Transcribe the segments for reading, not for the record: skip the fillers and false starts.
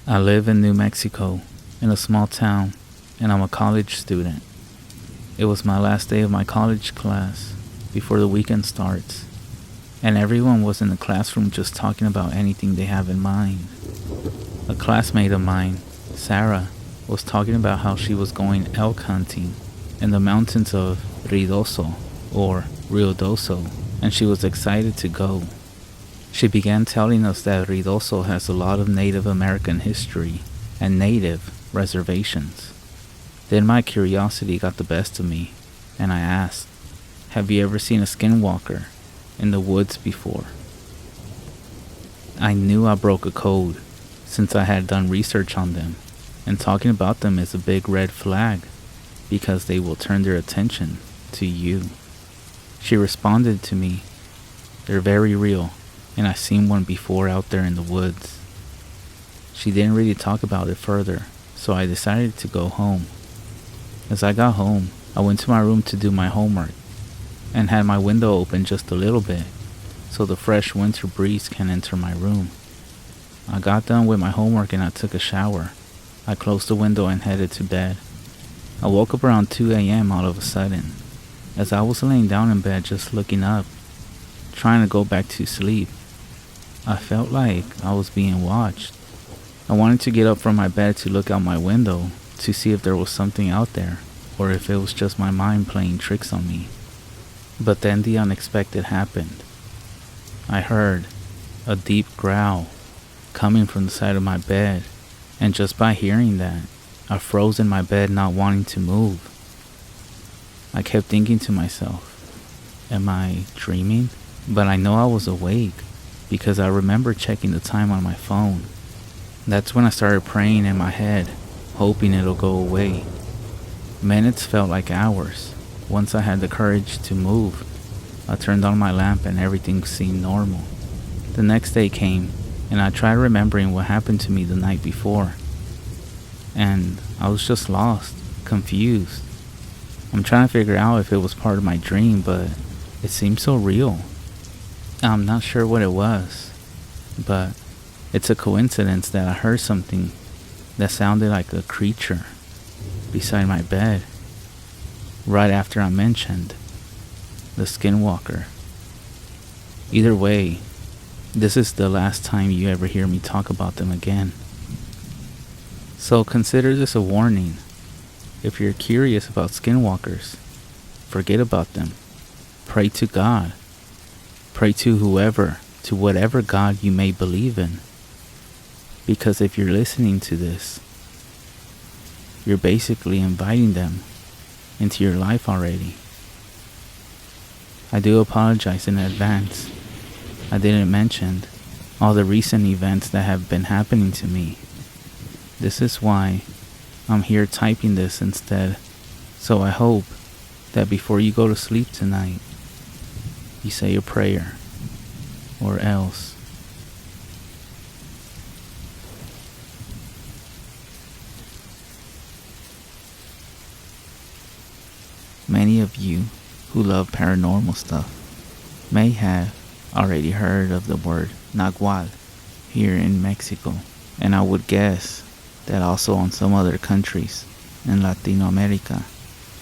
I live in New Mexico, in a small town, and I'm a college student. It was my last day of my college class before the weekend starts, and everyone was in the classroom just talking about anything they have in mind. A classmate of mine, Sarah, was talking about how she was going elk hunting in the mountains of Ridoso, or Riodoso, and she was excited to go. She began telling us that Ridoso has a lot of Native American history and native reservations. Then my curiosity got the best of me, and I asked, "Have you ever seen a skinwalker in the woods before?" I knew I broke a code, since I had done research on them, and talking about them is a big red flag, because they will turn their attention to you. She responded to me, "They're very real, and I've seen one before out there in the woods." She didn't really talk about it further, so I decided to go home. As I got home, I went to my room to do my homework, and had my window open just a little bit, so the fresh winter breeze can enter my room. I got done with my homework and I took a shower. I closed the window and headed to bed. I woke up around 2 a.m. all of a sudden. As I was laying down in bed just looking up, trying to go back to sleep, I felt like I was being watched. I wanted to get up from my bed to look out my window to see if there was something out there, or if it was just my mind playing tricks on me. But then the unexpected happened. I heard a deep growl coming from the side of my bed, and just by hearing that, I froze in my bed, not wanting to move. I kept thinking to myself, am I dreaming? But I know I was awake, because I remember checking the time on my phone. That's when I started praying in my head, hoping it'll go away. Minutes felt like hours. Once I had the courage to move, I turned on my lamp and everything seemed normal. The next day came, and I tried remembering what happened to me the night before. And I was just lost, confused. I'm trying to figure out if it was part of my dream, but it seemed so real. I'm not sure what it was, but it's a coincidence that I heard something that sounded like a creature beside my bed, right after I mentioned the skinwalker. Either way, this is the last time you ever hear me talk about them again. So consider this a warning. If you're curious about skinwalkers, forget about them. Pray to God. Pray to whoever, to whatever God you may believe in. Because if you're listening to this, you're basically inviting them into your life already. I do apologize in advance. I didn't mention all the recent events that have been happening to me. This is why I'm here typing this instead. So I hope that before you go to sleep tonight, you say a prayer, or else. Many of you who love paranormal stuff may have already heard of the word nagual here in Mexico, and I would guess that also in some other countries in Latin America,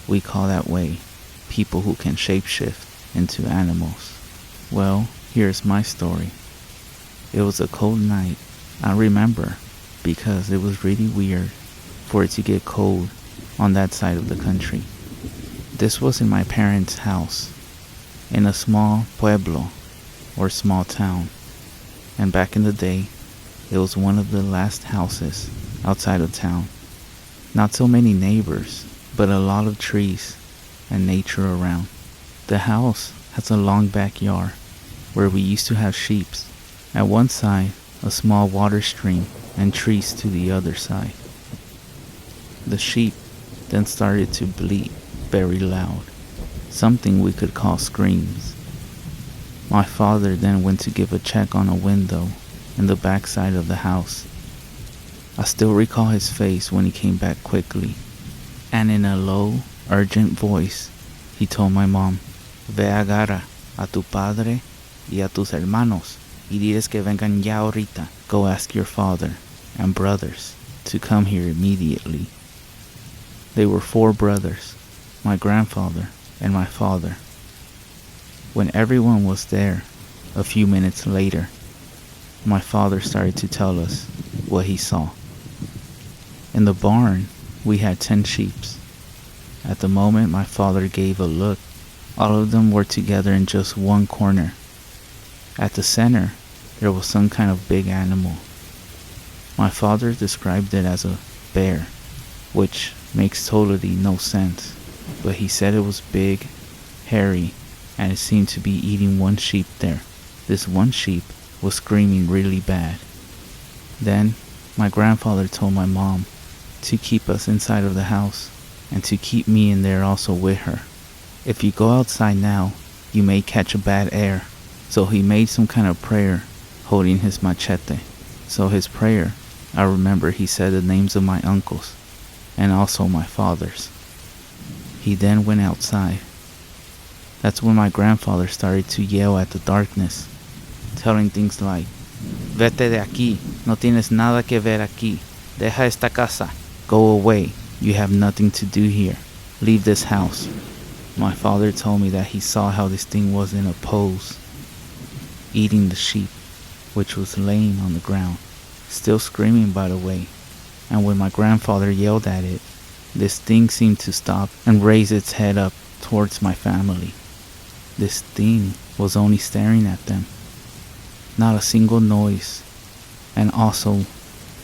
we call that way people who can shapeshift into animals. Well, here's my story. It was a cold night, I remember, because it was really weird for it to get cold on that side of the country. This was in my parents' house, in a small pueblo, or small town, and back in the day, it was one of the last houses outside of town. Not so many neighbors, but a lot of trees and nature around. The house has a long backyard where we used to have sheep. At one side, a small water stream and trees to the other side. The sheep then started to bleat very loud, something we could call screams. My father then went to give a check on a window in the back side of the house. I still recall his face when he came back quickly, and in a low, urgent voice, he told my mom, "Ve agarra a tu padre y a tus hermanos y diles que vengan ya ahorita. Go ask your father and brothers to come here immediately. They were 4 brothers, my grandfather and my father. When everyone was there, a few minutes later, my father started to tell us what he saw. In the barn, we had 10 sheep. At the moment my father gave a look, all of them were together in just one corner. At the center, there was some kind of big animal. My father described it as a bear, which makes totally no sense, but he said it was big, hairy, and it seemed to be eating one sheep there. This one sheep was screaming really bad. Then, my grandfather told my mom to keep us inside of the house and to keep me in there also with her. If you go outside now, you may catch a bad air. So he made some kind of prayer holding his machete. So his prayer, I remember he said the names of my uncles and also my father's. He then went outside. That's when my grandfather started to yell at the darkness, telling things like, "Vete de aquí, no tienes nada que ver aquí. Deja esta casa. Go away, you have nothing to do here. Leave this house." My father told me that he saw how this thing was in a pose, eating the sheep, which was laying on the ground, still screaming by the way. And when my grandfather yelled at it, this thing seemed to stop and raise its head up towards my family. This thing was only staring at them. Not a single noise, and also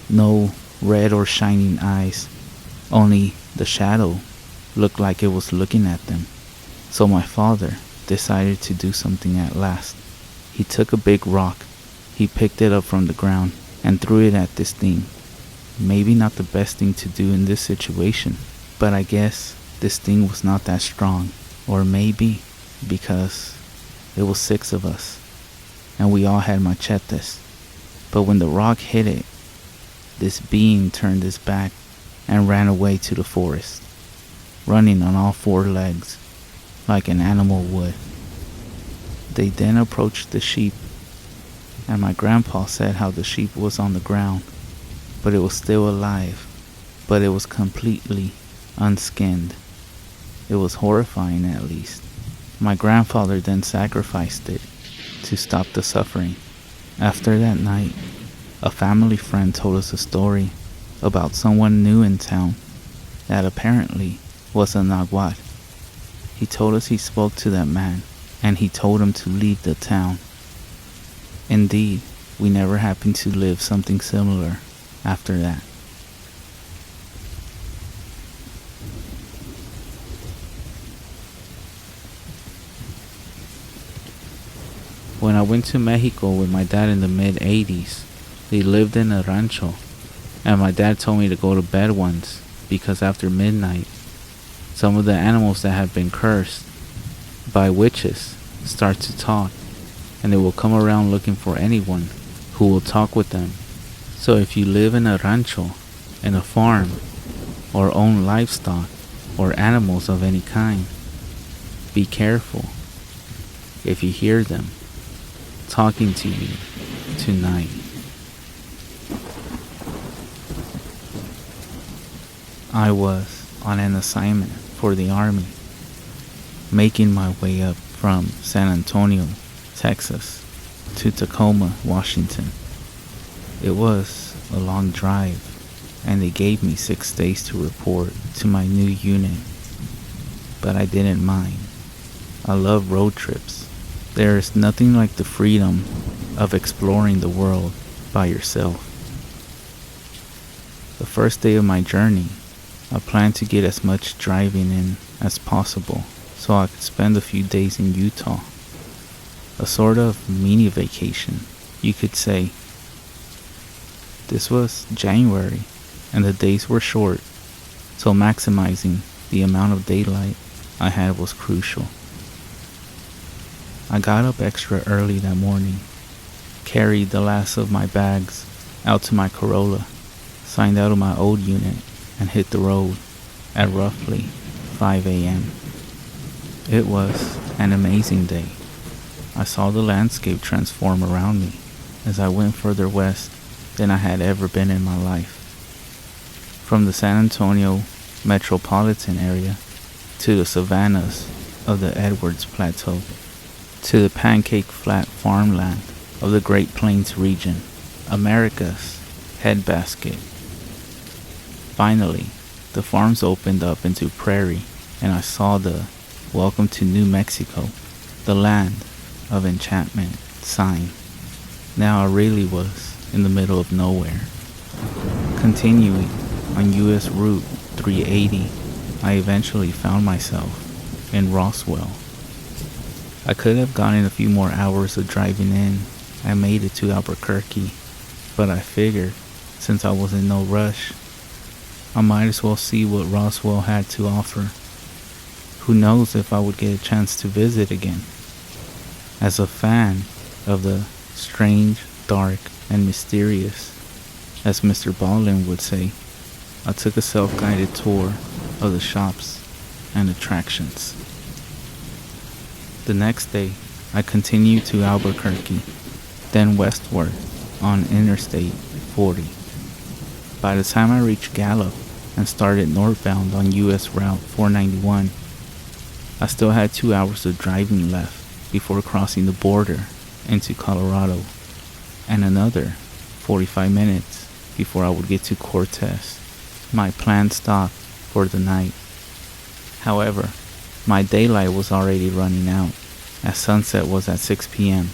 no red or shining eyes. Only the shadow looked like it was looking at them. So my father decided to do something at last. He took a big rock, he picked it up from the ground and threw it at this thing. Maybe not the best thing to do in this situation, but I guess this thing was not that strong. Or maybe because it was 6 of us and we all had machetes. But when the rock hit it, this being turned its back and ran away to the forest, running on all 4 legs like an animal would. They then approached the sheep, and my grandpa said how the sheep was on the ground, but it was still alive, but it was completely unskinned. It was horrifying, at least. My grandfather then sacrificed it to stop the suffering. After that night, a family friend told us a story about someone new in town that apparently was a nagual. He told us he spoke to that man and he told him to leave the town. Indeed, we never happened to live something similar after that. When I went to Mexico with my dad in the mid-80s, they lived in a rancho, and my dad told me to go to bed once because after midnight, some of the animals that have been cursed by witches start to talk, and they will come around looking for anyone who will talk with them. So if you live in a rancho, in a farm, or own livestock or animals of any kind, be careful if you hear them talking to you tonight. I was on an assignment for the army, making my way up from San Antonio, Texas, to Tacoma, Washington. It was a long drive, and they gave me 6 days to report to my new unit, but I didn't mind. I love road trips. There is nothing like the freedom of exploring the world by yourself. The first day of my journey, I planned to get as much driving in as possible so I could spend a few days in Utah. A sort of mini vacation, you could say. This was January and the days were short, so maximizing the amount of daylight I had was crucial. I got up extra early that morning, carried the last of my bags out to my Corolla, signed out of my old unit, and hit the road at roughly 5 a.m. It was an amazing day. I saw the landscape transform around me as I went further west than I had ever been in my life. From the San Antonio metropolitan area to the savannas of the Edwards Plateau to the pancake flat farmland of the Great Plains region, America's headbasket. Finally, the farms opened up into prairie, and I saw the "Welcome to New Mexico, the land of enchantment" sign. Now I really was in the middle of nowhere. Continuing on US Route 380, I eventually found myself in Roswell. I could have gotten a few more hours of driving in and made it to Albuquerque, but I figured, since I was in no rush, I might as well see what Roswell had to offer. Who knows if I would get a chance to visit again. As a fan of the strange, dark, and mysterious, as Mr. Baldwin would say, I took a self-guided tour of the shops and attractions. The next day, I continued to Albuquerque, then westward on Interstate 40. By the time I reached Gallup and started northbound on US Route 491, I still had 2 hours of driving left before crossing the border into Colorado, and another 45 minutes before I would get to Cortez, my planned stop for the night. However, my daylight was already running out, as sunset was at 6 p.m.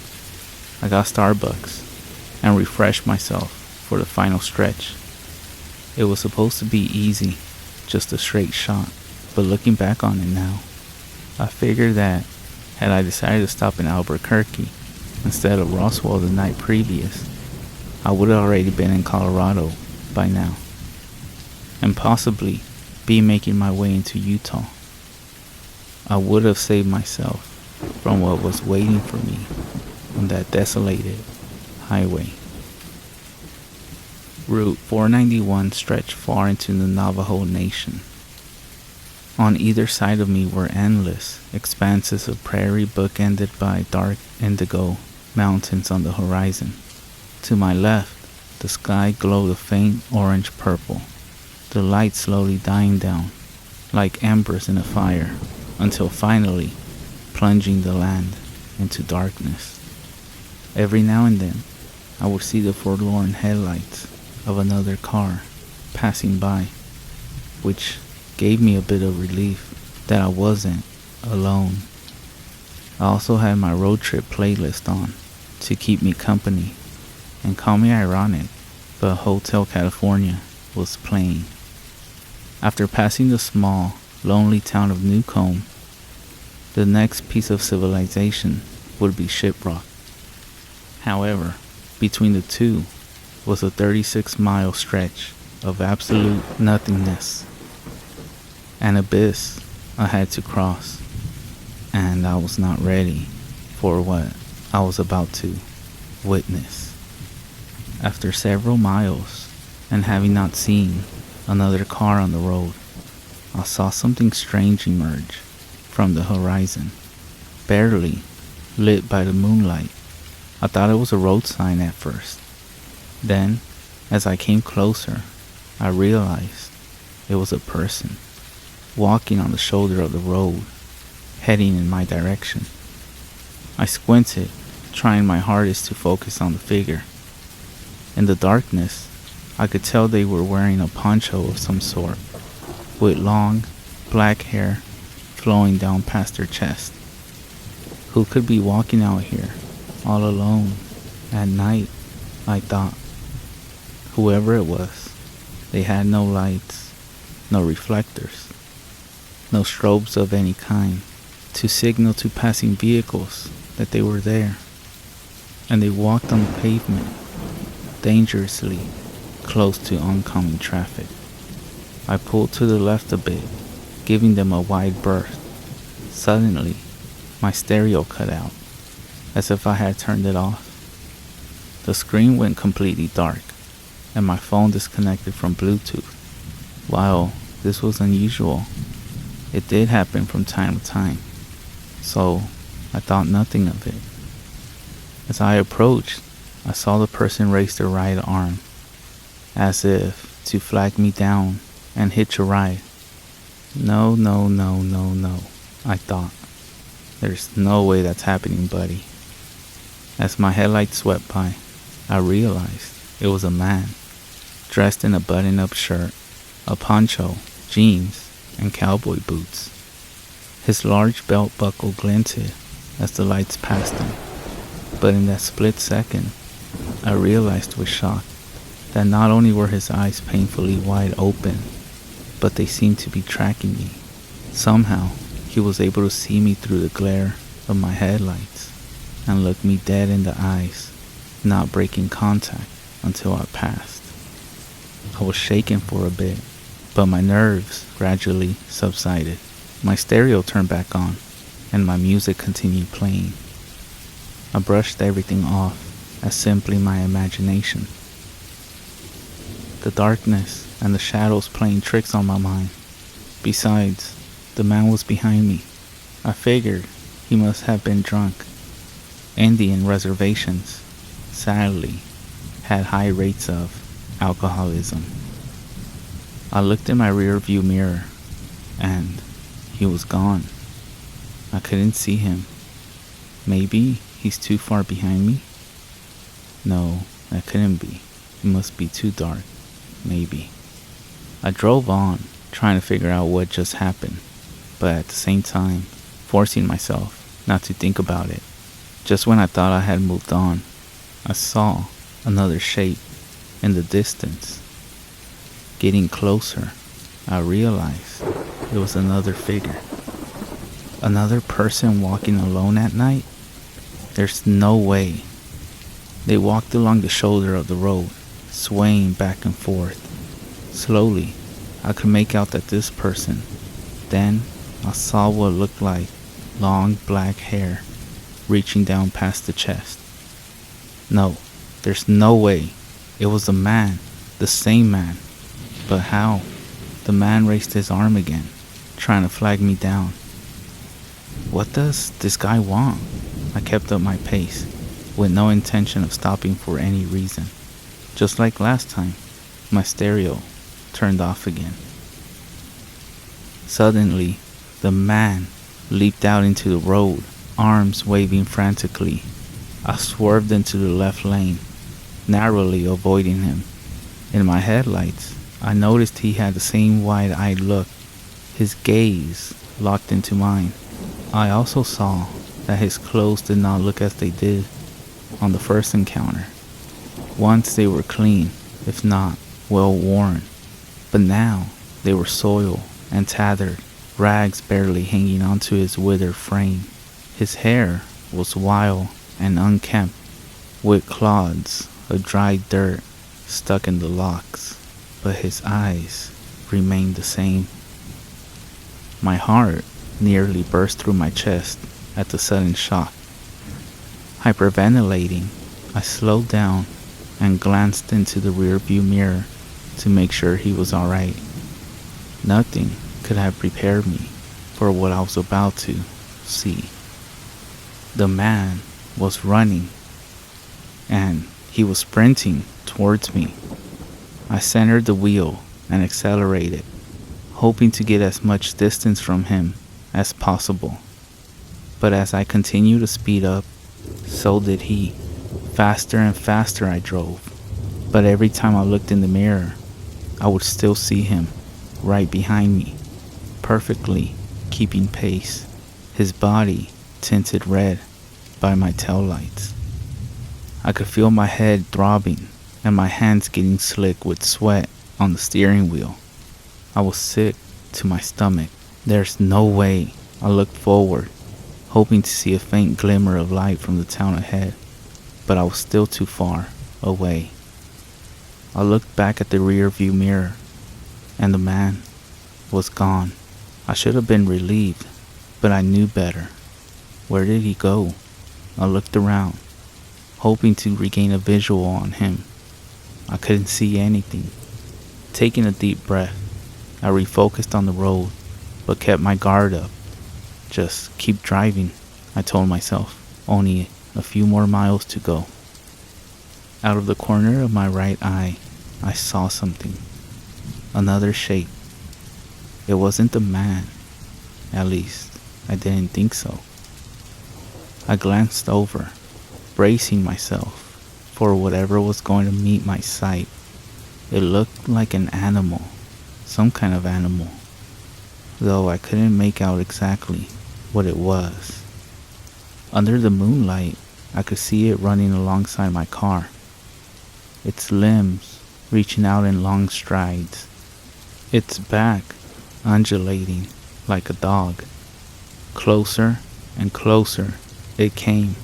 I got Starbucks and refreshed myself for the final stretch. It was supposed to be easy, just a straight shot, but looking back on it now, I figured that had I decided to stop in Albuquerque instead of Roswell the night previous, I would have already been in Colorado by now, and possibly be making my way into Utah. I would have saved myself from what was waiting for me on that desolated highway. Route 491 stretched far into the Navajo Nation. On either side of me were endless expanses of prairie bookended by dark indigo mountains on the horizon. To my left, the sky glowed a faint orange-purple, the light slowly dying down, like embers in a fire, until finally plunging the land into darkness. Every now and then, I would see the forlorn headlights of another car passing by, which gave me a bit of relief that I wasn't alone. I also had my road trip playlist on to keep me company, and call me ironic, but Hotel California was playing. After passing the small, lonely town of Newcomb, the next piece of civilization would be Shiprock. However, between the two was a 36-mile stretch of absolute nothingness, an abyss I had to cross, and I was not ready for what I was about to witness. After several miles, and having not seen another car on the road, I saw something strange emerge from the horizon, barely lit by the moonlight. I thought it was a road sign at first. Then, as I came closer, I realized it was a person walking on the shoulder of the road, heading in my direction. I squinted, trying my hardest to focus on the figure. In the darkness, I could tell they were wearing a poncho of some sort, with long, black hair flowing down past their chest. Who could be walking out here, all alone, at night, I thought. Whoever it was, they had no lights, no reflectors, no strobes of any kind to signal to passing vehicles that they were there. And they walked on the pavement, dangerously close to oncoming traffic. I pulled to the left a bit, giving them a wide berth. Suddenly, my stereo cut out, as if I had turned it off. The screen went completely dark, and my phone disconnected from Bluetooth. While this was unusual, it did happen from time to time, so I thought nothing of it. As I approached, I saw the person raise their right arm as if to flag me down and hitch a ride. No, no, no, no, no, I thought. There's no way that's happening, buddy. As my headlights swept by, I realized it was a man, dressed in a button-up shirt, a poncho, jeans, and cowboy boots. His large belt buckle glinted as the lights passed him, but in that split second, I realized with shock that not only were his eyes painfully wide open, but they seemed to be tracking me. Somehow, he was able to see me through the glare of my headlights and look me dead in the eyes, not breaking contact until I passed. I was shaken for a bit, but my nerves gradually subsided. My stereo turned back on, and my music continued playing. I brushed everything off as simply my imagination. The darkness and the shadows playing tricks on my mind. Besides, the man was behind me. I figured he must have been drunk. Indian reservations, sadly, had high rates of alcoholism. I looked in my rear view mirror, and he was gone. I couldn't see him. Maybe he's too far behind me? No, that couldn't be. It must be too dark. Maybe. I drove on, trying to figure out what just happened, but at the same time, forcing myself not to think about it. Just when I thought I had moved on, I saw another shape in the distance. Getting closer, I realized it was another figure. Another person walking alone at night? There's no way. They walked along the shoulder of the road, swaying back and forth. Slowly, I could make out that this person. Then, I saw what looked like long black hair reaching down past the chest. No, there's no way. It was a man, the same man. But how? The man raised his arm again, trying to flag me down. What does this guy want? I kept up my pace, with no intention of stopping for any reason. Just like last time, my stereo turned off again. Suddenly, the man leaped out into the road, arms waving frantically. I swerved into the left lane, narrowly avoiding him. In my headlights, I noticed he had the same wide-eyed look, his gaze locked into mine. I also saw that his clothes did not look as they did on the first encounter. Once they were clean, if not well worn, but now they were soiled and tattered, rags barely hanging onto his withered frame. His hair was wild and unkempt, with clods of dried dirt stuck in the locks, but his eyes remained the same. My heart nearly burst through my chest at the sudden shock. Hyperventilating, I slowed down and glanced into the rearview mirror to make sure he was alright. Nothing could have prepared me for what I was about to see. The man was running, and he was sprinting towards me. I centered the wheel and accelerated, hoping to get as much distance from him as possible. But as I continued to speed up, so did he. Faster and faster I drove, but every time I looked in the mirror, I would still see him right behind me, perfectly keeping pace, his body tinted red by my taillights. I could feel my head throbbing and my hands getting slick with sweat on the steering wheel. I was sick to my stomach. There's no way. I looked forward, hoping to see a faint glimmer of light from the town ahead, but I was still too far away. I looked back at the rear view mirror, and the man was gone. I should have been relieved, but I knew better. Where did he go? I looked around, hoping to regain a visual on him. I couldn't see anything. Taking a deep breath, I refocused on the road, but kept my guard up. Just keep driving, I told myself. Only a few more miles to go. Out of the corner of my right eye, I saw something. Another shape. It wasn't a man. At least, I didn't think so. I glanced over, bracing myself for whatever was going to meet my sight. It looked like an animal, some kind of animal, though I couldn't make out exactly what it was. Under the moonlight, I could see it running alongside my car, its limbs reaching out in long strides, its back undulating like a dog. Closer and closer it came.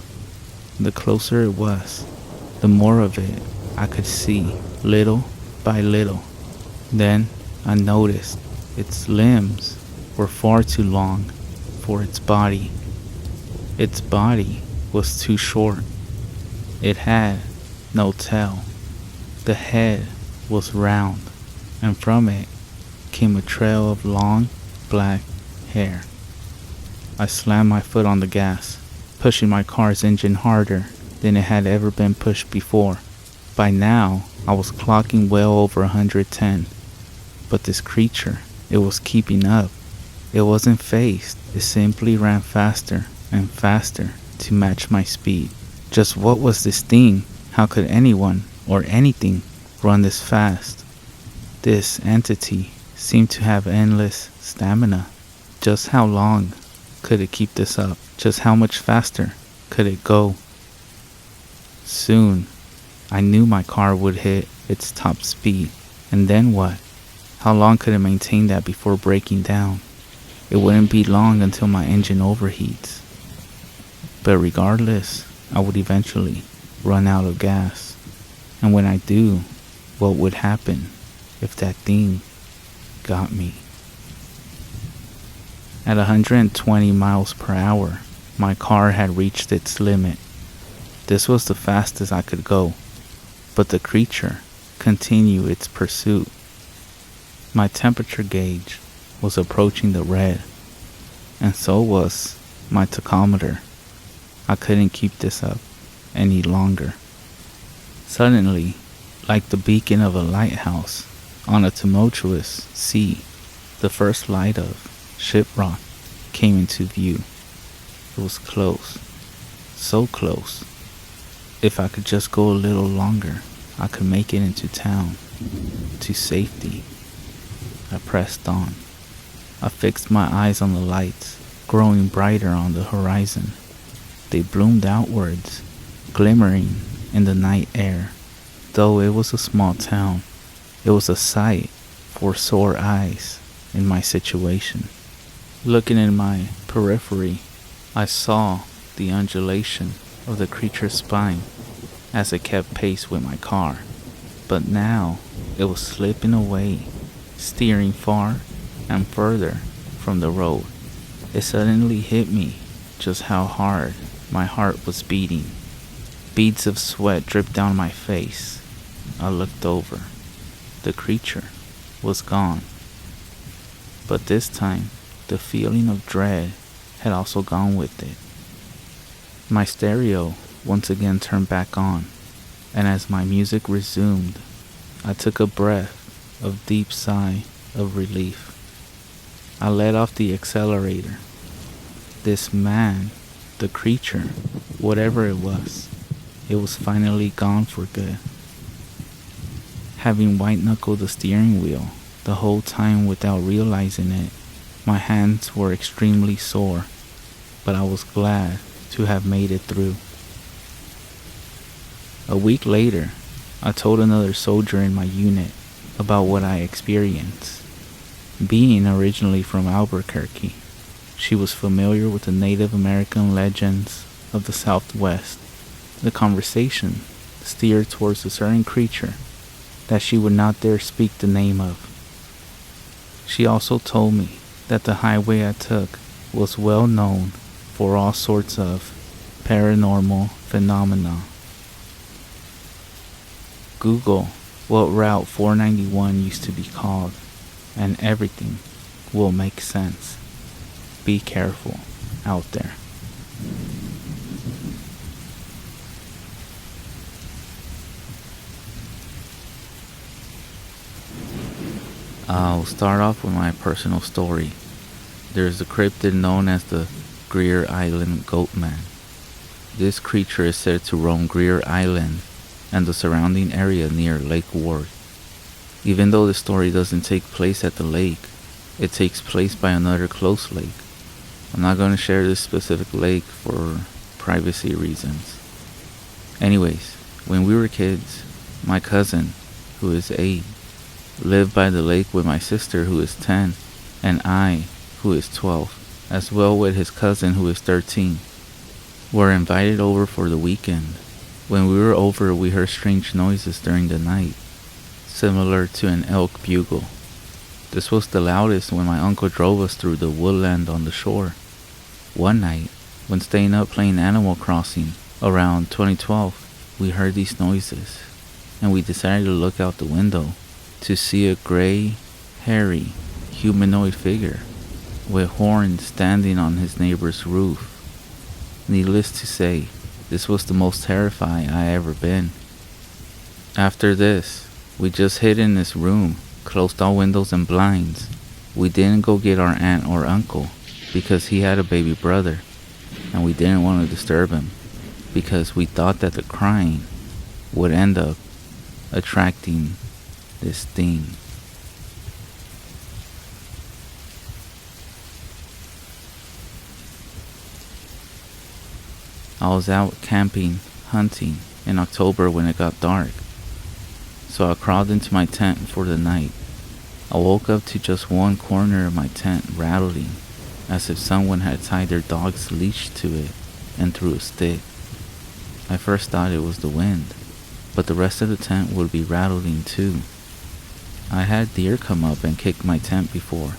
The closer it was, the more of it I could see, little by little. Then I noticed its limbs were far too long for its body. Its body was too short. It had no tail. The head was round, and from it came a trail of long, black hair. I slammed my foot on the gas, pushing my car's engine harder than it had ever been pushed before. By now, I was clocking well over 110. But this creature, it was keeping up. It wasn't phased. It simply ran faster and faster to match my speed. Just what was this thing? How could anyone or anything run this fast? This entity seemed to have endless stamina. Just how long could it keep this up? Just how much faster could it go? Soon, I knew my car would hit its top speed. And then what? How long could it maintain that before breaking down? It wouldn't be long until my engine overheats. But regardless, I would eventually run out of gas. And when I do, what would happen if that thing got me? At 120 miles per hour, my car had reached its limit. This was the fastest I could go, but the creature continued its pursuit. My temperature gauge was approaching the red, and so was my tachometer. I couldn't keep this up any longer. Suddenly, like the beacon of a lighthouse on a tumultuous sea, the first light of Shiprock came into view. It was close, so close. If I could just go a little longer, I could make it into town, to safety. I pressed on. I fixed my eyes on the lights, growing brighter on the horizon. They bloomed outwards, glimmering in the night air. Though it was a small town, it was a sight for sore eyes in my situation. Looking in my periphery, I saw the undulation of the creature's spine as it kept pace with my car. But now it was slipping away, steering far and further from the road. It suddenly hit me just how hard my heart was beating. Beads of sweat dripped down my face. I looked over. The creature was gone. But this time, the feeling of dread had also gone with it. My stereo once again turned back on, and as my music resumed, I took a breath of deep sigh of relief. I let off the accelerator. This man, the creature, whatever it was finally gone for good. Having white-knuckled the steering wheel the whole time without realizing it, my hands were extremely sore, but I was glad to have made it through. A week later, I told another soldier in my unit about what I experienced. Being originally from Albuquerque, she was familiar with the Native American legends of the Southwest. The conversation steered towards a certain creature that she would not dare speak the name of. She also told me that the highway I took was well known for all sorts of paranormal phenomena. Google what Route 491 used to be called, and everything will make sense. Be careful out there. I'll start off with my personal story. There's a cryptid known as the Greer Island Goatman. This creature is said to roam Greer Island and the surrounding area near Lake Ward. Even though the story doesn't take place at the lake, it takes place by another close lake. I'm not going to share this specific lake for privacy reasons. Anyways, when we were kids, my cousin, who is 8, lived by the lake with my sister, who is 10, and I, who is 12, as well with his cousin, who is 13. We're invited over for the weekend. When we were over, we heard strange noises during the night, similar to an elk bugle. This was the loudest when my uncle drove us through the woodland on the shore. One night, when staying up playing Animal Crossing around 2012, we heard these noises, and we decided to look out the window to see a gray, hairy, humanoid figure with horns standing on his neighbor's roof. Needless to say, this was the most terrified I ever been. After this, we just hid in this room, closed all windows and blinds. We didn't go get our aunt or uncle because he had a baby brother, and we didn't want to disturb him because we thought that the crying would end up attracting this thing. I was out camping, hunting in October when it got dark, so I crawled into my tent for the night. I woke up to just one corner of my tent rattling, as if someone had tied their dog's leash to it and threw a stick. I first thought it was the wind, but the rest of the tent would be rattling too. I had deer come up and kick my tent before,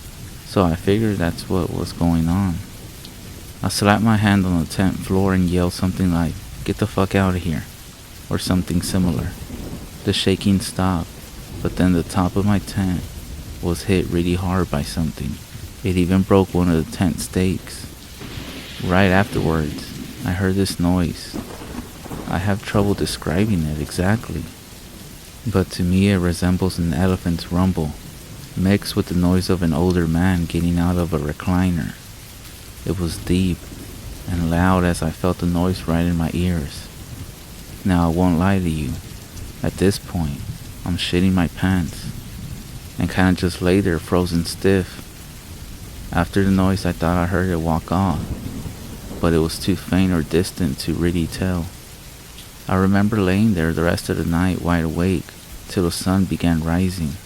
so I figured that's what was going on. I slapped my hand on the tent floor and yelled something like, "Get the fuck out of here," or something similar. The shaking stopped, but then the top of my tent was hit really hard by something. It even broke one of the tent stakes. Right afterwards, I heard this noise. I have trouble describing it exactly, but to me it resembles an elephant's rumble, mixed with the noise of an older man getting out of a recliner. It was deep and loud as I felt the noise right in my ears. Now I won't lie to you, at this point, I'm shitting my pants and kinda just lay there frozen stiff. After the noise I thought I heard it walk off, but it was too faint or distant to really tell. I remember laying there the rest of the night wide awake till the sun began rising.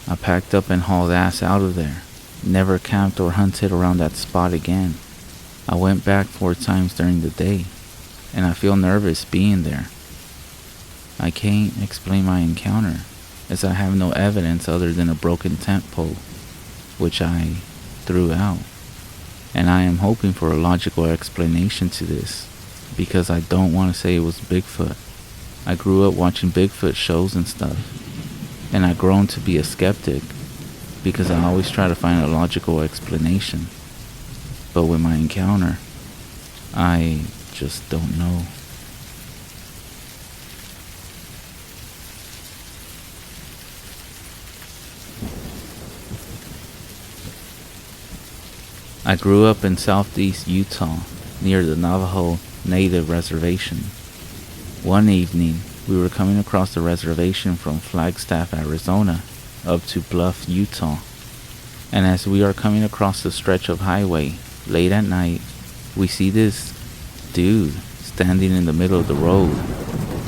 I packed up and hauled ass out of there. Never camped or hunted around that spot again. I went back 4 times during the day, and I feel nervous being there. I can't explain my encounter, as I have no evidence other than a broken tent pole, which I threw out. And I am hoping for a logical explanation to this, because I don't want to say it was Bigfoot. I grew up watching Bigfoot shows and stuff, and I've grown to be a skeptic because I always try to find a logical explanation. But with my encounter, I just don't know. I grew up in southeast Utah, near the Navajo native reservation. One evening, we were coming across the reservation from Flagstaff, Arizona, up to Bluff, Utah. And as we are coming across the stretch of highway, late at night, we see this dude standing in the middle of the road.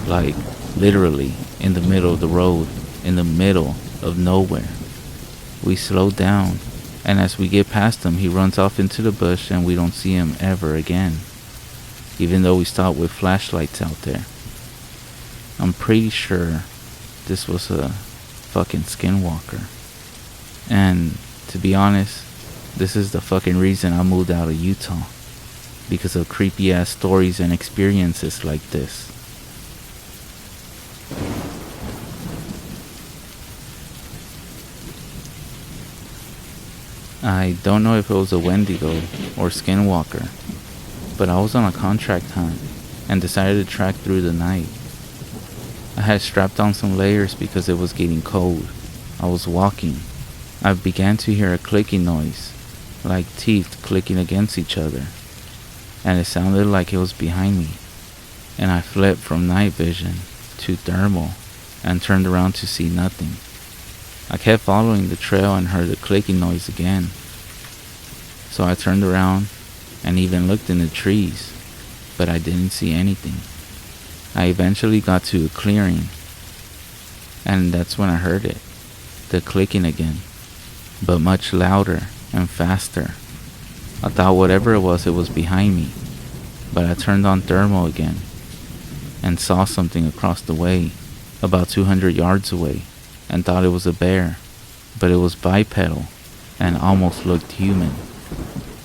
Like, literally, in the middle of the road, in the middle of nowhere. We slow down, and as we get past him, he runs off into the bush and we don't see him ever again, even though we stopped with flashlights out there. I'm pretty sure this was a fucking skinwalker. And to be honest, this is the fucking reason I moved out of Utah, because of creepy ass stories and experiences like this. I don't know if it was a Wendigo or skinwalker, but I was on a contract hunt and decided to track through the night. I had strapped on some layers because it was getting cold. I was walking, I began to hear a clicking noise, like teeth clicking against each other, and it sounded like it was behind me, and I flipped from night vision to thermal and turned around to see nothing. I kept following the trail and heard the clicking noise again. So I turned around and even looked in the trees, but I didn't see anything. I eventually got to a clearing, and that's when I heard it, the clicking again, but much louder and faster. I thought whatever it was behind me, but I turned on thermal again and saw something across the way, about 200 yards away, and thought it was a bear, but it was bipedal and almost looked human.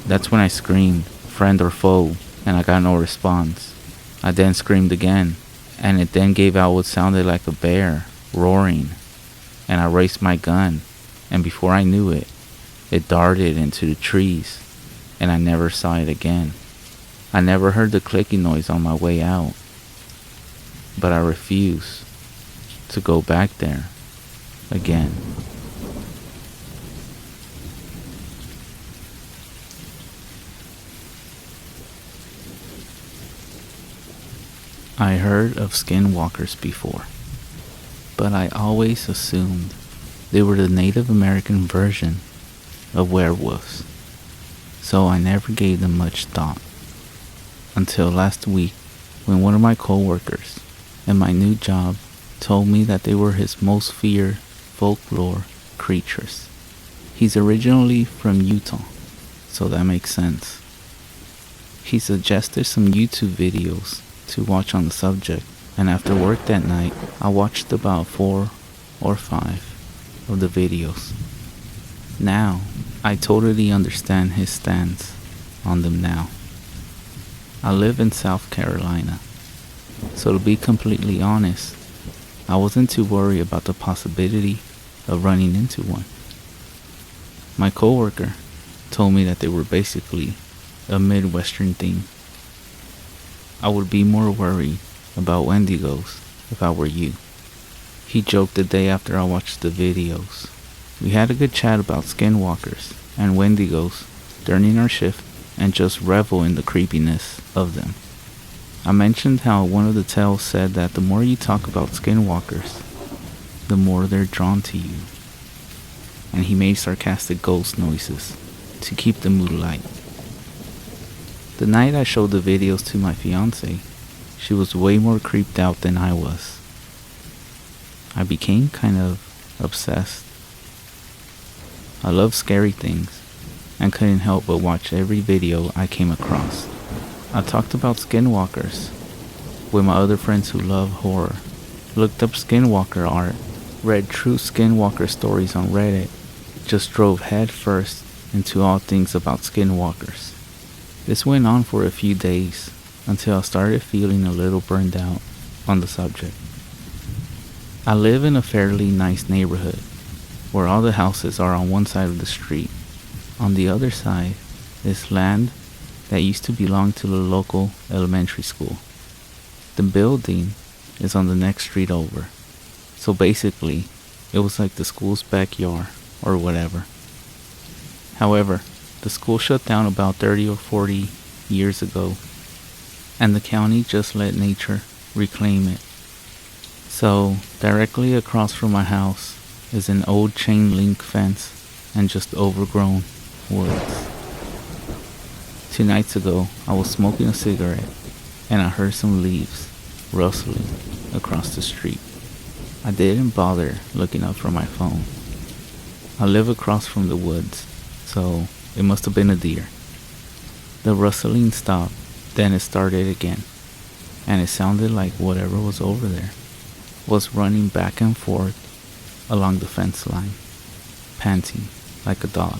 That's when I screamed, friend or foe, and I got no response. I then screamed again, and it then gave out what sounded like a bear roaring, and I raised my gun, and before I knew it, it darted into the trees, and I never saw it again. I never heard the clicking noise on my way out, but I refuse to go back there again. I heard of skinwalkers before, but I always assumed they were the Native American version of werewolves, so I never gave them much thought. Until last week, when one of my coworkers in my new job told me that they were his most feared folklore creatures. He's originally from Utah, so that makes sense. He suggested some YouTube videos to watch on the subject, and after work that night, I watched about 4 or 5 of the videos. Now, I totally understand his stance on them now. I live in South Carolina, so to be completely honest, I wasn't too worried about the possibility of running into one. My coworker told me that they were basically a Midwestern thing. I would be more worried about Wendigos if I were you. He joked the day after I watched the videos. We had a good chat about skinwalkers and Wendigos during our shift and just revel in the creepiness of them. I mentioned how one of the tales said that the more you talk about skinwalkers, the more they're drawn to you. And he made sarcastic ghost noises to keep the mood light. The night I showed the videos to my fiance, she was way more creeped out than I was. I became kind of obsessed. I love scary things and couldn't help but watch every video I came across. I talked about skinwalkers with my other friends who love horror, looked up skinwalker art, read true skinwalker stories on Reddit, just drove head first into all things about skinwalkers. This went on for a few days until I started feeling a little burned out on the subject. I live in a fairly nice neighborhood where all the houses are on one side of the street. On the other side is land that used to belong to the local elementary school. The building is on the next street over, so basically it was like the school's backyard or whatever. However, the school shut down about 30 or 40 years ago, and the county just let nature reclaim it. So, directly across from my house is an old chain link fence and just overgrown woods. 2 nights ago, I was smoking a cigarette and I heard some leaves rustling across the street. I didn't bother looking up from my phone. I live across from the woods, so it must have been a deer. The rustling stopped, then it started again, and it sounded like whatever was over there was running back and forth along the fence line, panting like a dog.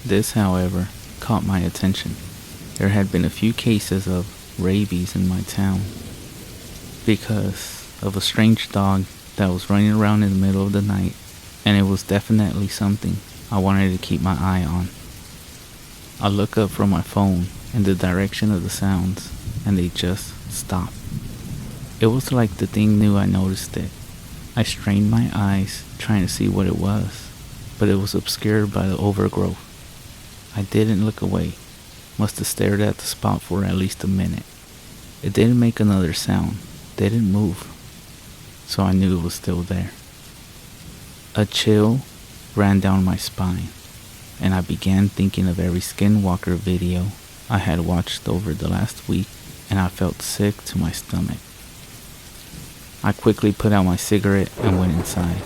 This, however, caught my attention. There had been a few cases of rabies in my town because of a strange dog that was running around in the middle of the night, and it was definitely something I wanted to keep my eye on. I look up from my phone in the direction of the sounds, and they just stopped. It was like the thing knew I noticed it. I strained my eyes trying to see what it was, but it was obscured by the overgrowth. I didn't look away. Must have stared at the spot for at least a minute. It didn't make another sound, didn't move, so I knew it was still there. A chill ran down my spine, and I began thinking of every Skinwalker video I had watched over the last week, and I felt sick to my stomach. I quickly put out my cigarette and went inside.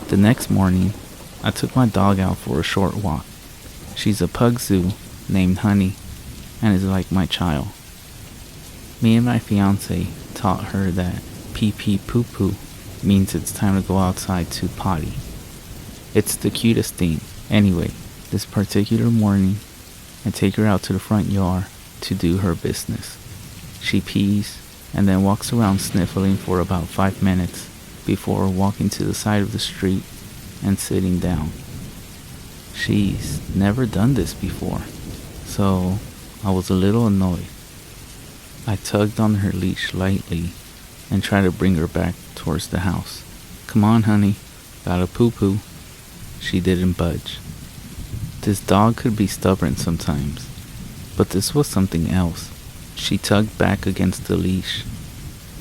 The next morning, I took my dog out for a short walk. She's a pug zoo named Honey and is like my child. Me and my fiance taught her that pee-pee poo-poo means it's time to go outside to potty. It's the cutest thing. Anyway, this particular morning, I take her out to the front yard to do her business. She pees and then walks around sniffling for about 5 minutes before walking to the side of the street and sitting down. She's never done this before, so I was a little annoyed. I tugged on her leash lightly and tried to bring her back towards the house. "Come on, honey, gotta poo-poo." She didn't budge. This dog could be stubborn sometimes, but this was something else. She tugged back against the leash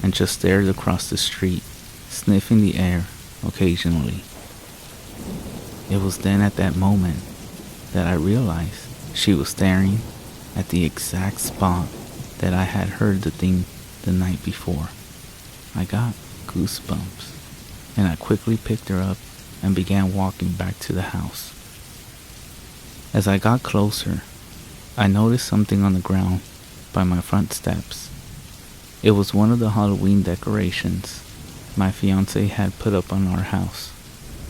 and just stared across the street, sniffing the air occasionally. It was then at that moment that I realized she was staring at the exact spot that I had heard the thing the night before. I got goosebumps, and I quickly picked her up and began walking back to the house. As I got closer, I noticed something on the ground by my front steps. It was one of the Halloween decorations my fiance had put up on our house.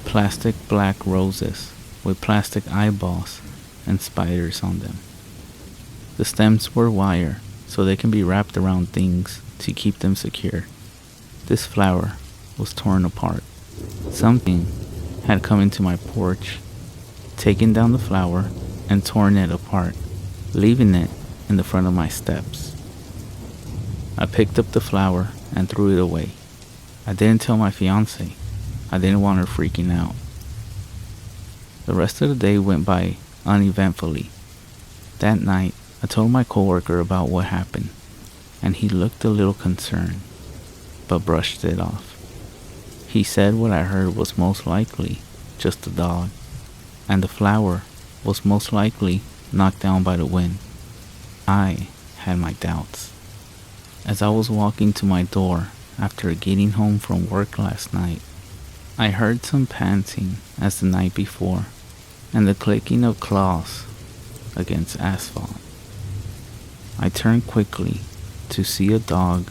Plastic black roses with plastic eyeballs and spiders on them. The stems were wire, so they can be wrapped around things to keep them secure. This flower was torn apart. Something had come into my porch, taken down the flower, and torn it apart, leaving it in the front of my steps. I picked up the flower and threw it away. I didn't tell my fiance. I didn't want her freaking out. The rest of the day went by uneventfully. That night, I told my coworker about what happened, and he looked a little concerned, but brushed it off. He said what I heard was most likely just a dog, and the flower was most likely knocked down by the wind. I had my doubts. As I was walking to my door after getting home from work last night, I heard some panting as the night before, and the clicking of claws against asphalt. I turned quickly to see a dog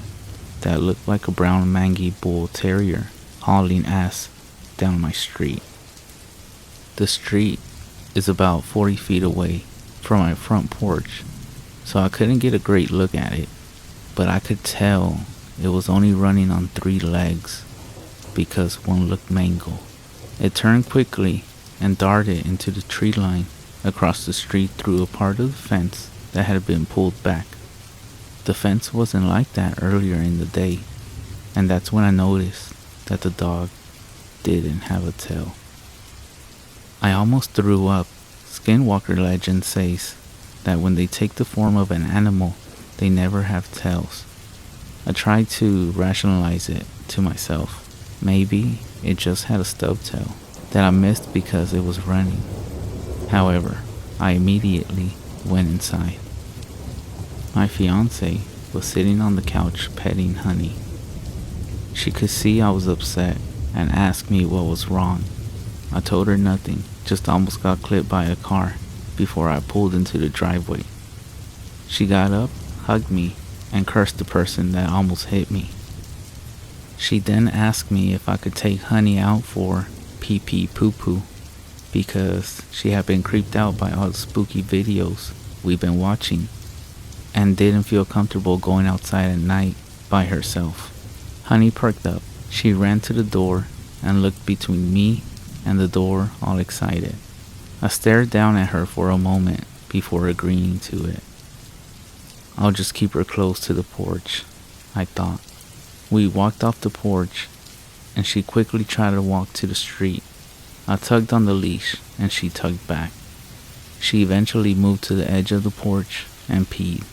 that looked like a brown mangy bull terrier hauling ass down my street. The street is about 40 feet away from my front porch, so I couldn't get a great look at it, but I could tell it was only running on 3 legs because one looked mangled. It turned quickly and darted into the tree line across the street through a part of the fence that had been pulled back. The fence wasn't like that earlier in the day, and that's when I noticed that the dog didn't have a tail. I almost threw up. Skinwalker legend says that when they take the form of an animal, they never have tails. I tried to rationalize it to myself. Maybe it just had a stub tail that I missed because it was running. However, I immediately went inside. My fiance was sitting on the couch petting Honey. She could see I was upset and asked me what was wrong. I told her nothing, just almost got clipped by a car before I pulled into the driveway. She got up, hugged me, and cursed the person that almost hit me. She then asked me if I could take Honey out for pee-pee poo-poo because she had been creeped out by all the spooky videos we've been watching and didn't feel comfortable going outside at night by herself. Honey perked up. She ran to the door and looked between me and the door all excited. I stared down at her for a moment before agreeing to it. I'll just keep her close to the porch, I thought. We walked off the porch and she quickly tried to walk to the street. I tugged on the leash and she tugged back. She eventually moved to the edge of the porch and peed.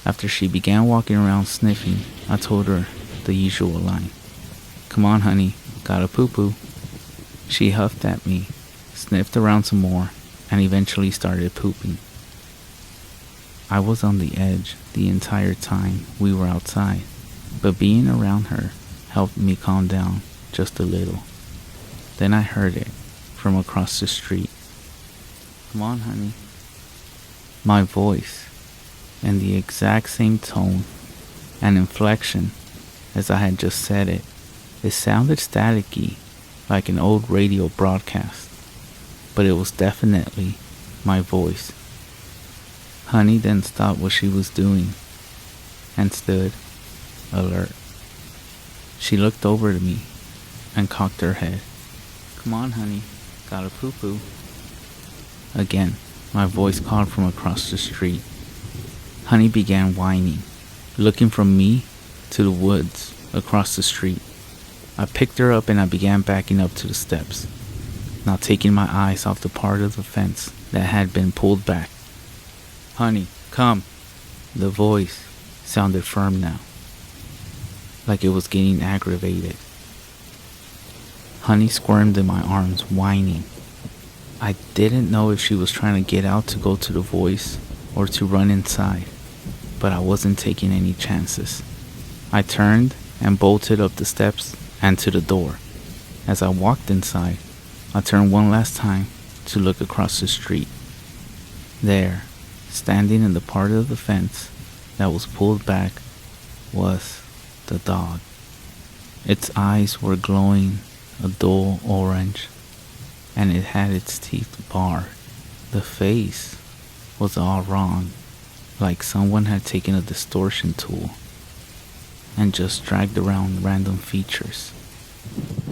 After she began walking around sniffing, I told her the usual line. "Come on, honey, gotta poo-poo." She huffed at me, sniffed around some more, and eventually started pooping. I was on the edge the entire time we were outside, but being around her helped me calm down just a little. Then I heard it from across the street. "Come on, honey." My voice, in the exact same tone and inflection as I had just said it, it sounded staticky like an old radio broadcast, but it was definitely my voice. Honey then stopped what she was doing and stood alert. She looked over to me and cocked her head. "Come on, honey, gotta poo-poo." Again, my voice called from across the street. Honey began whining, looking from me to the woods across the street. I picked her up and I began backing up to the steps, not taking my eyes off the part of the fence that had been pulled back. "Honey, come." The voice sounded firm now, like it was getting aggravated. Honey squirmed in my arms, whining. I didn't know if she was trying to get out to go to the voice or to run inside, but I wasn't taking any chances. I turned and bolted up the steps and to the door. As I walked inside, I turned one last time to look across the street. There, standing in the part of the fence that was pulled back, was the dog. Its eyes were glowing a dull orange, and it had its teeth bared. The face was all wrong, like someone had taken a distortion tool and just dragged around random features.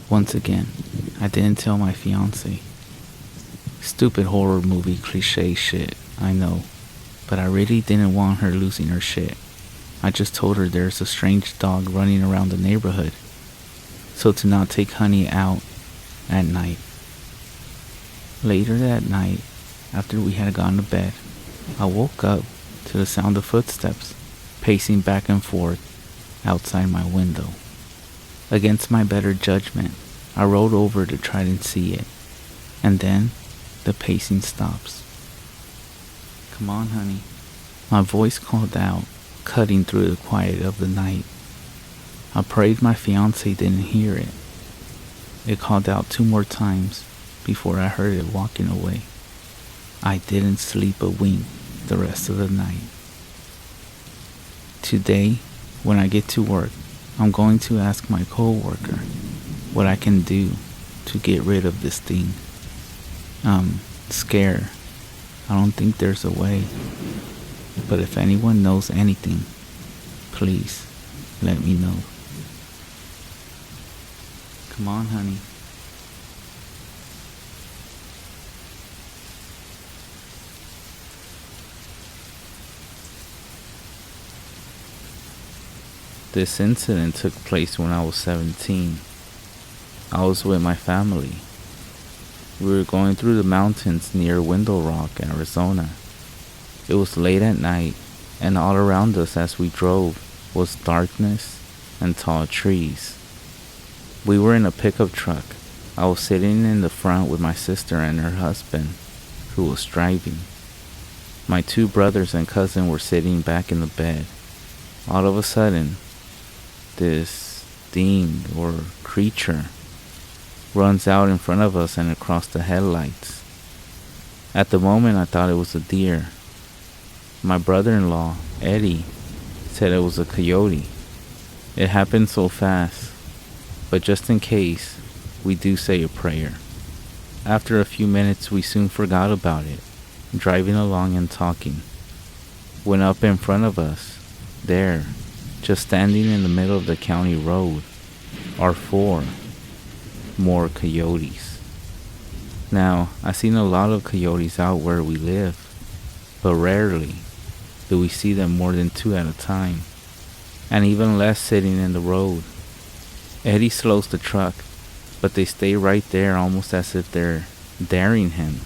Once again, I didn't tell my fiancé. Stupid horror movie cliche shit, I know, but I really didn't want her losing her shit. I just told her there's a strange dog running around the neighborhood, so to not take Honey out at night. Later that night, after we had gone to bed, I woke up to the sound of footsteps pacing back and forth outside my window. Against my better judgment, I rolled over to try and see it, and then the pacing stops. "Come on, honey." My voice called out, cutting through the quiet of the night. I prayed my fiancé didn't hear it. It called out 2 more times before I heard it walking away. I didn't sleep a wink the rest of the night. Today, when I get to work, I'm going to ask my coworker what I can do to get rid of this thing. I'm scared. I don't think there's a way. But if anyone knows anything, please let me know. Come on, honey. This incident took place when I was 17. I was with my family. We were going through the mountains near Window Rock, Arizona. It was late at night, and all around us as we drove was darkness and tall trees. We were in a pickup truck. I was sitting in the front with my sister and her husband, who was driving. My 2 brothers and cousin were sitting back in the bed. All of a sudden, this thing or creature runs out in front of us and across the headlights. At the moment, I thought it was a deer. My brother-in-law, Eddie, said it was a coyote. It happened so fast, but just in case, we do say a prayer. After a few minutes, we soon forgot about it, driving along and talking. When up in front of us, there, just standing in the middle of the county road, are 4 more coyotes. Now, I've seen a lot of coyotes out where we live, but rarely do we see them more than 2 at a time, and even less sitting in the road. Eddie slows the truck, but they stay right there almost as if they're daring him.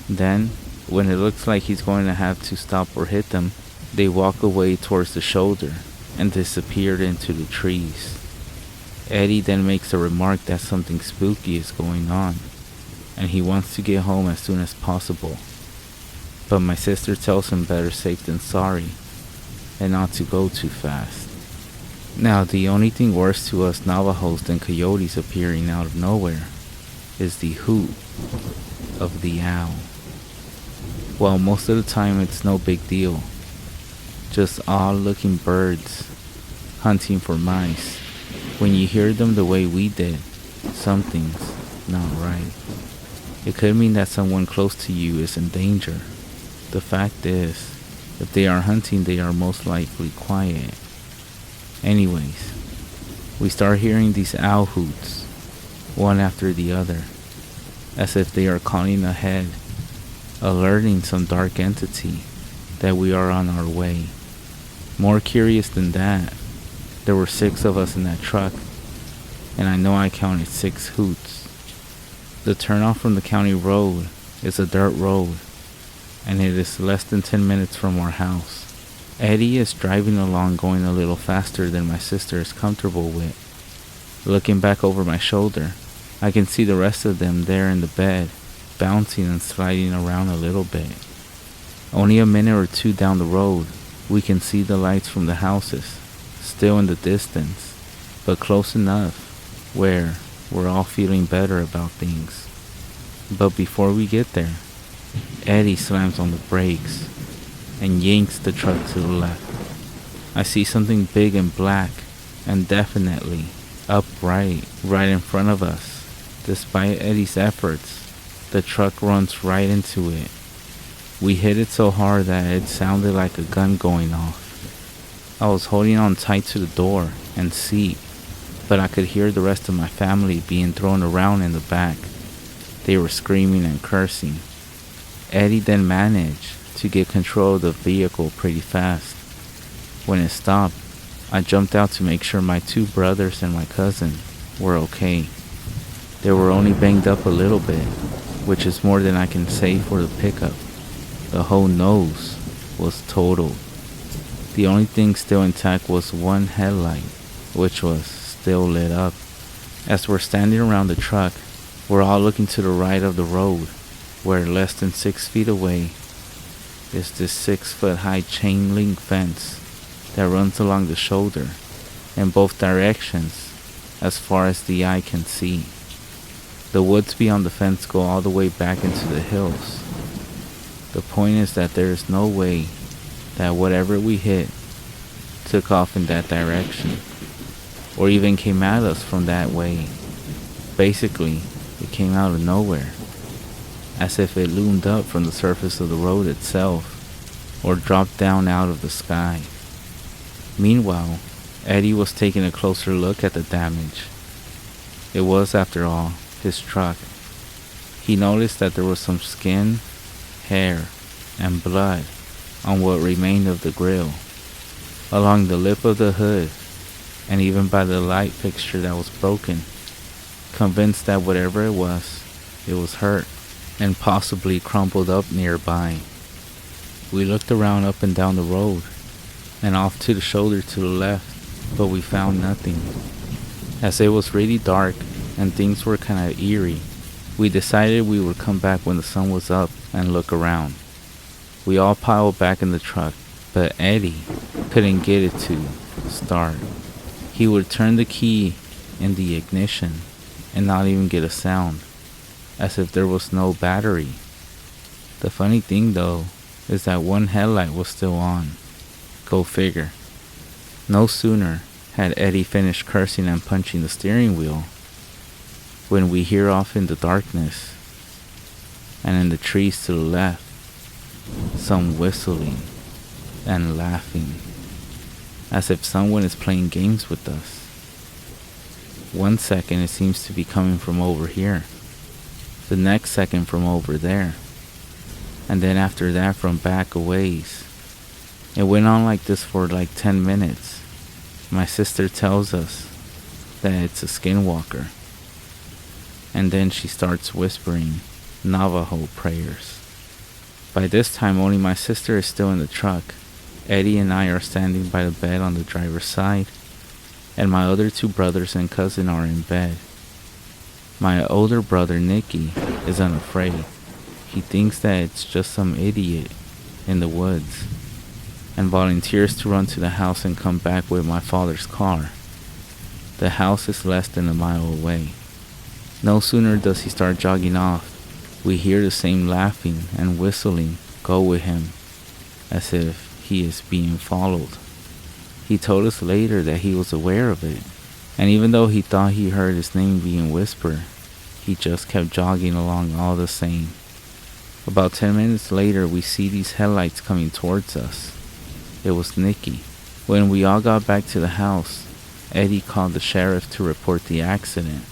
Then, when it looks like he's going to have to stop or hit them, they walk away towards the shoulder and disappear into the trees. Eddie then makes a remark that something spooky is going on, and he wants to get home as soon as possible. But my sister tells him better safe than sorry, and not to go too fast. Now, the only thing worse to us Navajos than coyotes appearing out of nowhere is the hoot of the owl. Well, most of the time it's no big deal. Just odd-looking birds hunting for mice. When you hear them the way we did, something's not right. It could mean that someone close to you is in danger. The fact is, if they are hunting, they are most likely quiet. Anyways, we start hearing these owl hoots, one after the other, as if they are calling ahead, alerting some dark entity that we are on our way. More curious than that, there were 6 of us in that truck, and I know I counted 6 hoots. The turnoff from the county road is a dirt road, and it is less than 10 minutes from our house. Eddie is driving along, going a little faster than my sister is comfortable with. Looking back over my shoulder, I can see the rest of them there in the bed, bouncing and sliding around a little bit. Only a minute or 2 down the road, we can see the lights from the houses, still in the distance, but close enough where we're all feeling better about things. But before we get there, Eddie slams on the brakes and yanks the truck to the left. I see something big and black and definitely upright right in front of us. Despite Eddie's efforts, the truck runs right into it. We hit it so hard that it sounded like a gun going off. I was holding on tight to the door and seat, but I could hear the rest of my family being thrown around in the back. They were screaming and cursing. Eddie then managed to get control of the vehicle pretty fast. When it stopped, I jumped out to make sure my 2 brothers and my cousin were okay. They were only banged up a little bit, which is more than I can say for the pickup. The whole nose was totaled. The only thing still intact was one headlight, which was still lit up. As we're standing around the truck, we're all looking to the right of the road, where less than 6 feet away is this 6-foot-high chain link fence that runs along the shoulder in both directions as far as the eye can see. The woods beyond the fence go all the way back into the hills. The point is that there is no way that whatever we hit took off in that direction, or even came at us from that way. Basically, it came out of nowhere, as if it loomed up from the surface of the road itself, or dropped down out of the sky. Meanwhile, Eddie was taking a closer look at the damage. It was, after all, his truck. He noticed that there was some skin, hair, and blood on what remained of the grill, along the lip of the hood, and even by the light fixture that was broken. Convinced that whatever it was hurt and possibly crumpled up nearby. We looked around up and down the road and off to the shoulder to the left, but we found nothing. As it was really dark and things were kind of eerie, we decided we would come back when the sun was up and look around. We all piled back in the truck, but Eddie couldn't get it to start. He would turn the key in the ignition and not even get a sound, as if there was no battery. The funny thing though is that one headlight was still on. Go figure. No sooner had Eddie finished cursing and punching the steering wheel when we hear off in the darkness and in the trees to the left some whistling and laughing, as if someone is playing games with us. 1 second it seems to be coming from over here, the next second from over there, and then after that from back a ways. It went on like this for like 10 minutes. My sister tells us that it's a skinwalker. and then she starts whispering Navajo prayers. By this time, only my sister is still in the truck. Eddie and I are standing by the bed on the driver's side, and my other two brothers and cousin are in bed. My older brother, Nicky, is unafraid. He thinks that it's just some idiot in the woods, and volunteers to run to the house and come back with my father's car. The house is less than a mile away. No sooner does he start jogging off, we hear the same laughing and whistling go with him, as if he is being followed. He told us later that he was aware of it, and even though he thought he heard his name being whispered, he just kept jogging along all the same. About 10 minutes later, we see these headlights coming towards us. It was Nicky. When we all got back to the house, Eddie called the sheriff to report the accident.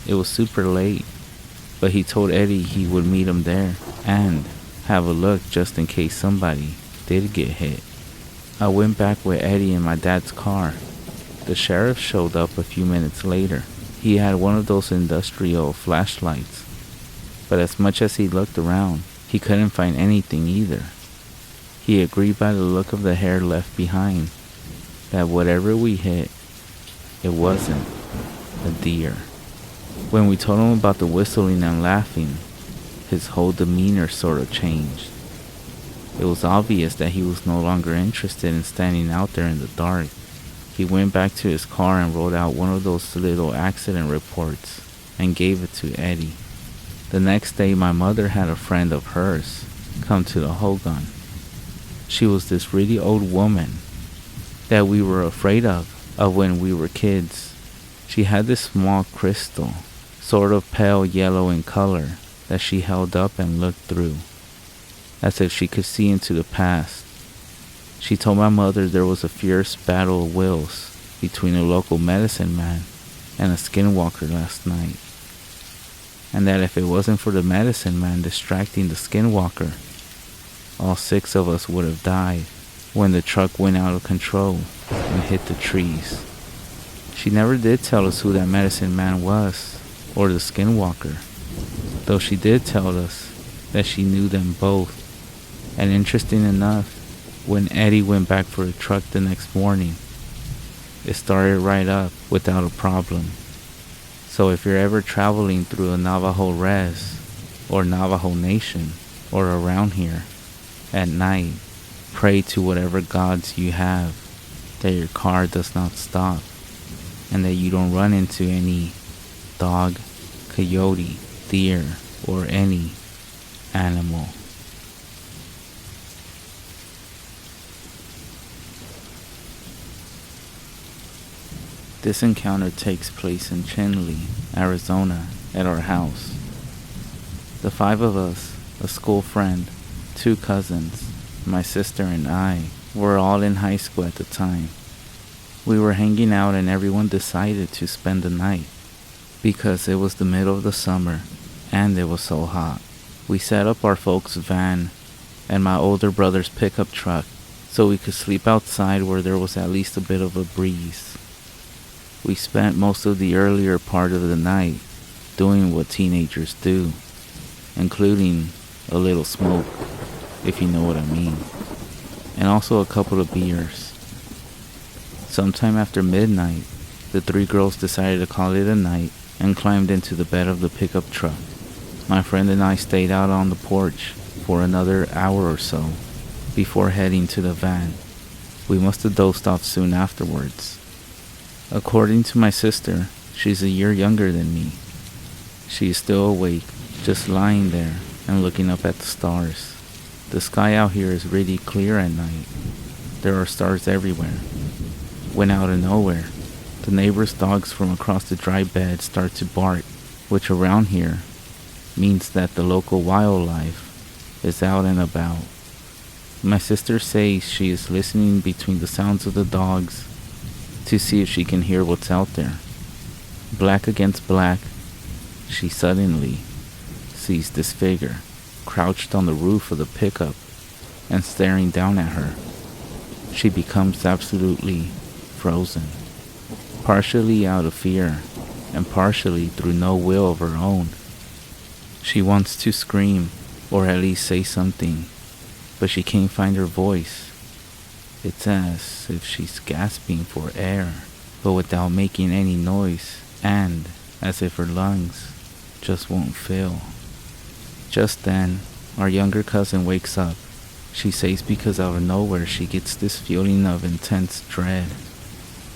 It was super late, but he told Eddie he would meet him there and have a look just in case somebody did get hit. I went back with Eddie in my dad's car. The sheriff showed up a few minutes later. He had one of those industrial flashlights, but as much as he looked around, he couldn't find anything either. He agreed by the look of the hair left behind that whatever we hit, it wasn't a deer. When we told him about the whistling and laughing, his whole demeanor sort of changed. It was obvious that he was no longer interested in standing out there in the dark. He went back to his car and wrote out one of those little accident reports and gave it to Eddie. The next day, my mother had a friend of hers come to the Hogan. She was this really old woman that we were afraid of when we were kids. She had this small crystal, sort of pale yellow in color, that she held up and looked through, as if she could see into the past. She told my mother there was a fierce battle of wills between a local medicine man and a skinwalker last night, and that if it wasn't for the medicine man distracting the skinwalker, all 6 of us would have died when the truck went out of control and hit the trees. She never did tell us who that medicine man was, or the skinwalker, though she did tell us that she knew them both. And interesting enough, when Eddie went back for the truck the next morning, it started right up without a problem. So if you're ever traveling through a Navajo res or Navajo nation or around here at night, pray to whatever gods you have that your car does not stop and that you don't run into any dog, coyote, deer, or any animal. This encounter takes place in Chinle, Arizona, at our house. The 5 of us, a school friend, 2 cousins, my sister and I, were all in high school at the time. We were hanging out and everyone decided to spend the night because it was the middle of the summer and it was so hot. We set up our folks' van and my older brother's pickup truck so we could sleep outside where there was at least a bit of a breeze. We spent most of the earlier part of the night doing what teenagers do, including a little smoke, if you know what I mean, and also a couple of beers. Sometime after midnight, the 3 girls decided to call it a night and climbed into the bed of the pickup truck. My friend and I stayed out on the porch for another hour or so before heading to the van. We must have dozed off soon afterwards. According to my sister, she's a year younger than me. She is still awake, just lying there and looking up at the stars. The sky out here is really clear at night. There are stars everywhere. When out of nowhere, the neighbor's dogs from across the dry bed start to bark, which around here means that the local wildlife is out and about. My sister says she is listening between the sounds of the dogs to see if she can hear what's out there. Black against black, she suddenly sees this figure crouched on the roof of the pickup and staring down at her. She becomes absolutely frozen, partially out of fear and partially through no will of her own. She wants to scream, or at least say something, but she can't find her voice. It's as if she's gasping for air, but without making any noise, and as if her lungs just won't fill. Just then, our younger cousin wakes up. She says because out of nowhere she gets this feeling of intense dread.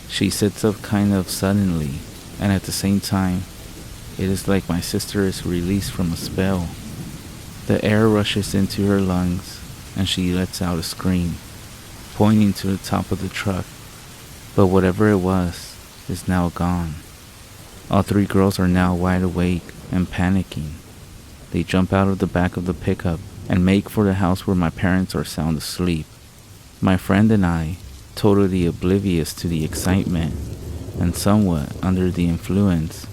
She sits up kind of suddenly, and at the same time, it is like my sister is released from a spell. The air rushes into her lungs, and she lets out a scream, pointing to the top of the truck. But whatever it was is now gone. All three girls are now wide awake and panicking. They jump out of the back of the pickup and make for the house where my parents are sound asleep. My friend and I, totally oblivious to the excitement and somewhat under the influence,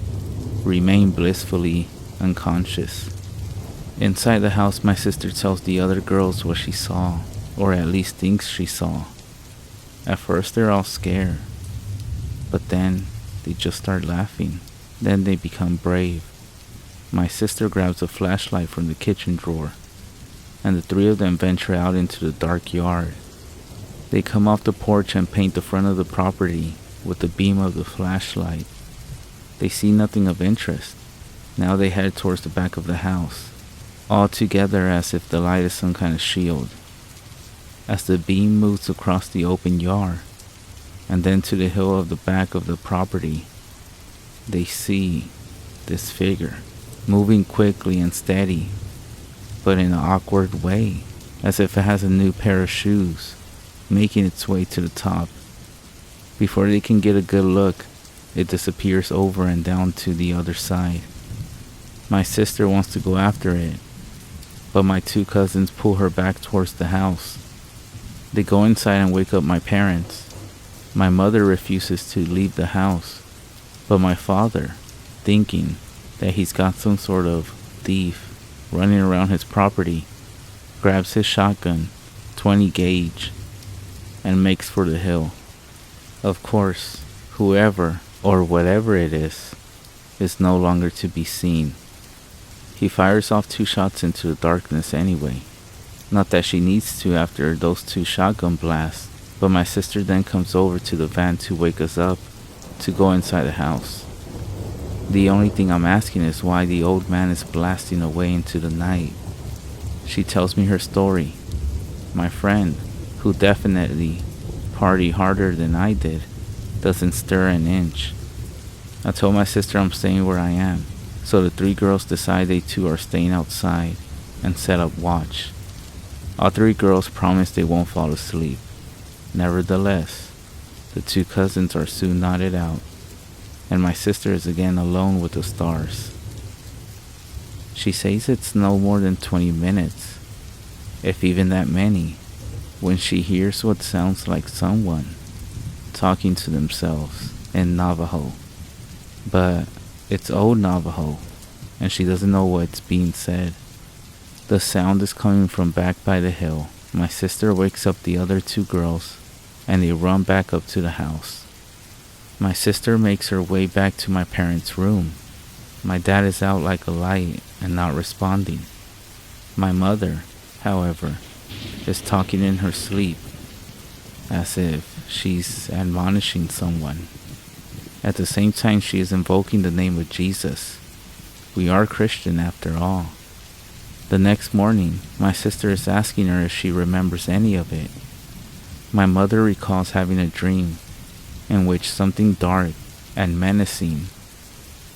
remain blissfully unconscious. Inside the house, my sister tells the other girls what she saw, or at least thinks she saw. At first they're all scared, but then they just start laughing. Then they become brave. My sister grabs a flashlight from the kitchen drawer, and the three of them venture out into the dark yard. They come off the porch and paint the front of the property with the beam of the flashlight. They see nothing of interest. Now they head towards the back of the house, all together as if the light is some kind of shield. As the beam moves across the open yard, and then to the hill of the back of the property, they see this figure, moving quickly and steady, but in an awkward way, as if it has a new pair of shoes, making its way to the top. Before they can get a good look, it disappears over and down to the other side. My sister wants to go after it, but my two cousins pull her back towards the house. They go inside and wake up my parents. My mother refuses to leave the house, but my father, thinking that he's got some sort of thief running around his property, grabs his shotgun, 20 gauge, and makes for the hill. Of course, whoever or whatever it is no longer to be seen. He fires off 2 shots into the darkness anyway. Not that she needs to after those 2 shotgun blasts, but my sister then comes over to the van to wake us up to go inside the house. The only thing I'm asking is why the old man is blasting away into the night. She tells me her story. My friend, who definitely partied harder than I did, doesn't stir an inch. I told my sister I'm staying where I am, so the 3 girls decide they too are staying outside and set up watch. All 3 girls promise they won't fall asleep. Nevertheless, the 2 cousins are soon nodded out, and my sister is again alone with the stars. She says it's no more than 20 minutes, if even that many, when she hears what sounds like someone talking to themselves in Navajo. But it's old Navajo, and she doesn't know what's being said. The sound is coming from back by the hill. My sister wakes up the other 2 girls, and they run back up to the house. My sister makes her way back to my parents' room. My dad is out like a light and not responding. My mother, however, is talking in her sleep, as if she's admonishing someone. At the same time, she is invoking the name of Jesus. We are Christian after all. The next morning, my sister is asking her if she remembers any of it. My mother recalls having a dream in which something dark and menacing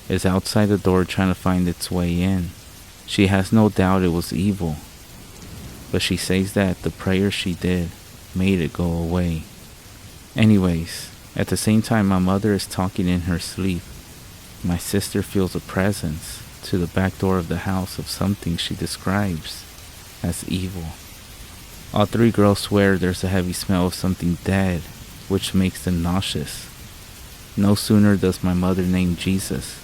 is outside the door trying to find its way in. She has no doubt it was evil, but she says that the prayer she did made it go away. Anyways, at the same time my mother is talking in her sleep, my sister feels a presence to the back door of the house of something she describes as evil. All 3 girls swear there's a heavy smell of something dead, which makes them nauseous. No sooner does my mother name Jesus,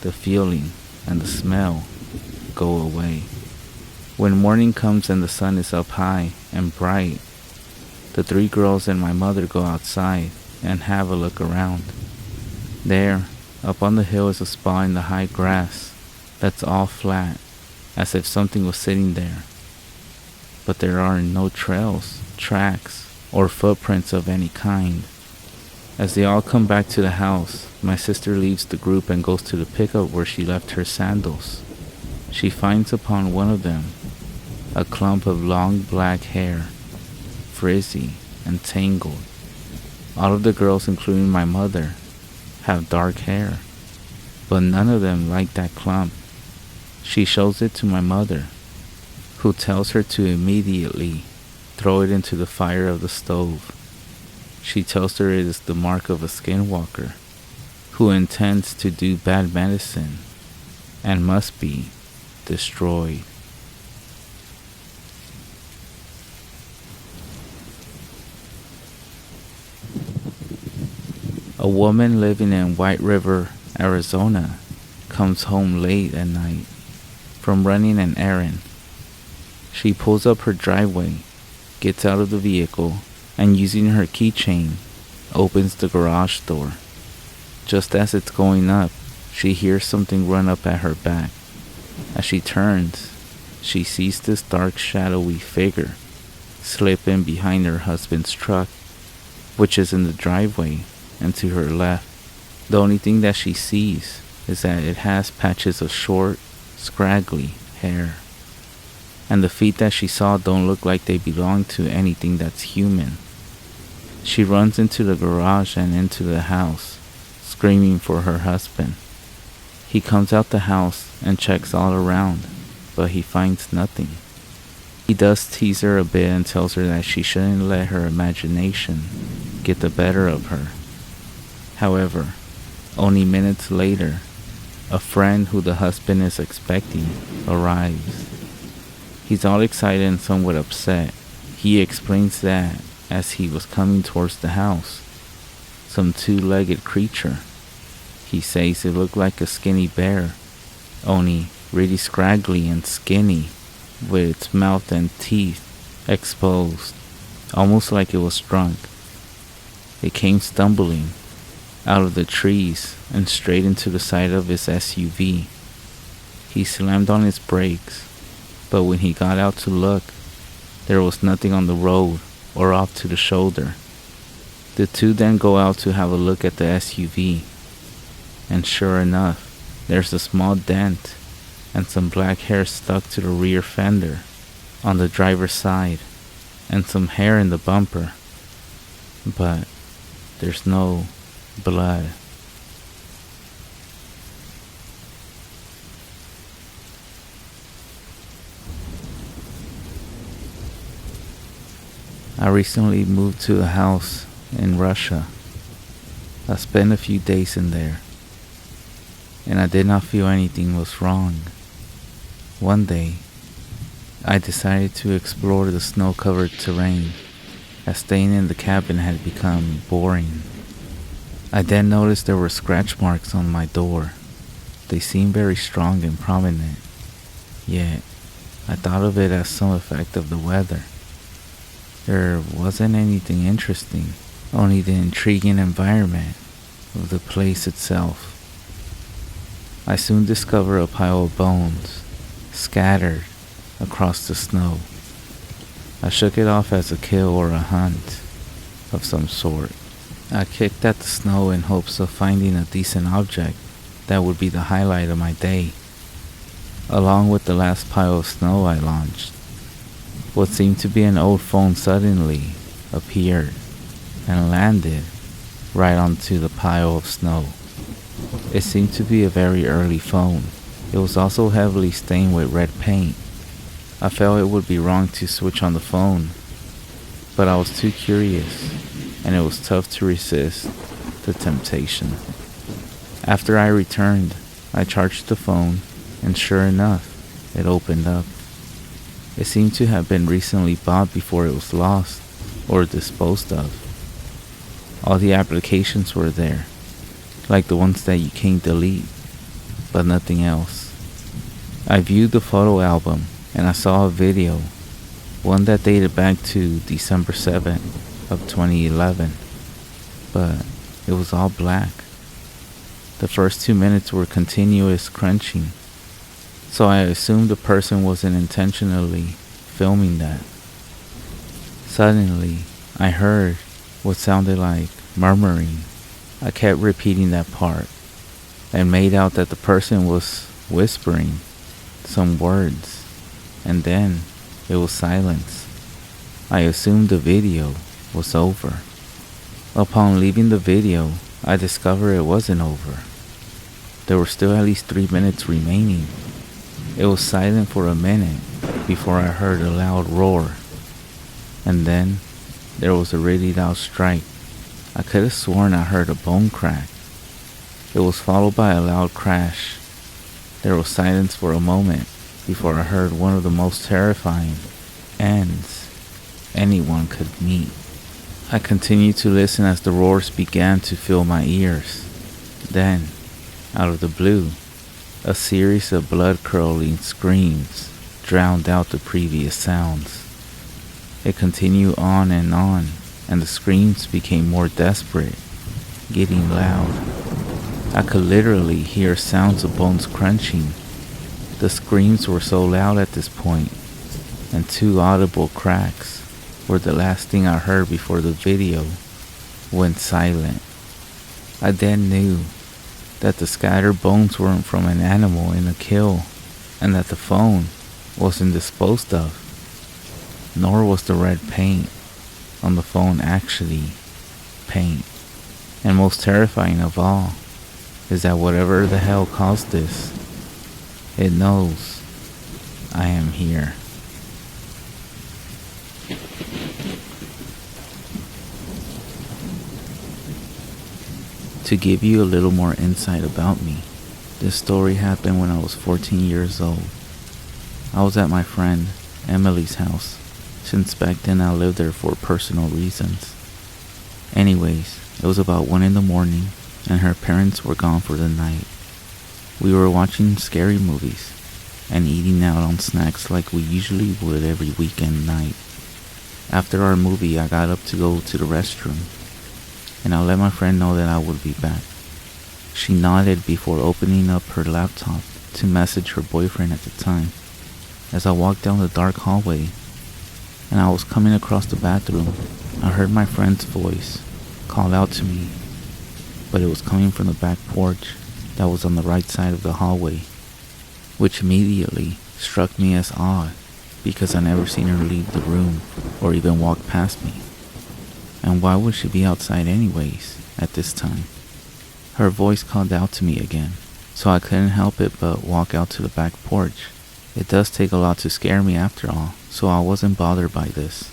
the feeling and the smell go away. When morning comes and the sun is up high and bright, the 3 girls and my mother go outside and have a look around. There, Up on the hill is a spot in the high grass that's all flat, as if something was sitting there. But there are no trails, tracks, or footprints of any kind. As they all come back to the house, my sister leaves the group and goes to the pickup where she left her sandals. She finds upon one of them a clump of long black hair, frizzy and tangled. All of the girls, including my mother, have dark hair, but none of them like that clump. She shows it to my mother, who tells her to immediately throw it into the fire of the stove. She tells her it is the mark of a skinwalker who intends to do bad medicine and must be destroyed. A woman living in White River, Arizona, comes home late at night from running an errand. She pulls up her driveway, gets out of the vehicle, and using her keychain, opens the garage door. Just as it's going up, she hears something run up at her back. As she turns, she sees this dark, shadowy figure slip in behind her husband's truck, which is in the driveway and to her left. The only thing that she sees is that it has patches of short, scraggly hair, and the feet that she saw don't look like they belong to anything that's human. She runs into the garage and into the house, screaming for her husband. He comes out the house and checks all around, but he finds nothing. He does tease her a bit and tells her that she shouldn't let her imagination get the better of her. However, only minutes later, a friend who the husband is expecting arrives. He's all excited and somewhat upset. He explains that as he was coming towards the house, some two-legged creature, he says it looked like a skinny bear, only really scraggly and skinny, with its mouth and teeth exposed, almost like it was drunk. It came stumbling out of the trees and straight into the side of his SUV. He slammed on his brakes, but when he got out to look, there was nothing on the road or off to the shoulder. The two then go out to have a look at the SUV, and sure enough, there's a small dent and some black hair stuck to the rear fender on the driver's side, and some hair in the bumper, but there's no blood. I recently moved to a house in Russia. I spent a few days in there, and I did not feel anything was wrong. One day, I decided to explore the snow-covered terrain, as staying in the cabin had become boring. I then noticed there were scratch marks on my door. They seemed very strong and prominent, yet I thought of it as some effect of the weather. There wasn't anything interesting, only the intriguing environment of the place itself. I soon discovered a pile of bones scattered across the snow. I shook it off as a kill or a hunt of some sort. I kicked at the snow in hopes of finding a decent object that would be the highlight of my day. Along with the last pile of snow I launched, what seemed to be an old phone suddenly appeared and landed right onto the pile of snow. It seemed to be a very early phone. It was also heavily stained with red paint. I felt it would be wrong to switch on the phone, but I was too curious, and it was tough to resist the temptation. After I returned, I charged the phone, and sure enough, it opened up. It seemed to have been recently bought before it was lost or disposed of. All the applications were there, like the ones that you can't delete, but nothing else. I viewed the photo album and I saw a video, one that dated back to December 7th of 2011, but it was all black. The first 2 minutes were continuous crunching, so I assumed the person wasn't intentionally filming that. Suddenly, I heard what sounded like murmuring. I kept repeating that part and made out that the person was whispering some words, and then it was silence. I assumed the video was over. Upon leaving the video, I discovered it wasn't over. There were still at least 3 minutes remaining. It was silent for a minute before I heard a loud roar. And then there was a really loud strike. I could have sworn I heard a bone crack. It was followed by a loud crash. There was silence for a moment before I heard one of the most terrifying ends anyone could meet. I continued to listen as the roars began to fill my ears. Then, out of the blue, a series of blood-curdling screams drowned out the previous sounds. It continued on, and the screams became more desperate, getting loud. I could literally hear sounds of bones crunching. The screams were so loud at this point, and 2 audible cracks were the last thing I heard before the video went silent. I then knew that the scattered bones weren't from an animal in a kill, and that the phone wasn't disposed of, nor was the red paint on the phone actually paint. And most terrifying of all is that whatever the hell caused this, it knows I am here. To give you a little more insight about me, this story happened when I was 14 years old. I was at my friend Emily's house, since back then I lived there for personal reasons. Anyways, it was about 1 in the morning, and her parents were gone for the night. We were watching scary movies and eating out on snacks like we usually would every weekend night. After our movie, I got up to go to the restroom, and I let my friend know that I would be back. She nodded before opening up her laptop to message her boyfriend at the time. As I walked down the dark hallway and I was coming across the bathroom, I heard my friend's voice call out to me, but it was coming from the back porch that was on the right side of the hallway, which immediately struck me as odd because I never seen her leave the room or even walk past me. And why would she be outside anyways at this time? Her voice called out to me again, so I couldn't help it but walk out to the back porch. It does take a lot to scare me after all, so I wasn't bothered by this.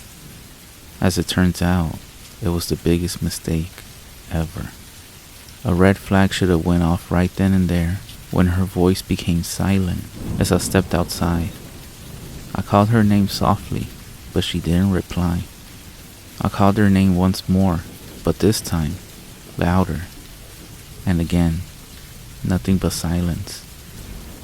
As it turns out, it was the biggest mistake ever. A red flag should have went off right then and there when her voice became silent as I stepped outside. I called her name softly, but she didn't reply. I called her name once more, but this time, louder. And again, nothing but silence.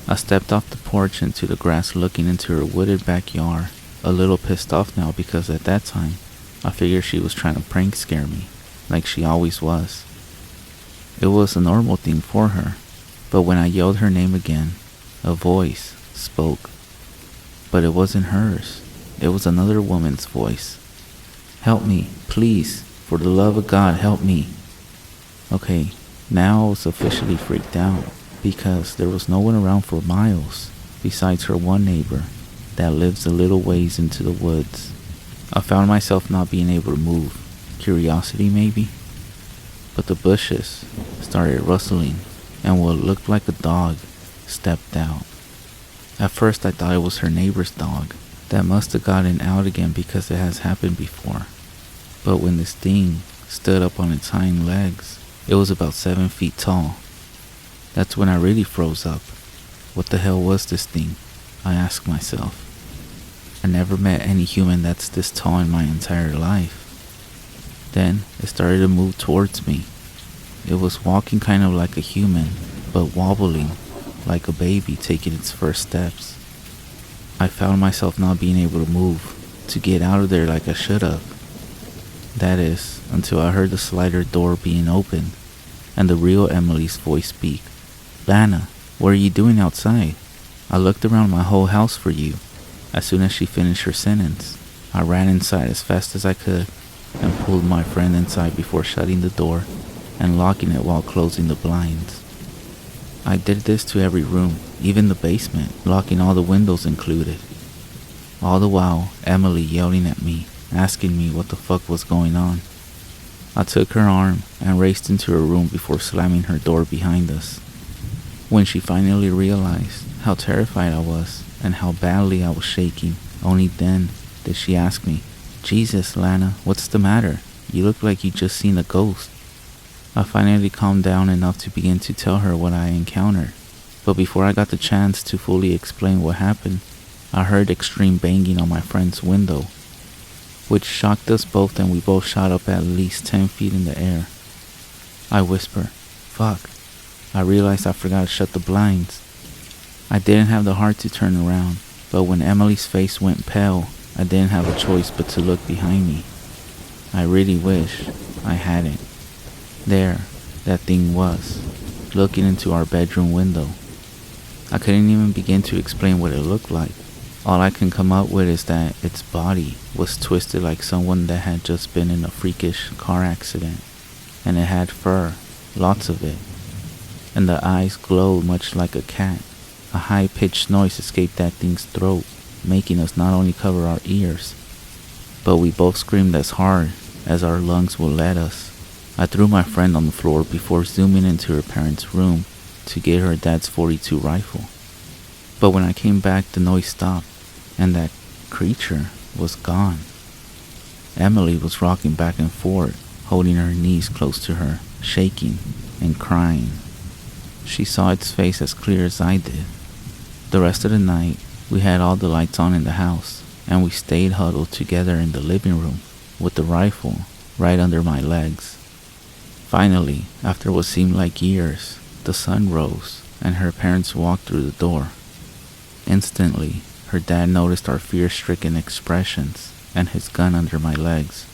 I stepped off the porch into the grass looking into her wooded backyard, a little pissed off now because at that time, I figured she was trying to prank scare me, like she always was. It was a normal thing for her, but when I yelled her name again, a voice spoke. But it wasn't hers, it was another woman's voice. "Help me, please, for the love of God, help me." Okay, now I was officially freaked out because there was no one around for miles besides her one neighbor that lives a little ways into the woods. I found myself not being able to move. Curiosity maybe? But the bushes started rustling and what looked like a dog stepped out. At first I thought it was her neighbor's dog that must have gotten out again because it has happened before. But when this thing stood up on its hind legs, it was about 7 feet tall. That's when I really froze up. What the hell was this thing? I asked myself. I never met any human that's this tall in my entire life. Then it started to move towards me. It was walking kind of like a human, but wobbling like a baby taking its first steps. I found myself not being able to move, to get out of there like I should have. That is, until I heard the slider door being opened, and the real Emily's voice speak. "Lana, what are you doing outside? I looked around my whole house for you." As soon as she finished her sentence, I ran inside as fast as I could and pulled my friend inside before shutting the door and locking it while closing the blinds. I did this to every room, even the basement, locking all the windows included. All the while, Emily yelling at me, asking me what the fuck was going on. I took her arm and raced into her room before slamming her door behind us. When she finally realized how terrified I was and how badly I was shaking, only then did she ask me, "Jesus, Lana, what's the matter? You look like you just seen a ghost." I finally calmed down enough to begin to tell her what I encountered, but before I got the chance to fully explain what happened, I heard extreme banging on my friend's window, which shocked us both, and we both shot up at least 10 feet in the air. I whispered, "Fuck." I realized I forgot to shut the blinds. I didn't have the heart to turn around, but when Emily's face went pale, I didn't have a choice but to look behind me. I really wish I hadn't. There, that thing was, looking into our bedroom window. I couldn't even begin to explain what it looked like. All I can come up with is that its body was twisted like someone that had just been in a freakish car accident, and it had fur, lots of it, and the eyes glowed much like a cat. A high-pitched noise escaped that thing's throat, making us not only cover our ears, but we both screamed as hard as our lungs would let us. I threw my friend on the floor before zooming into her parents' room to get her dad's .42 rifle. But when I came back, the noise stopped, and that creature was gone. Emily was rocking back and forth, holding her knees close to her, shaking and crying. She saw its face as clear as I did. The rest of the night, we had all the lights on in the house, and we stayed huddled together in the living room with the rifle right under my legs. Finally, after what seemed like years, the sun rose and her parents walked through the door. Instantly, her dad noticed our fear-stricken expressions and his gun under my legs.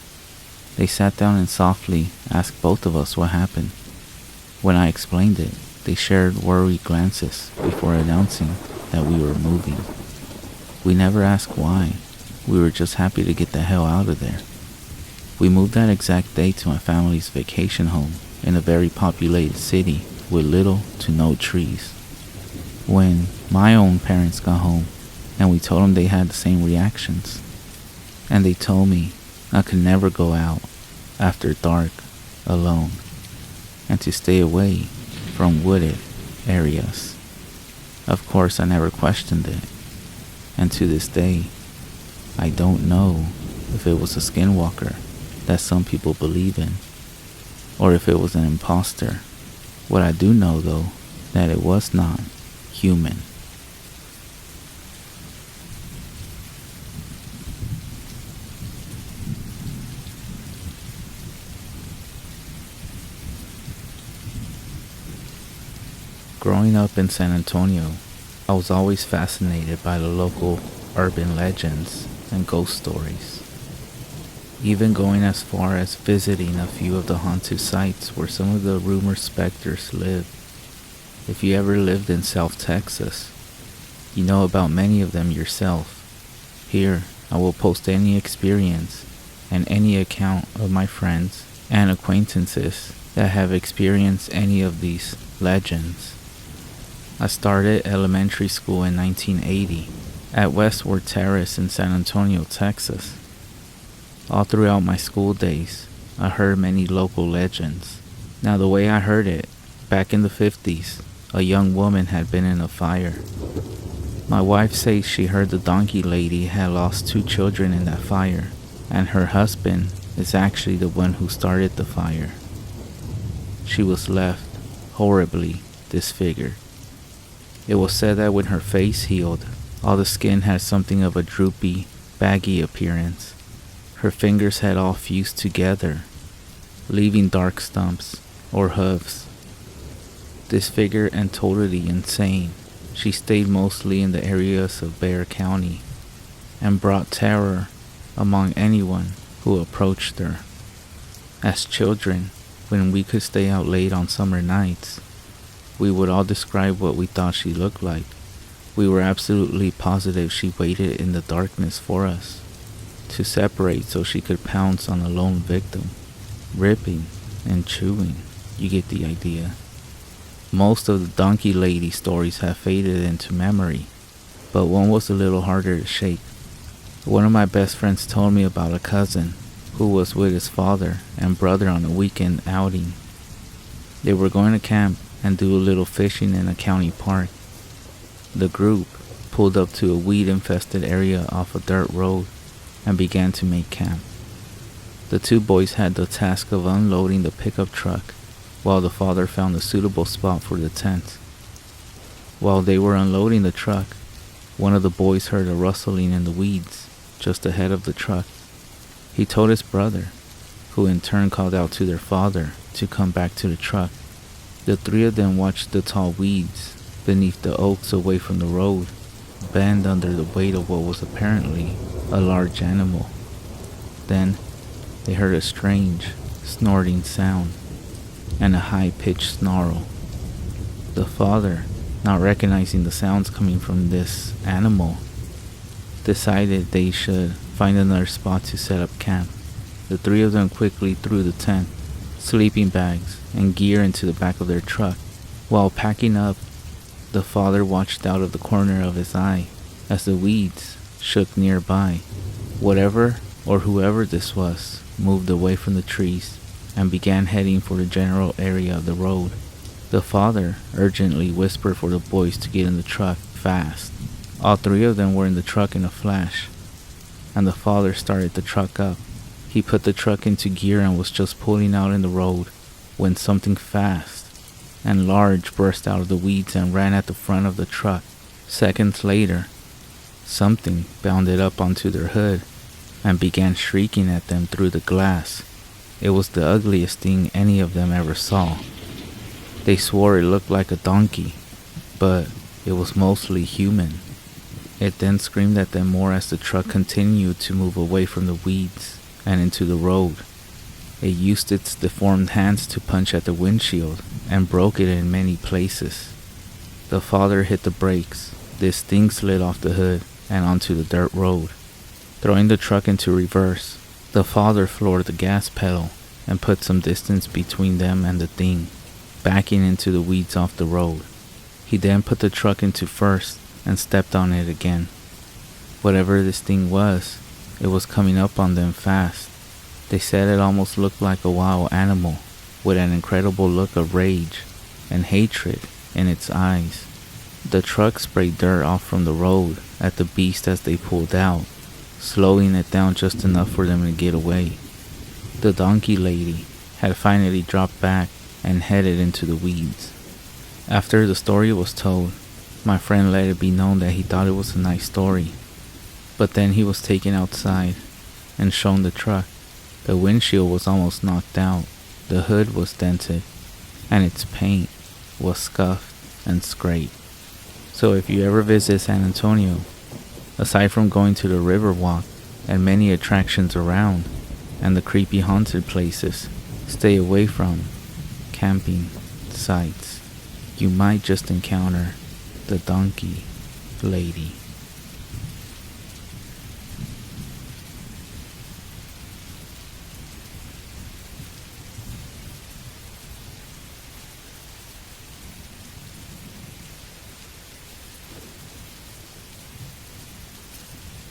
They sat down and softly asked both of us what happened. When I explained it, they shared worried glances before announcing that we were moving. We never asked why. We were just happy to get the hell out of there. We moved that exact day to my family's vacation home in a very populated city with little to no trees. When my own parents got home, and we told them, they had the same reactions. And they told me I could never go out after dark alone, and to stay away from wooded areas. Of course, I never questioned it, and to this day, I don't know if it was a skinwalker that some people believe in, or if it was an imposter. What I do know, though, that it was not human. Growing up in San Antonio, I was always fascinated by the local urban legends and ghost stories, even going as far as visiting a few of the haunted sites where some of the rumored specters live. If you ever lived in South Texas, you know about many of them yourself. Here, I will post any experience and any account of my friends and acquaintances that have experienced any of these legends. I started elementary school in 1980 at Westward Terrace in San Antonio, Texas. All throughout my school days, I heard many local legends. Now, the way I heard it, back in the 50s, a young woman had been in a fire. My wife says she heard the donkey lady had lost 2 children in that fire, and her husband is actually the one who started the fire. She was left horribly disfigured. It was said that when her face healed, all the skin had something of a droopy, baggy appearance. Her fingers had all fused together, leaving dark stumps or hooves. Disfigured and totally insane, she stayed mostly in the areas of Bexar County and brought terror among anyone who approached her. As children, when we could stay out late on summer nights. We would all describe what we thought she looked like. We were absolutely positive she waited in the darkness for us to separate so she could pounce on a lone victim, ripping and chewing. You get the idea. Most of the donkey lady stories have faded into memory, but one was a little harder to shake. One of my best friends told me about a cousin who was with his father and brother on a weekend outing. They were going to camp and do a little fishing in a county park. The group pulled up to a weed-infested area off a dirt road and began to make camp. The two boys had the task of unloading the pickup truck while the father found a suitable spot for the tent. While they were unloading the truck, one of the boys heard a rustling in the weeds just ahead of the truck. He told his brother, who in turn called out to their father to come back to the truck. The three of them watched the tall weeds beneath the oaks away from the road bend under the weight of what was apparently a large animal. Then they heard a strange, snorting sound and a high-pitched snarl. The father, not recognizing the sounds coming from this animal, decided they should find another spot to set up camp. The three of them quickly threw the tent, sleeping bags, and gear into the back of their truck. While packing up, the father watched out of the corner of his eye as the weeds shook nearby. Whatever or whoever this was moved away from the trees and began heading for the general area of the road. The father urgently whispered for the boys to get in the truck fast. All three of them were in the truck in a flash, and the father started the truck up. He put the truck into gear and was just pulling out in the road when something fast and large burst out of the weeds and ran at the front of the truck. Seconds later, something bounded up onto their hood and began shrieking at them through the glass. It was the ugliest thing any of them ever saw. They swore it looked like a donkey, but it was mostly human. It then screamed at them more as the truck continued to move away from the weeds and into the road. It used its deformed hands to punch at the windshield and broke it in many places. The father hit the brakes. This thing slid off the hood and onto the dirt road. Throwing the truck into reverse, the father floored the gas pedal and put some distance between them and the thing, backing into the weeds off the road. He then put the truck into first and stepped on it again. Whatever this thing was, it was coming up on them fast. They said it almost looked like a wild animal with an incredible look of rage and hatred in its eyes. The truck sprayed dirt off from the road at the beast as they pulled out, slowing it down just enough for them to get away. The donkey lady had finally dropped back and headed into the weeds. After the story was told, my friend let it be known that he thought it was a nice story. But then he was taken outside and shown the truck. The windshield was almost knocked out, the hood was dented, and its paint was scuffed and scraped. So if you ever visit San Antonio, aside from going to the Riverwalk and many attractions around, and the creepy haunted places, stay away from camping sites. You might just encounter the donkey lady.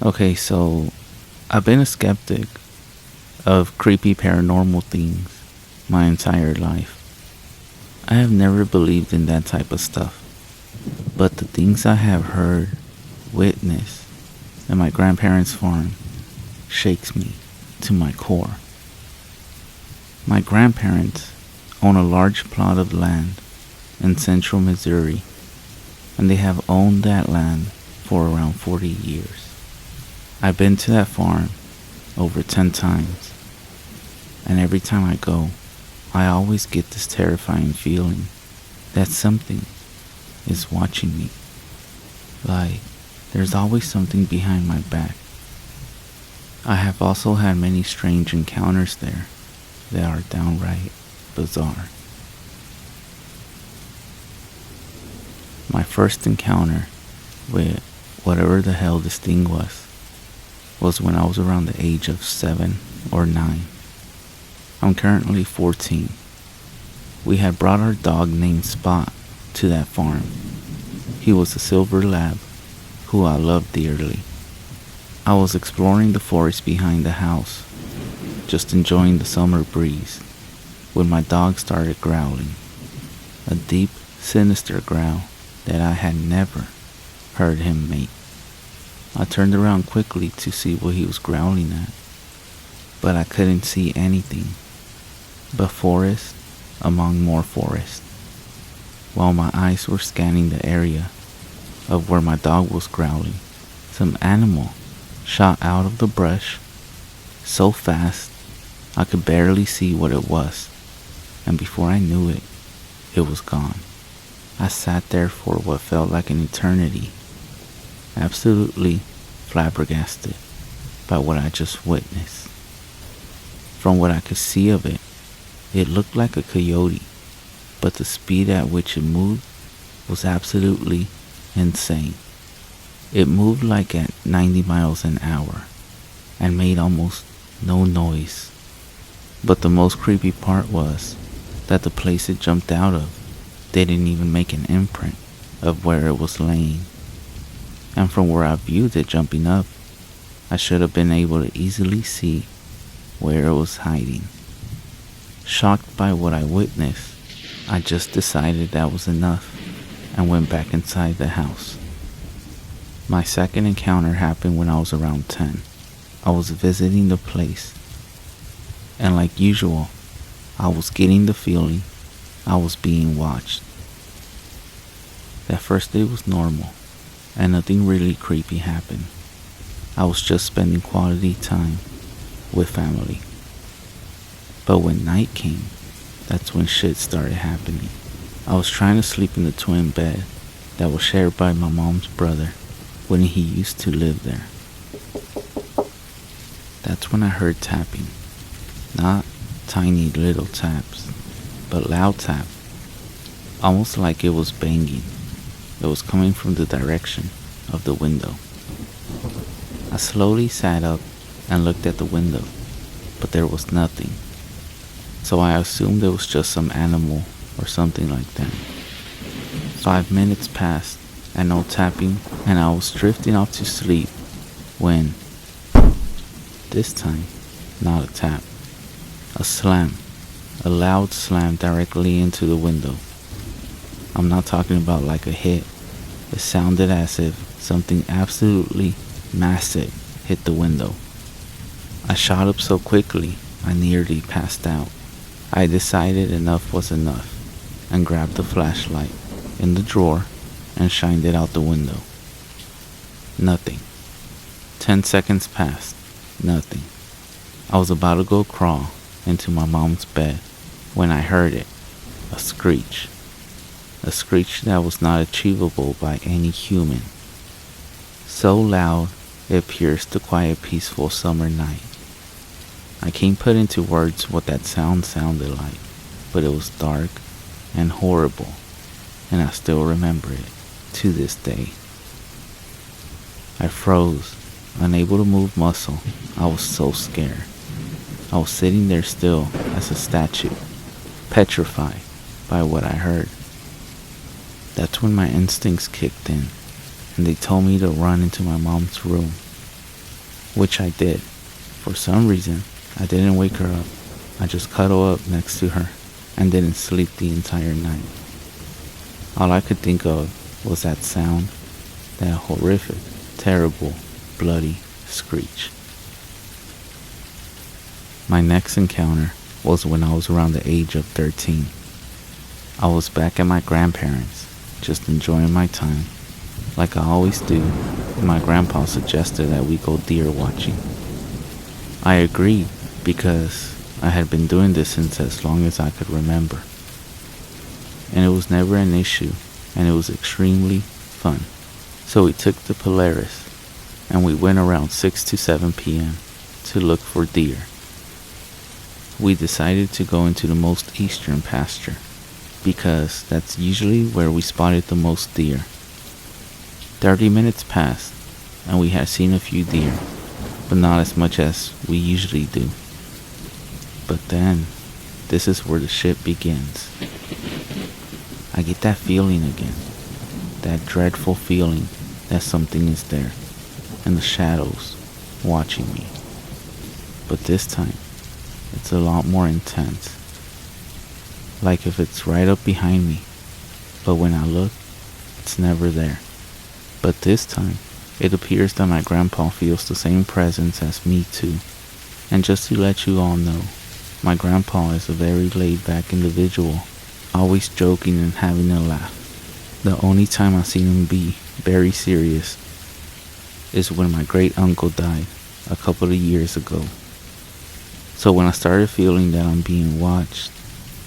Okay, so I've been a skeptic of creepy paranormal things my entire life. I have never believed in that type of stuff, but the things I have heard, witnessed, at my grandparents' farm shakes me to my core. My grandparents own a large plot of land in central Missouri, and they have owned that land for around 40 years. I've been to that farm over 10 times, and every time I go, I always get this terrifying feeling that something is watching me. Like, there's always something behind my back. I have also had many strange encounters there that are downright bizarre. My first encounter with whatever the hell this thing was when I was around the age of 7 or 9. I'm currently 14. We had brought our dog named Spot to that farm. He was a silver lab who I loved dearly. I was exploring the forest behind the house, just enjoying the summer breeze, when my dog started growling. A deep, sinister growl that I had never heard him make. I turned around quickly to see what he was growling at, but I couldn't see anything but forest among more forest. While my eyes were scanning the area of where my dog was growling, some animal shot out of the brush so fast I could barely see what it was, and before I knew it, it was gone. I sat there for what felt like an eternity, absolutely flabbergasted by what I just witnessed. From what I could see of it, it looked like a coyote, but the speed at which it moved was absolutely insane. It moved like at 90 miles an hour and made almost no noise. But the most creepy part was that the place it jumped out of didn't even make an imprint of where it was laying. And from where I viewed it jumping up, I should have been able to easily see where it was hiding. Shocked by what I witnessed, I just decided that was enough and went back inside the house. My second encounter happened when I was around 10. I was visiting the place, and like usual, I was getting the feeling I was being watched. That first day was normal, and nothing really creepy happened. I was just spending quality time with family. But when night came, that's when shit started happening. I was trying to sleep in the twin bed that was shared by my mom's brother when he used to live there. That's when I heard tapping. Not tiny little taps, but loud tap, almost like it was banging. It was coming from the direction of the window. I slowly sat up and looked at the window, but there was nothing. So I assumed it was just some animal or something like that. 5 minutes passed and no tapping, and I was drifting off to sleep when, this time, not a tap, a slam, a loud slam directly into the window. I'm not talking about like a hit. It sounded as if something absolutely massive hit the window. I shot up so quickly, I nearly passed out. I decided enough was enough and grabbed the flashlight in the drawer and shined it out the window. Nothing. 10 seconds passed. Nothing. I was about to go crawl into my mom's bed when I heard it. A screech. A screech that was not achievable by any human. So loud it pierced the quiet, peaceful summer night. I can't put into words what that sound sounded like, but it was dark and horrible, and I still remember it to this day. I froze, unable to move muscle. I was so scared. I was sitting there still as a statue, petrified by what I heard. That's when my instincts kicked in, and they told me to run into my mom's room, which I did. For some reason, I didn't wake her up. I just cuddled up next to her and didn't sleep the entire night. All I could think of was that sound, that horrific, terrible, bloody screech. My next encounter was when I was around the age of 13. I was back at my grandparents', just enjoying my time, like I always do, and my grandpa suggested that we go deer watching. I agreed because I had been doing this since as long as I could remember. And it was never an issue, and it was extremely fun. So we took the Polaris, and we went around 6 to 7 p.m. to look for deer. we decided to go into the most eastern pasture, because that's usually where we spotted the most deer. 30 minutes passed, and we had seen a few deer, but not as much as we usually do. But then, this is where the shit begins. I get that feeling again, that dreadful feeling that something is there, in the shadows, watching me. But this time, it's a lot more intense. Like if it's right up behind me, but when I look, it's never there. But this time, it appears that my grandpa feels the same presence as me too. And just to let you all know, my grandpa is a very laid-back individual, always joking and having a laugh. The only time I've seen him be very serious is when my great uncle died a couple of years ago. So when I started feeling that I'm being watched,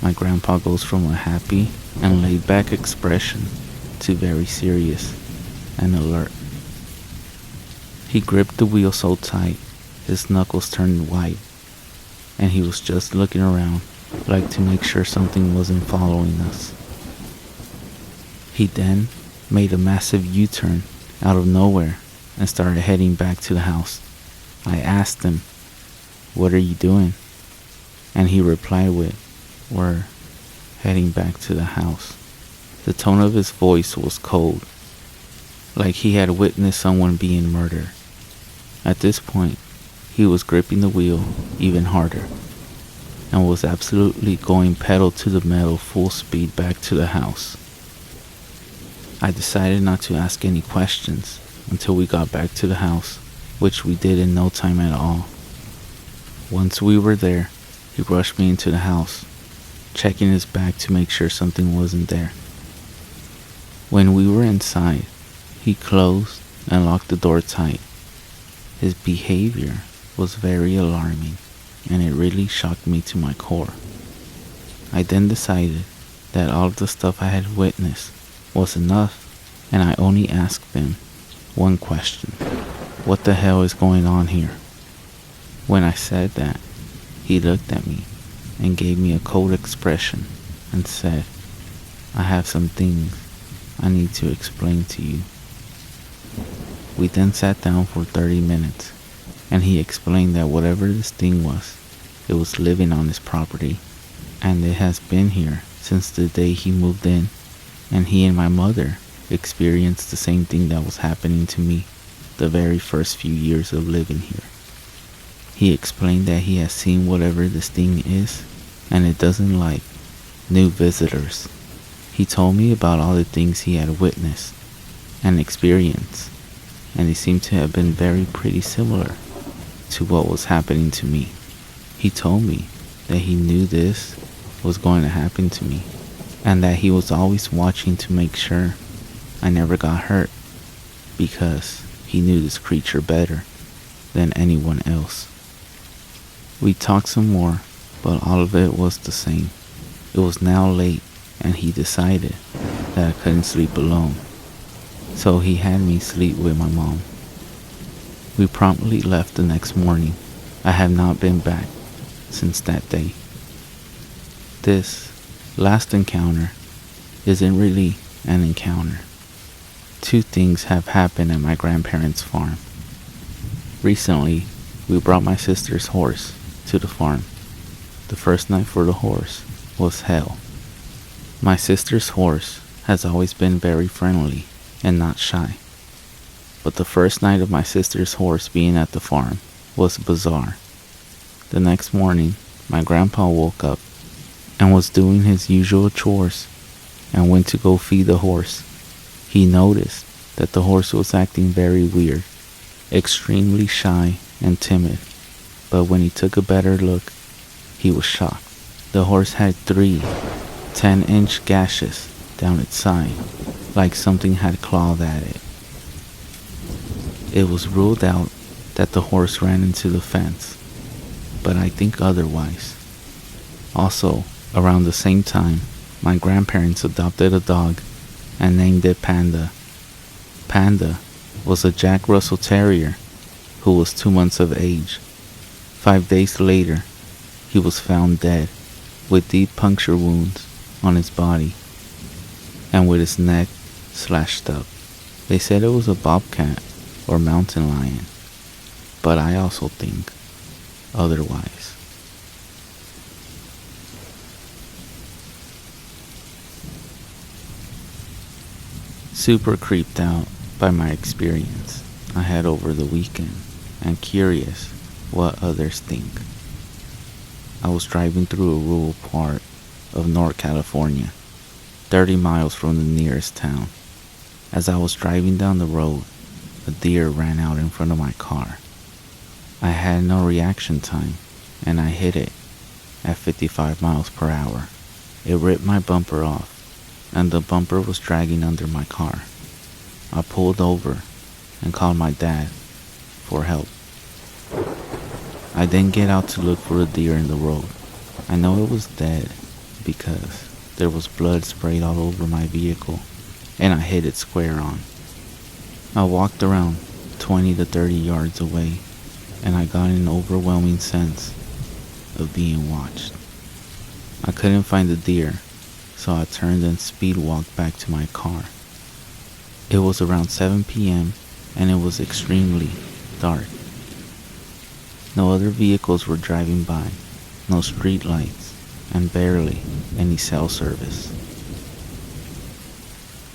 my grandpa goes from a happy and laid-back expression to very serious and alert. He gripped the wheel so tight, his knuckles turned white, and he was just looking around like to make sure something wasn't following us. He then made a massive U-turn out of nowhere and started heading back to the house. I asked him, "What are you doing?" And he replied with, "We're heading back to the house." The tone of his voice was cold, like he had witnessed someone being murdered. At this point, he was gripping the wheel even harder and was absolutely going pedal to the metal full speed back to the house. I decided not to ask any questions until we got back to the house, which we did in no time at all. Once we were there, he rushed me into the house, checking his back to make sure something wasn't there. When we were inside, he closed and locked the door tight. His behavior was very alarming, and it really shocked me to my core. I then decided that all of the stuff I had witnessed was enough, and I only asked him one question: "What the hell is going on here?" When I said that, he looked at me and gave me a cold expression and said, "I have some things I need to explain to you." We then sat down for 30 minutes, and he explained that whatever this thing was, it was living on his property, and it has been here since the day he moved in, and he and my mother experienced the same thing that was happening to me the very first few years of living here. He explained that he has seen whatever this thing is, and it doesn't like new visitors. He told me about all the things he had witnessed and experienced, and they seemed to have been very pretty similar to what was happening to me. He told me that he knew this was going to happen to me, and that he was always watching to make sure I never got hurt, because he knew this creature better than anyone else. We talked some more, but all of it was the same. It was now late, and he decided that I couldn't sleep alone, so he had me sleep with my mom. We promptly left the next morning. I have not been back since that day. This last encounter isn't really an encounter. Two things have happened at my grandparents' farm. Recently, we brought my sister's horse to the farm. The first night for the horse was hell. My sister's horse has always been very friendly and not shy, but the first night of my sister's horse being at the farm was bizarre. The next morning, my grandpa woke up and was doing his usual chores and went to go feed the horse. He noticed that the horse was acting very weird, extremely shy and timid, but when he took a better look, he was shocked. The horse had 3 10-inch gashes down its side, like something had clawed at it. It was ruled out that the horse ran into the fence, but I think otherwise. Also, around the same time, my grandparents adopted a dog and named it Panda. Panda was a Jack Russell Terrier who was 2 months of age. 5 days later, He was found dead, with deep puncture wounds on his body, and with his neck slashed up. They said it was a bobcat or mountain lion, but I also think otherwise. Super creeped out by my experience I had over the weekend and curious what others think. I was driving through a rural part of North California, 30 miles from the nearest town. As I was driving down the road, a deer ran out in front of my car. I had no reaction time, and I hit it at 55 miles per hour. It ripped my bumper off, and the bumper was dragging under my car. I pulled over and called my dad for help. I then get out to look for a deer in the road. I know it was dead because there was blood sprayed all over my vehicle, and I hit it square on. I walked around 20 to 30 yards away, and I got an overwhelming sense of being watched. I couldn't find the deer, so I turned and speed walked back to my car. It was around 7 p.m. and it was extremely dark. No other vehicles were driving by, no street lights, and barely any cell service.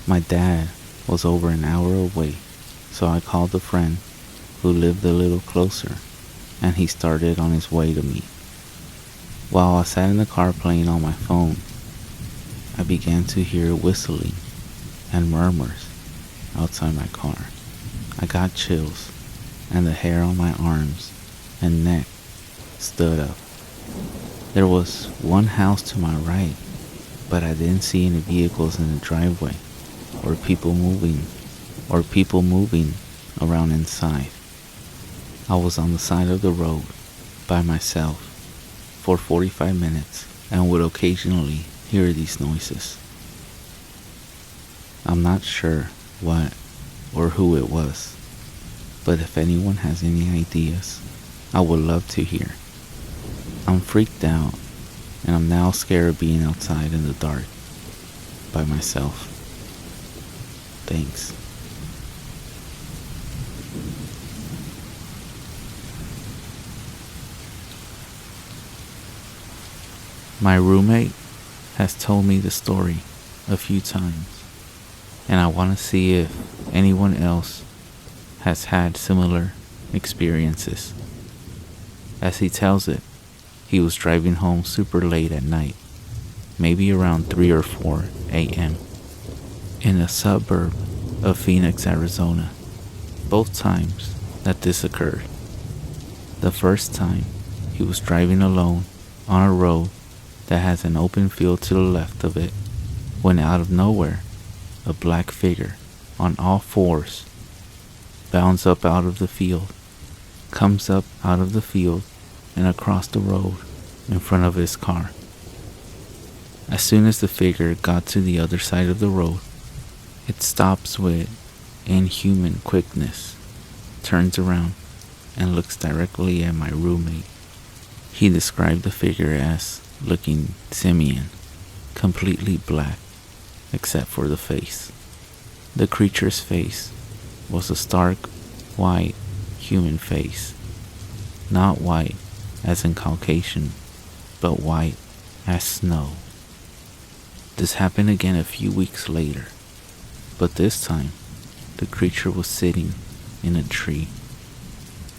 My dad was over an hour away, so I called a friend who lived a little closer, and he started on his way to me. While I sat in the car playing on my phone, I began to hear whistling and murmurs outside my car. I got chills, and the hair on my arms and neck stood up. There was one house to my right, but I didn't see any vehicles in the driveway or people moving around inside. I was on the side of the road by myself for 45 minutes and would occasionally hear these noises. I'm not sure what or who it was, but if anyone has any ideas, I would love to hear. I'm freaked out, and I'm now scared of being outside in the dark by myself. Thanks. My roommate has told me the story a few times, and I want to see if anyone else has had similar experiences. As he tells it, he was driving home super late at night, maybe around 3 or 4 a.m., in a suburb of Phoenix, Arizona. Both times that this occurred. The first time, he was driving alone on a road that has an open field to the left of it, when out of nowhere, a black figure on all fours bounds up out of the field, comes up out of the field and across the road in front of his car. As soon as the figure got to the other side of the road, it stops with inhuman quickness, turns around, and looks directly at my roommate. He described the figure as looking simian, completely black, except for the face. The creature's face was a stark, white, human face. Not white as in Caucasian, but white as snow. This happened again a few weeks later, but this time, the creature was sitting in a tree.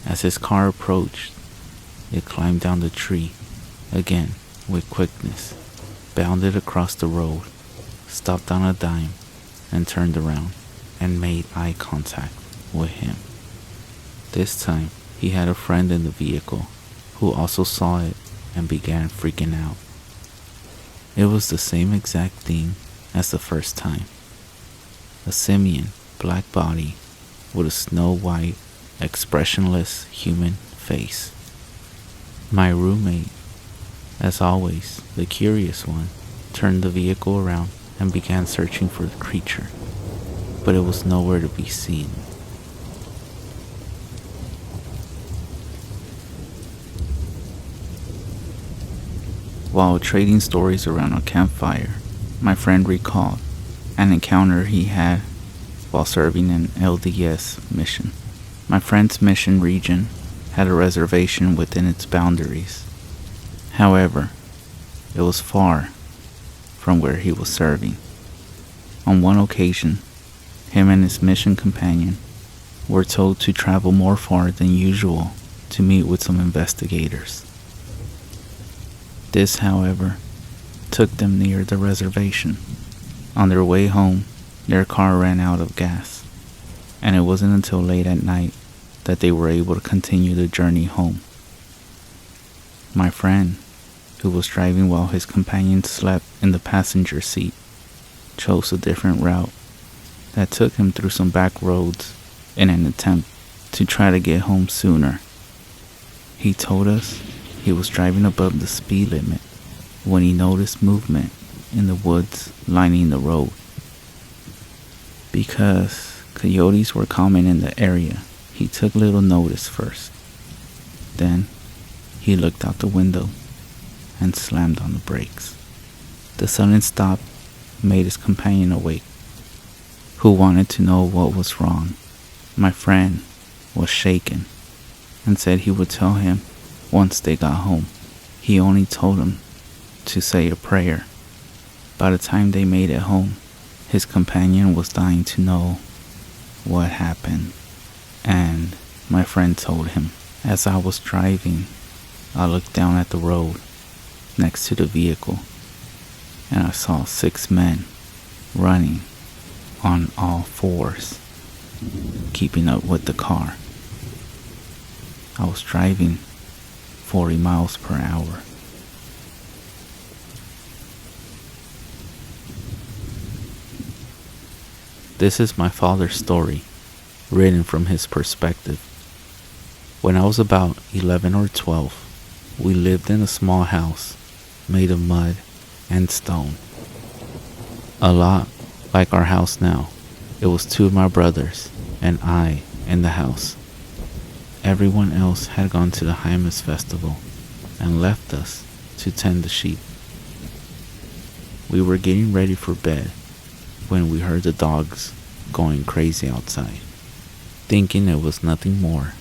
As his car approached, it climbed down the tree, again with quickness, bounded across the road, stopped on a dime, and turned around and made eye contact with him. This time, he had a friend in the vehicle who also saw it and began freaking out. It was the same exact thing as the first time. A simian black body with a snow-white, expressionless human face. My roommate, as always the curious one, turned the vehicle around and began searching for the creature, but it was nowhere to be seen. While trading stories around a campfire, my friend recalled an encounter he had while serving an LDS mission. My friend's mission region had a reservation within its boundaries. However, it was far from where he was serving. On one occasion, him and his mission companion were told to travel more far than usual to meet with some investigators. This, however, took them near the reservation. On their way home, their car ran out of gas, and it wasn't until late at night that they were able to continue the journey home. My friend, who was driving while his companion slept in the passenger seat, chose a different route that took him through some back roads in an attempt to try to get home sooner. He told us he was driving above the speed limit when he noticed movement in the woods lining the road. Because coyotes were common in the area, he took little notice first. Then he looked out the window and slammed on the brakes. The sudden stop made his companion awake, who wanted to know what was wrong. My friend was shaken and said he would tell him once they got home. He only told him to say a prayer. By the time they made it home, his companion was dying to know what happened, and my friend told him. As I was driving, I looked down at the road next to the vehicle, and I saw 6 men running on all fours, keeping up with the car. I was driving 40 miles per hour. This is my father's story, written from his perspective. When I was about 11 or 12, we lived in a small house made of mud and stone. A lot like our house now. It was 2 of my brothers and I in the house. Everyone else had gone to the Hymas festival and left us to tend the sheep. We were getting ready for bed when we heard the dogs going crazy outside, thinking it was nothing more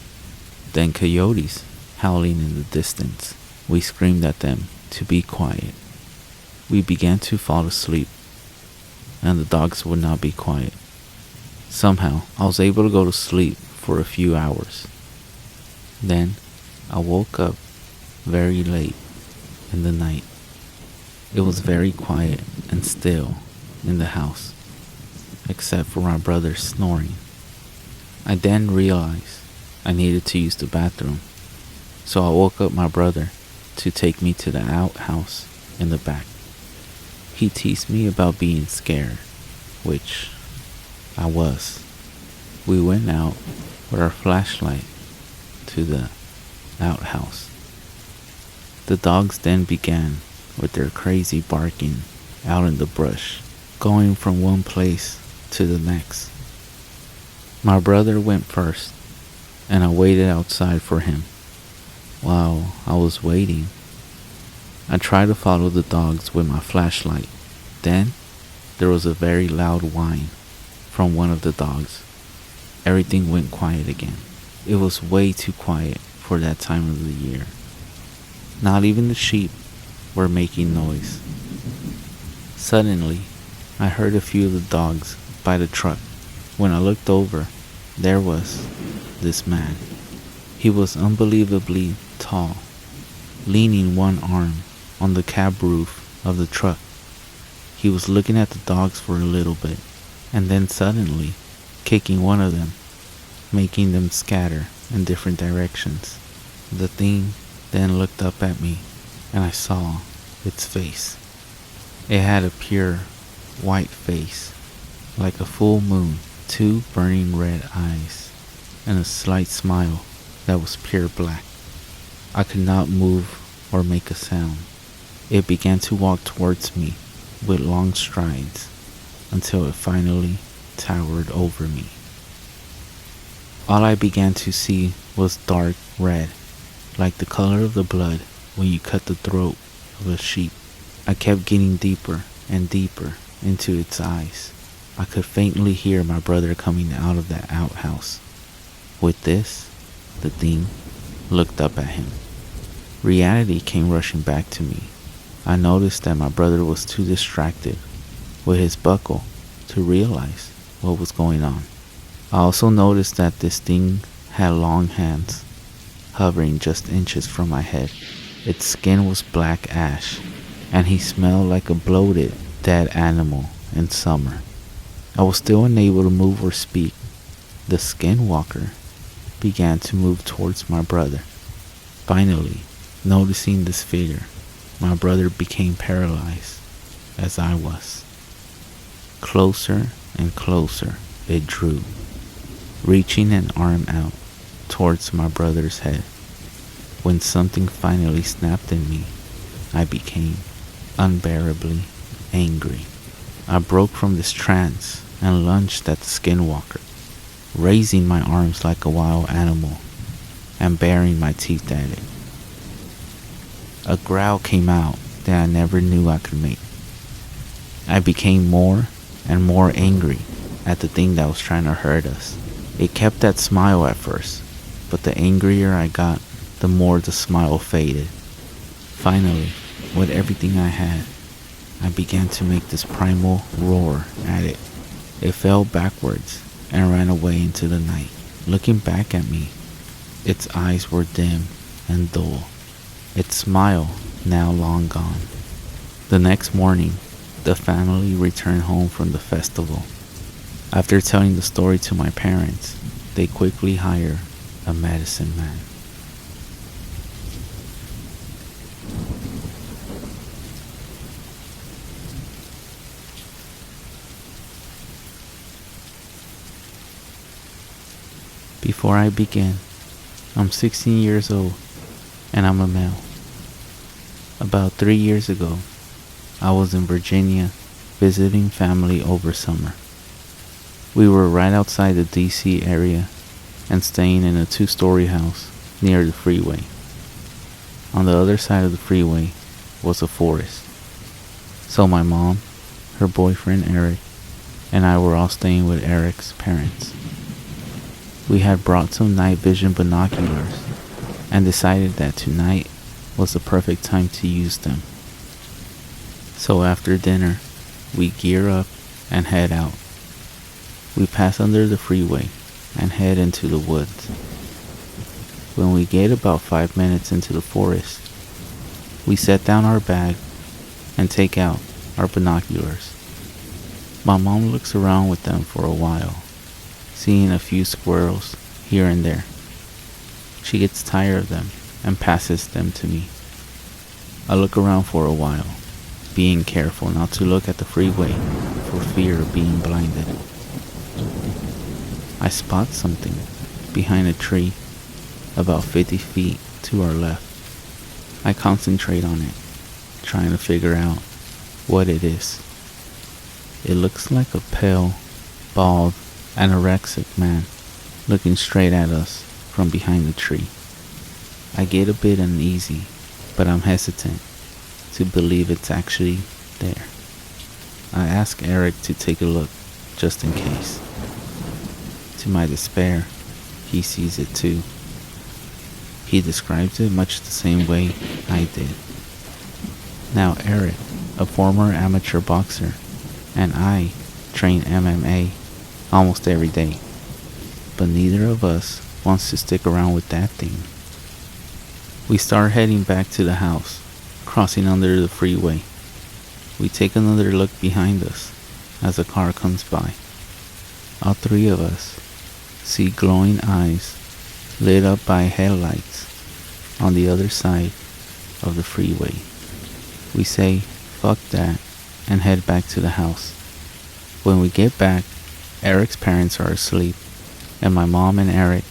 than coyotes howling in the distance. We screamed at them to be quiet. We began to fall asleep, and the dogs would not be quiet. Somehow, I was able to go to sleep for a few hours. Then, I woke up very late in the night. It was very quiet and still in the house, except for my brother snoring. I then realized I needed to use the bathroom, so I woke up my brother to take me to the outhouse in the back. He teased me about being scared, which I was. We went out with our flashlight to the outhouse. The dogs then began with their crazy barking out in the brush, going from one place to the next. My brother went first, and I waited outside for him. While I was waiting, I tried to follow the dogs with my flashlight. Then, there was a very loud whine from one of the dogs. Everything went quiet again. It was way too quiet for that time of the year. Not even the sheep were making noise. Suddenly, I heard a few of the dogs by the truck. When I looked over, there was this man. He was unbelievably tall, leaning one arm on the cab roof of the truck. He was looking at the dogs for a little bit, and then suddenly kicking one of them, making them scatter in different directions. The thing then looked up at me, and I saw its face. It had a pure white face, like a full moon, 2 burning red eyes, and a slight smile that was pure black. I could not move or make a sound. It began to walk towards me with long strides until it finally towered over me. All I began to see was dark red, like the color of the blood when you cut the throat of a sheep. I kept getting deeper and deeper into its eyes. I could faintly hear my brother coming out of that outhouse. With this, the thing looked up at him. Reality came rushing back to me. I noticed that my brother was too distracted with his buckle to realize what was going on. I also noticed that this thing had long hands, hovering just inches from my head. Its skin was black ash, and he smelled like a bloated, dead animal in summer. I was still unable to move or speak. The Skinwalker began to move towards my brother. Finally, noticing this figure, my brother became paralyzed, as I was. Closer and closer it drew, reaching an arm out towards my brother's head. When something finally snapped in me, I became unbearably angry. I broke from this trance and lunged at the Skinwalker, raising my arms like a wild animal and baring my teeth at it. A growl came out that I never knew I could make. I became more and more angry at the thing that was trying to hurt us. It kept that smile at first, but the angrier I got, the more the smile faded. Finally, with everything I had, I began to make this primal roar at it. It fell backwards and ran away into the night. Looking back at me, its eyes were dim and dull, its smile now long gone. The next morning, the family returned home from the festival. After telling the story to my parents, they quickly hired a medicine man. Before I begin, I'm 16 years old and I'm a male. About 3 years ago, I was in Virginia visiting family over summer. We were right outside the DC area and staying in a 2-story house near the freeway. On the other side of the freeway was a forest. So my mom, her boyfriend Eric, and I were all staying with Eric's parents. We had brought some night vision binoculars and decided that tonight was the perfect time to use them. So after dinner, we gear up and head out. We pass under the freeway and head into the woods. When we get about 5 minutes into the forest, we set down our bag and take out our binoculars. My mom looks around with them for a while, seeing a few squirrels here and there. She gets tired of them and passes them to me. I look around for a while, being careful not to look at the freeway for fear of being blinded. I spot something behind a tree about 50 feet to our left. I concentrate on it, trying to figure out what it is. It looks like a pale, bald, anorexic man looking straight at us from behind the tree. I get a bit uneasy, but I'm hesitant to believe it's actually there. I ask Eric to take a look, just in case. To my despair, he sees it too. He describes it much the same way I did. Now Eric, a former amateur boxer, and I train MMA almost every day, but neither of us wants to stick around with that thing. We start heading back to the house, crossing under the freeway. We take another look behind us as a car comes by. All three of us see glowing eyes lit up by headlights on the other side of the freeway. We say, "Fuck that," and head back to the house. When we get back, Eric's parents are asleep, and my mom and Eric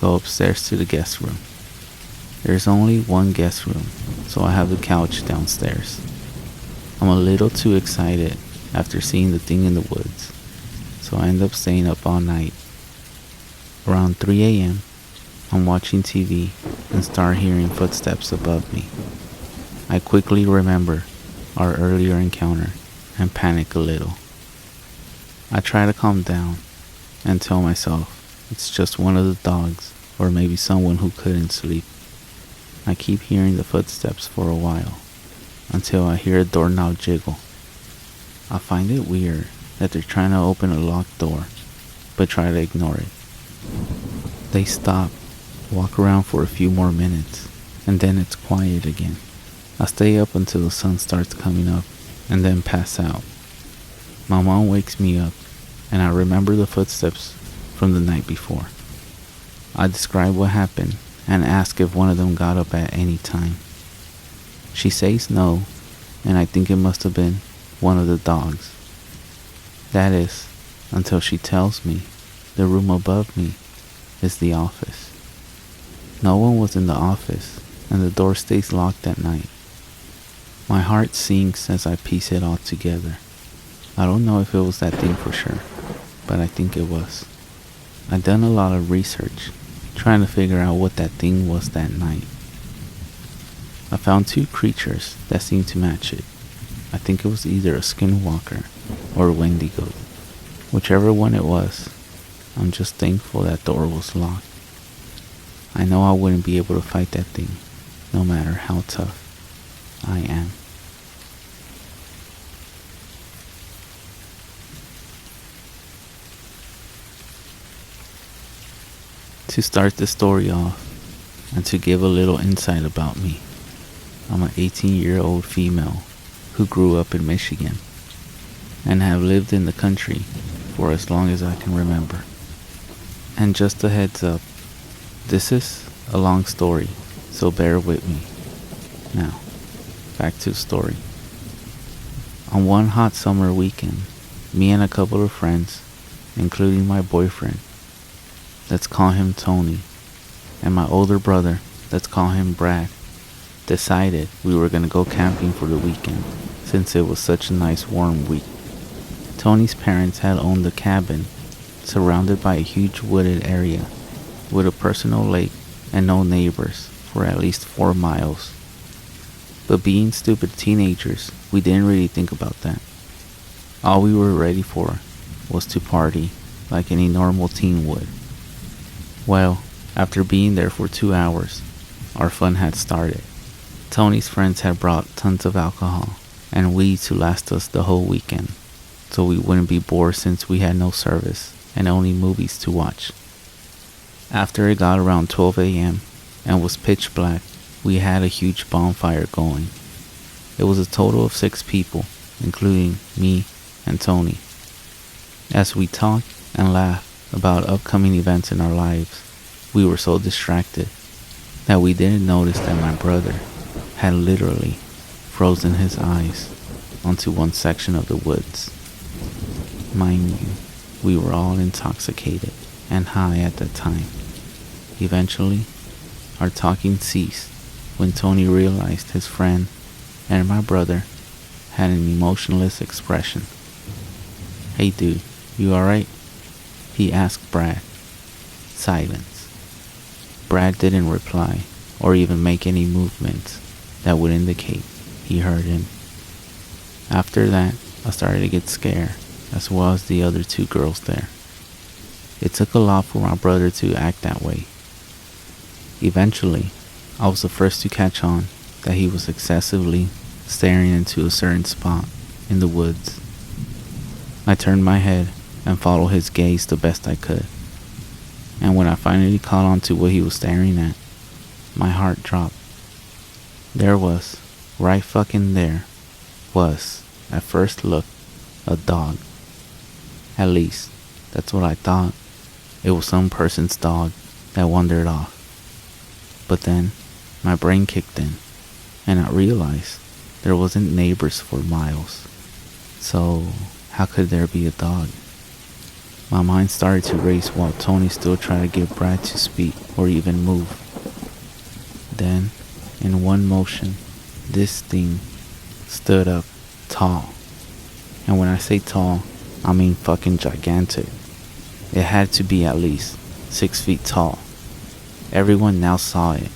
go upstairs to the guest room. There's only one guest room, so I have the couch downstairs. I'm a little too excited after seeing the thing in the woods, so I end up staying up all night. Around 3 a.m., I'm watching TV and start hearing footsteps above me. I quickly remember our earlier encounter and panic a little. I try to calm down and tell myself it's just one of the dogs or maybe someone who couldn't sleep. I keep hearing the footsteps for a while until I hear a doorknob jiggle. I find it weird that they're trying to open a locked door, but try to ignore it. They stop, walk around for a few more minutes, and then it's quiet again. I stay up until the sun starts coming up and then pass out. My mom wakes me up and I remember the footsteps from the night before. I describe what happened and ask if one of them got up at any time. She says no, and I think it must have been one of the dogs. That is, until she tells me the room above me is the office. No one was in the office, and the door stays locked at night. My heart sinks as I piece it all together. I don't know if it was that thing for sure, but I think it was. I'd done a lot of research, trying to figure out what that thing was that night. I found two creatures that seemed to match it. I think it was either a skinwalker or a wendigo. Whichever one it was, I'm just thankful that door was locked. I know I wouldn't be able to fight that thing, no matter how tough I am. To start the story off, and to give a little insight about me, I'm an 18-year-old female who grew up in Michigan and have lived in the country for as long as I can remember. And just a heads up, this is a long story, so bear with me. Now, back to the story. On one hot summer weekend, me and a couple of friends, including my boyfriend, let's call him Tony, and my older brother, let's call him Brad, decided we were going to go camping for the weekend since it was such a nice warm week. Tony's parents had owned a cabin surrounded by a huge wooded area with a personal lake and no neighbors for at least 4 miles. But being stupid teenagers, we didn't really think about that. All we were ready for was to party like any normal teen would. Well, after being there for 2 hours, our fun had started. Tony's friends had brought tons of alcohol and weed to last us the whole weekend, so we wouldn't be bored since we had no service and only movies to watch. After it got around 12 a.m. and was pitch black, we had a huge bonfire going. It was a total of 6 people, including me and Tony. As we talked and laughed about upcoming events in our lives, we were so distracted that we didn't notice that my brother had literally frozen his eyes onto one section of the woods. Mind you, we were all intoxicated and high at that time. Eventually, our talking ceased when Tony realized his friend and my brother had an emotionless expression. "Hey dude, you alright?" he asked Brad. Silence. Brad didn't reply or even make any movements that would indicate he heard him. After that, I started to get scared, as well as the other 2 girls there. It took a lot for my brother to act that way. Eventually, I was the first to catch on that he was excessively staring into a certain spot in the woods. I turned my head and followed his gaze the best I could. And when I finally caught on to what he was staring at, my heart dropped. There was, right fucking there, was, at first look, a dog. At least, that's what I thought. It was some person's dog that wandered off. But then, my brain kicked in, and I realized there wasn't neighbors for miles. So, how could there be a dog? My mind started to race while Tony still tried to get Brad to speak or even move. Then, in one motion, this thing stood up tall. And when I say tall, I mean fucking gigantic. It had to be at least 6 feet tall. Everyone now saw it.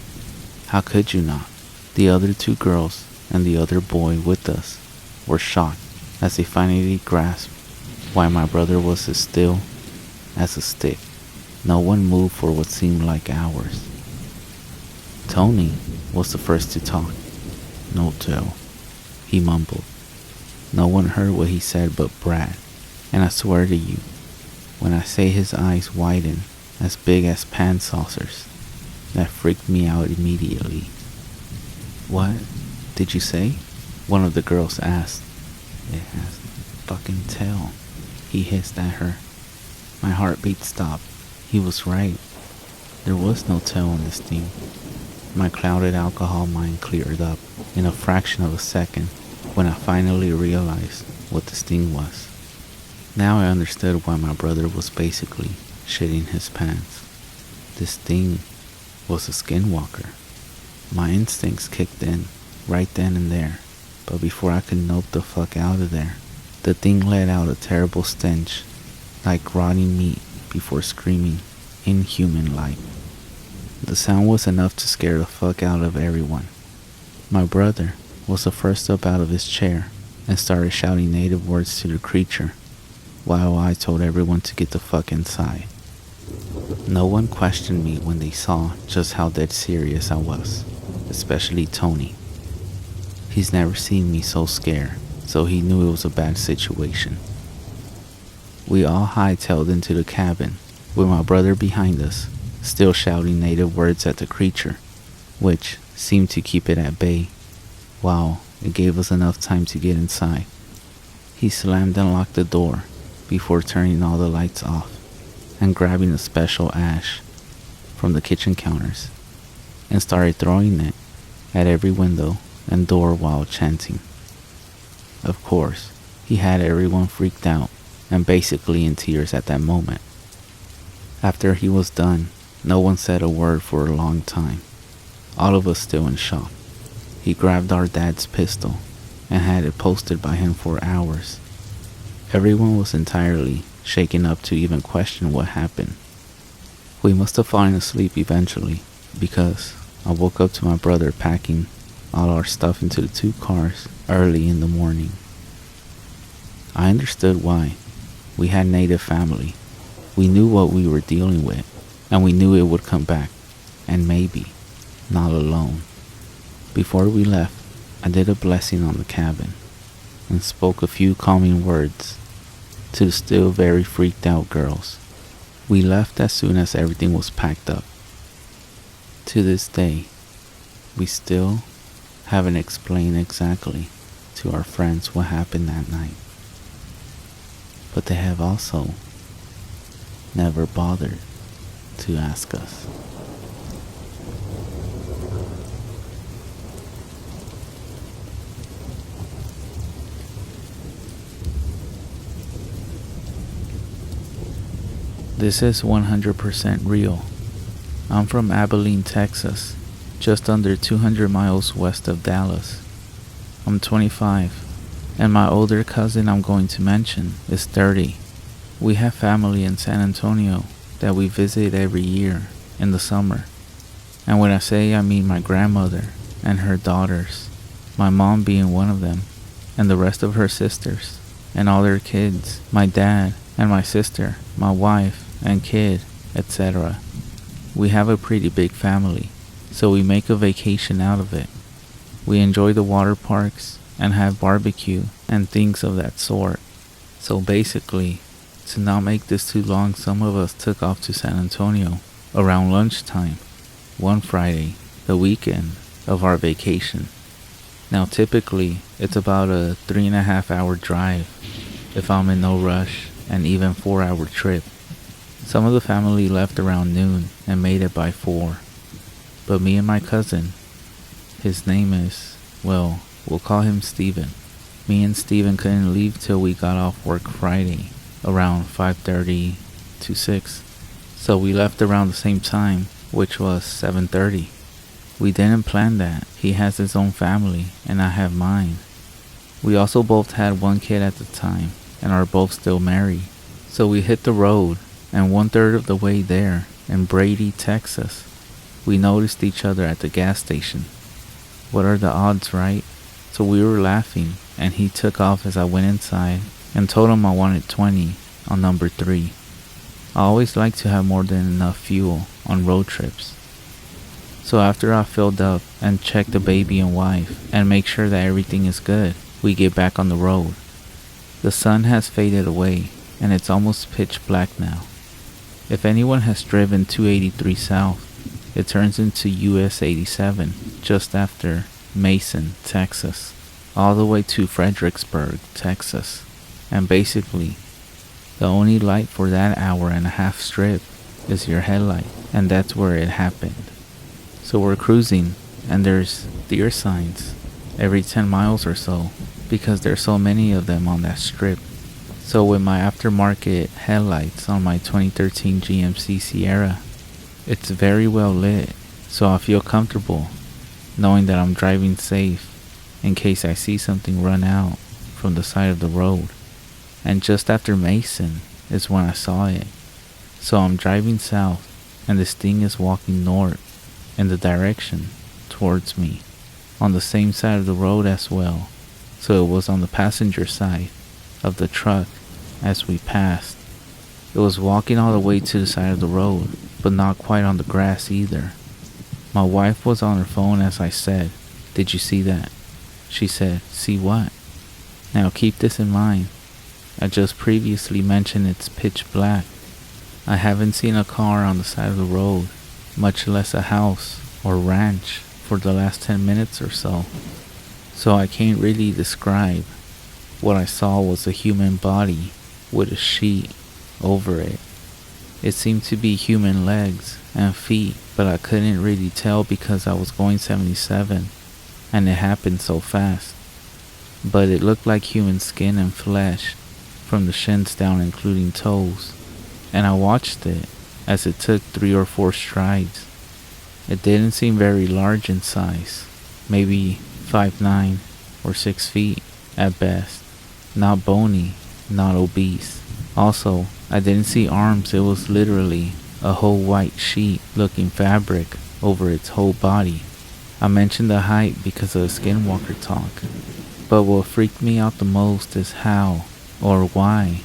How could you not? The other 2 girls and the other boy with us were shocked as they finally grasped why my brother was as still as a stick. No one moved for what seemed like hours. Tony was the first to talk. "No tell," he mumbled. No one heard what he said but Brad, and I swear to you, when I say his eyes widened as big as pan saucers, that freaked me out immediately. "What did you say?" one of the girls asked. "It has fucking tail," he hissed at her. My heartbeat stopped. He was right. There was no tail on this thing. My clouded alcohol mind cleared up in a fraction of a second when I finally realized what this thing was. Now I understood why my brother was basically shitting his pants. This thing was a skinwalker. My instincts kicked in right then and there, but before I could nope the fuck out of there, the thing let out a terrible stench, like rotting meat before screaming inhuman like. The sound was enough to scare the fuck out of everyone. My brother was the first up out of his chair and started shouting native words to the creature, while I told everyone to get the fuck inside. No one questioned me when they saw just how dead serious I was, especially Tony. He's never seen me so scared, so he knew it was a bad situation. We all hightailed into the cabin, with my brother behind us, still shouting native words at the creature, which seemed to keep it at bay, while it gave us enough time to get inside. He slammed and locked the door before turning all the lights off and grabbing a special ash from the kitchen counters and started throwing it at every window and door while chanting. Of course, he had everyone freaked out and basically in tears at that moment. After he was done, no one said a word for a long time, all of us still in shock. He grabbed our dad's pistol and had it posted by him for hours. Everyone was entirely shaken up to even question what happened. We must have fallen asleep eventually, because I woke up to my brother packing all our stuff into the 2 cars early in the morning. I understood why. We had native family. We knew what we were dealing with, and we knew it would come back, and maybe not alone. Before we left, I did a blessing on the cabin and spoke a few calming words to the still very freaked out girls. We left as soon as everything was packed up. To this day, we still haven't explained exactly to our friends what happened that night. But they have also never bothered to ask us. This is 100% real. I'm from Abilene, Texas, just under 200 miles west of Dallas. I'm 25, and my older cousin I'm going to mention is 30. We have family in San Antonio that we visit every year in the summer. And when I say I mean my grandmother and her daughters, my mom being one of them, and the rest of her sisters, and all their kids, my dad and my sister, my wife and kid, etc. We have a pretty big family, so we make a vacation out of it. We enjoy the water parks and have barbecue and things of that sort. So basically, to not make this too long, some of us took off to San Antonio around lunchtime, one Friday, the weekend of our vacation. Now typically, it's about a 3.5 hour drive if I'm in no rush, and even 4-hour trip. Some of the family left around noon and made it by 4. But me and my cousin, his name is, well, we'll call him Steven. Me and Steven couldn't leave till we got off work Friday around 5:30 to 6. So we left around the same time, which was 7:30. We didn't plan that. He has his own family and I have mine. We also both had one kid at the time and are both still married. So we hit the road, and 1/3 of the way there, in Brady, Texas, we noticed each other at the gas station. What are the odds, right? So we were laughing, and he took off as I went inside and told him I wanted 20 on number 3. I always like to have more than enough fuel on road trips. So after I filled up and checked the baby and wife and make sure that everything is good, we get back on the road. The sun has faded away and it's almost pitch black now. If anyone has driven 283 south, it turns into US 87 just after Mason, Texas, all the way to Fredericksburg, Texas. And basically, the only light for that hour-and-a-half strip is your headlight, and that's where it happened. So we're cruising, and there's deer signs every 10 miles or so, because there's so many of them on that strip. So with my aftermarket headlights on my 2013 GMC Sierra, it's very well lit, so I feel comfortable knowing that I'm driving safe in case I see something run out from the side of the road. And just after Mason is when I saw it. So I'm driving south and this thing is walking north in the direction towards me on the same side of the road as well. So it was on the passenger side of the truck as we passed. It was walking all the way to the side of the road, but not quite on the grass either. My wife was on her phone as I said, "Did you see that?" She said, "See what?" Now keep this in mind. I just previously mentioned it's pitch black. I haven't seen a car on the side of the road, much less a house or ranch, for the last 10 minutes or so. So I can't really describe. What I saw was a human body with a sheet over it. It seemed to be human legs and feet, but I couldn't really tell because I was going 77 and it happened so fast. But it looked like human skin and flesh from the shins down including toes, and I watched it as it took 3 or 4 strides. It didn't seem very large in size, maybe 5'9" or 6 feet at best, not bony, not obese. Also, I didn't see arms, it was literally a whole white sheet looking fabric over its whole body. I mentioned the height because of the Skinwalker talk, but what freaked me out the most is how or why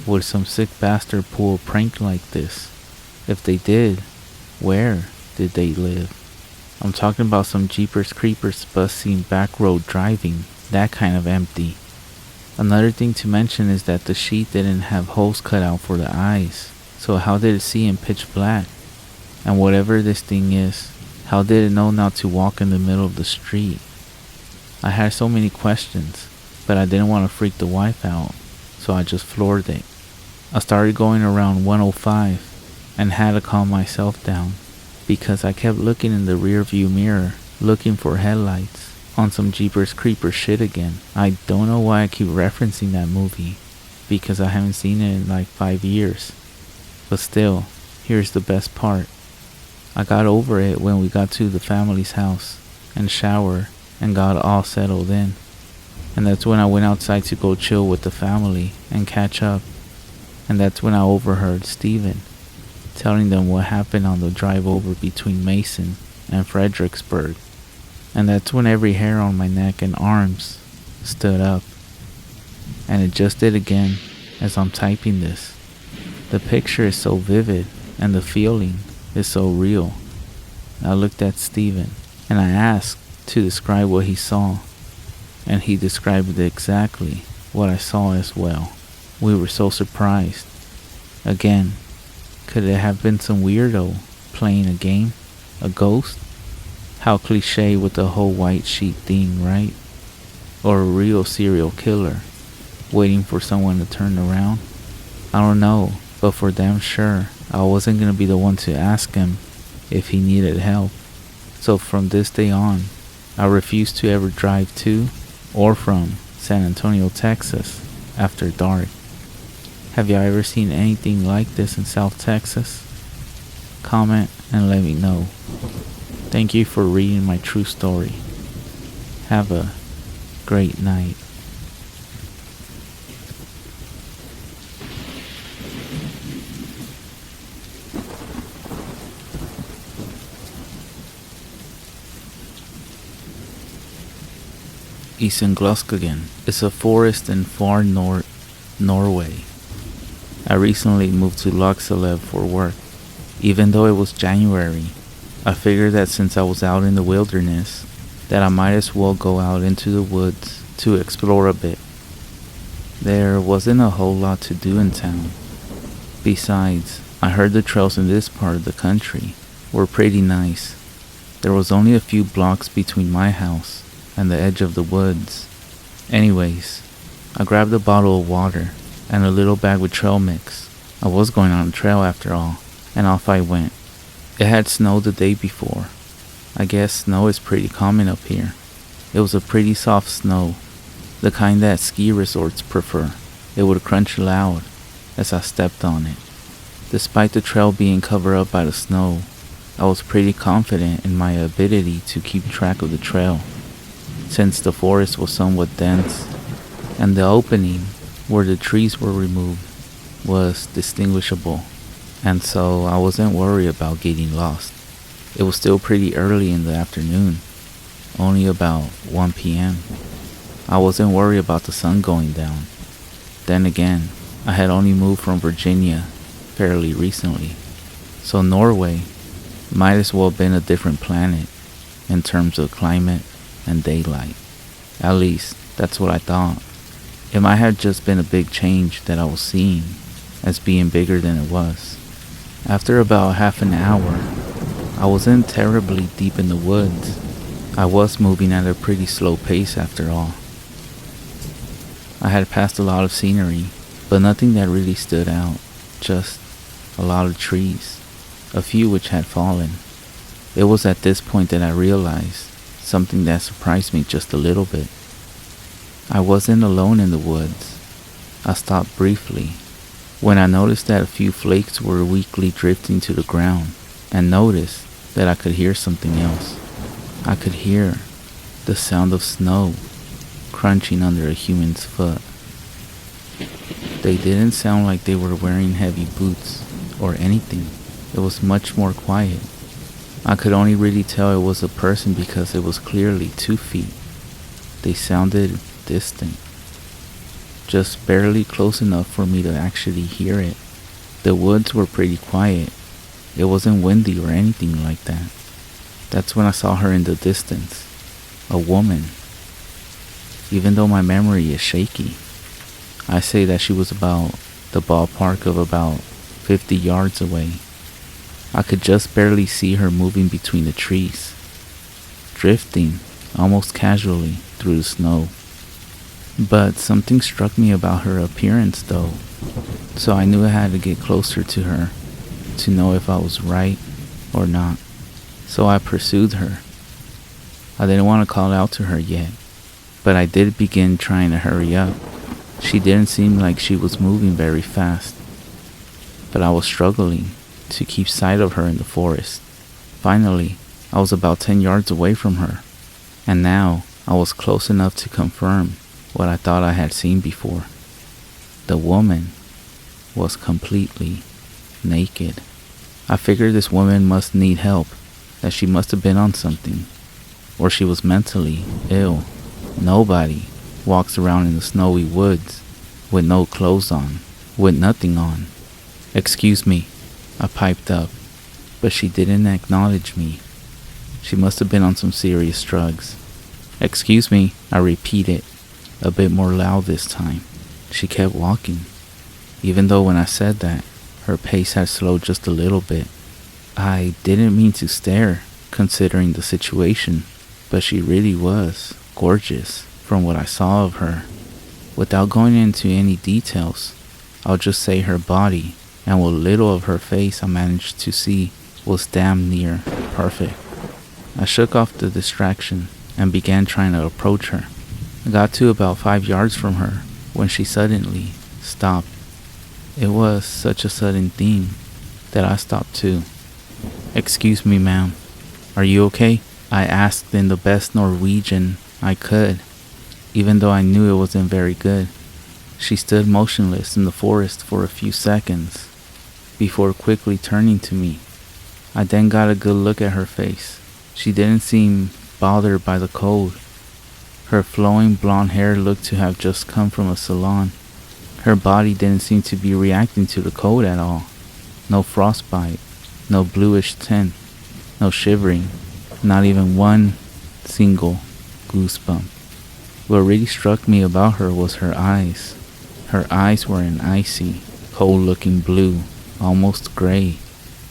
would some sick bastard pull a prank like this? If they did, where did they live? I'm talking about some Jeepers Creepers bus scene back road driving, that kind of empty. Another thing to mention is that the sheet didn't have holes cut out for the eyes, so how did it see in pitch black? And whatever this thing is, how did it know not to walk in the middle of the street? I had so many questions, but I didn't want to freak the wife out, so I just floored it. I started going around 105 and had to calm myself down because I kept looking in the rear view mirror looking for headlights on some Jeepers Creepers shit again. I don't know why I keep referencing that movie because I haven't seen it in like 5 years. But still, here's the best part. I got over it when we got to the family's house and showered and got all settled in. And that's when I went outside to go chill with the family and catch up. And that's when I overheard Steven telling them what happened on the drive over between Mason and Fredericksburg. And that's when every hair on my neck and arms stood up. And it just did again as I'm typing this. The picture is so vivid and the feeling is so real. I looked at Steven and I asked to describe what he saw. And he described exactly what I saw as well. We were so surprised. Again, could it have been some weirdo playing a game? A ghost? How cliche with the whole white sheet thing, right? Or a real serial killer waiting for someone to turn around? I don't know, but for damn sure, I wasn't gonna be the one to ask him if he needed help. So from this day on, I refused to ever drive to or from San Antonio, Texas after dark. Have y'all ever seen anything like this in South Texas? Comment and let me know. Thank you for reading my true story. Have a great night. Yenaglooshi is a forest in far north Norway. I recently moved to Luxalev for work. Even though it was January, I figured that since I was out in the wilderness, that I might as well go out into the woods to explore a bit. There wasn't a whole lot to do in town. Besides, I heard the trails in this part of the country were pretty nice. There was only a few blocks between my house and the edge of the woods. Anyways, I grabbed a bottle of water and a little bag with trail mix. I was going on a trail after all, and off I went. It had snowed the day before. I guess snow is pretty common up here. It was a pretty soft snow, the kind that ski resorts prefer. It would crunch loud as I stepped on it. Despite the trail being covered up by the snow, I was pretty confident in my ability to keep track of the trail, since the forest was somewhat dense, and the opening where the trees were removed was distinguishable, and so I wasn't worried about getting lost. It was still pretty early in the afternoon, only about 1 p.m. I wasn't worried about the sun going down. Then again, I had only moved from Virginia fairly recently, so Norway might as well have been a different planet in terms of climate and daylight. At least, that's what I thought. It might have just been a big change that I was seeing as being bigger than it was. After about half an hour, I wasn't terribly deep in the woods. I was moving at a pretty slow pace after all. I had passed a lot of scenery, but nothing that really stood out. Just a lot of trees, a few which had fallen. It was at this point that I realized something that surprised me just a little bit. I wasn't alone in the woods. I stopped briefly when I noticed that a few flakes were weakly drifting to the ground, and noticed that I could hear something else. I could hear the sound of snow crunching under a human's foot. They didn't sound like they were wearing heavy boots or anything. It was much more quiet. I could only really tell it was a person because it was clearly 2 feet. They sounded distant, just barely close enough for me to actually hear it. The woods were pretty quiet. It wasn't windy or anything like that. That's when I saw her in the distance. A woman. Even though my memory is shaky, I say that she was about the ballpark of about 50 yards away. I could just barely see her moving between the trees, drifting almost casually through the snow. But something struck me about her appearance though, so I knew I had to get closer to her to know if I was right or not. So I pursued her. I didn't want to call out to her yet, but I did begin trying to hurry up. She didn't seem like she was moving very fast, but I was struggling to keep sight of her in the forest. Finally, I was about 10 yards away from her, and now I was close enough to confirm what I thought I had seen before. The woman was completely naked. I figured this woman must need help, that she must have been on something, or she was mentally ill. Nobody walks around in the snowy woods with no clothes on, with nothing on. "Excuse me," I piped up, but she didn't acknowledge me. She must have been on some serious drugs. "Excuse me," I repeated, a bit more loud this time. She kept walking, even though when I said that, her pace had slowed just a little bit. I didn't mean to stare, considering the situation, but she really was gorgeous from what I saw of her. Without going into any details, I'll just say her body, and what little of her face I managed to see, was damn near perfect. I shook off the distraction and began trying to approach her. I got to about 5 yards from her when she suddenly stopped. It was such a sudden thing that I stopped too. "Excuse me, ma'am. Are you okay?" I asked in the best Norwegian I could, even though I knew it wasn't very good. She stood motionless in the forest for a few seconds before quickly turning to me. I then got a good look at her face. She didn't seem bothered by the cold. Her flowing blonde hair looked to have just come from a salon. Her body didn't seem to be reacting to the cold at all. No frostbite, no bluish tint, no shivering, not even one single goosebump. What really struck me about her was her eyes. Her eyes were an icy, cold-looking blue, almost gray.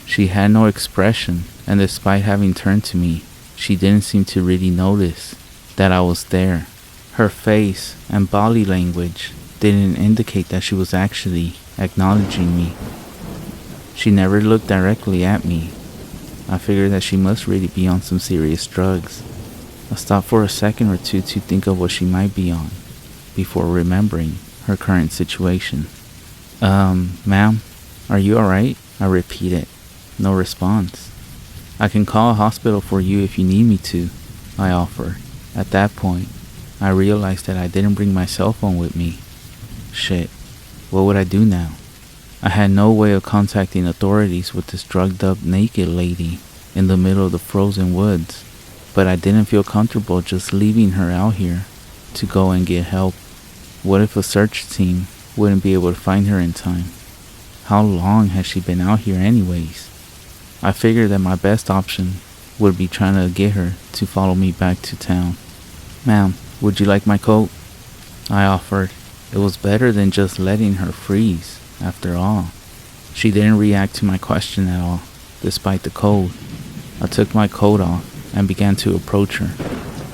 She had no expression, and despite having turned to me, she didn't seem to really notice that I was there. Her face and body language didn't indicate that she was actually acknowledging me. She never looked directly at me. I figured that she must really be on some serious drugs. I stopped for a second or two to think of what she might be on, before remembering her current situation. Ma'am, are you alright? I repeated. No response. I can call a hospital for you if you need me to, I offered. At that point, I realized that I didn't bring my cell phone with me. Shit, what would I do now? I had no way of contacting authorities with this drugged up naked lady in the middle of the frozen woods, but I didn't feel comfortable just leaving her out here to go and get help. What if a search team wouldn't be able to find her in time? How long has she been out here anyways? I figured that my best option would be trying to get her to follow me back to town. Ma'am, would you like my coat? I offered. It was better than just letting her freeze, after all. She didn't react to my question at all, despite the cold. I took my coat off and began to approach her.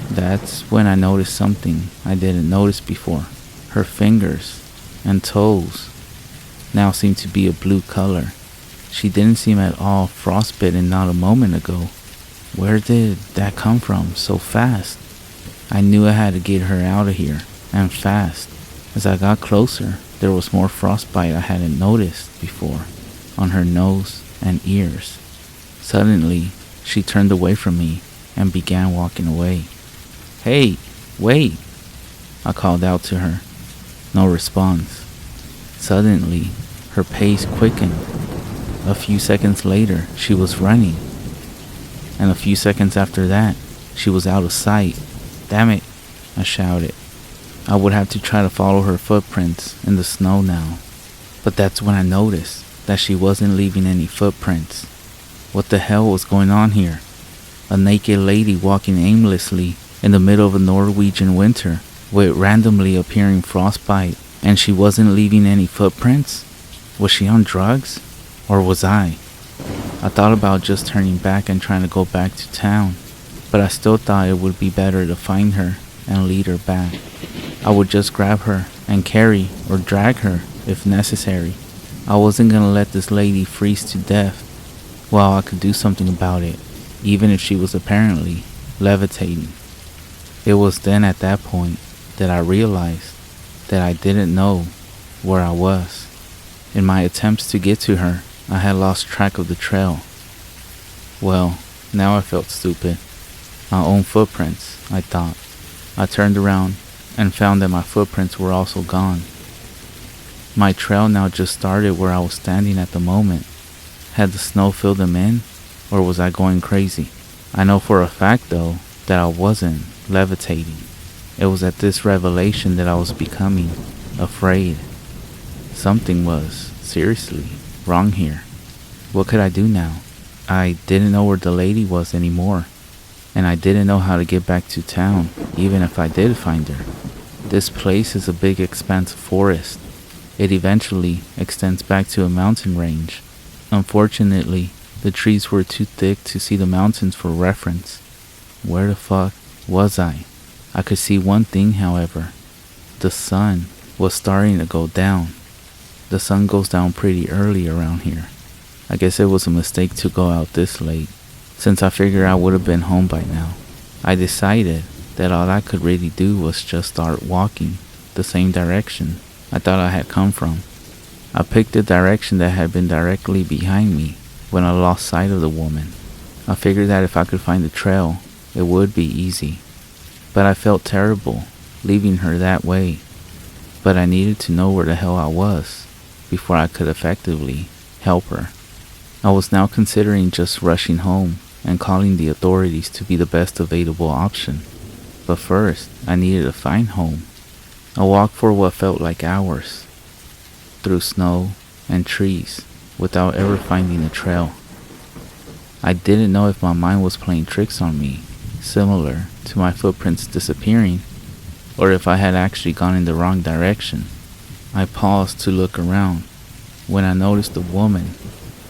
That's when I noticed something I didn't notice before. Her fingers and toes now seemed to be a blue color. She didn't seem at all frostbitten not a moment ago. Where did that come from so fast? I knew I had to get her out of here, and fast. As I got closer, there was more frostbite I hadn't noticed before on her nose and ears. Suddenly, she turned away from me and began walking away. Hey, wait! I called out to her. No response. Suddenly, her pace quickened. A few seconds later, she was running. And a few seconds after that, she was out of sight. Damn it, I shouted. I would have to try to follow her footprints in the snow now. But that's when I noticed that she wasn't leaving any footprints. What the hell was going on here? A naked lady walking aimlessly in the middle of a Norwegian winter with randomly appearing frostbite, and she wasn't leaving any footprints? Was she on drugs? Or was I? I thought about just turning back and trying to go back to town, but I still thought it would be better to find her and lead her back. I would just grab her and carry or drag her if necessary. I wasn't gonna let this lady freeze to death while I could do something about it, even if she was apparently levitating. It was then at that point that I realized that I didn't know where I was. In my attempts to get to her, I had lost track of the trail. Well, now I felt stupid. My own footprints, I thought. I turned around and found that my footprints were also gone. My trail now just started where I was standing at the moment. Had the snow filled them in, or was I going crazy? I know for a fact, though, that I wasn't levitating. It was at this revelation that I was becoming afraid. Something was, seriously, wrong here. What could I do now? I didn't know where the lady was anymore, and I didn't know how to get back to town, even if I did find her. This place is a big expanse of forest. It eventually extends back to a mountain range. Unfortunately, the trees were too thick to see the mountains for reference. Where the fuck was I? I could see one thing, however. The sun was starting to go down. The sun goes down pretty early around here. I guess it was a mistake to go out this late, since I figured I would have been home by now. I decided that all I could really do was just start walking the same direction I thought I had come from. I picked the direction that had been directly behind me when I lost sight of the woman. I figured that if I could find the trail, it would be easy. But I felt terrible leaving her that way. But I needed to know where the hell I was before I could effectively help her. I was now considering just rushing home and calling the authorities to be the best available option. But first, I needed to find home. I walked for what felt like hours, through snow and trees, without ever finding a trail. I didn't know if my mind was playing tricks on me, similar to my footprints disappearing, or if I had actually gone in the wrong direction. I paused to look around when I noticed a woman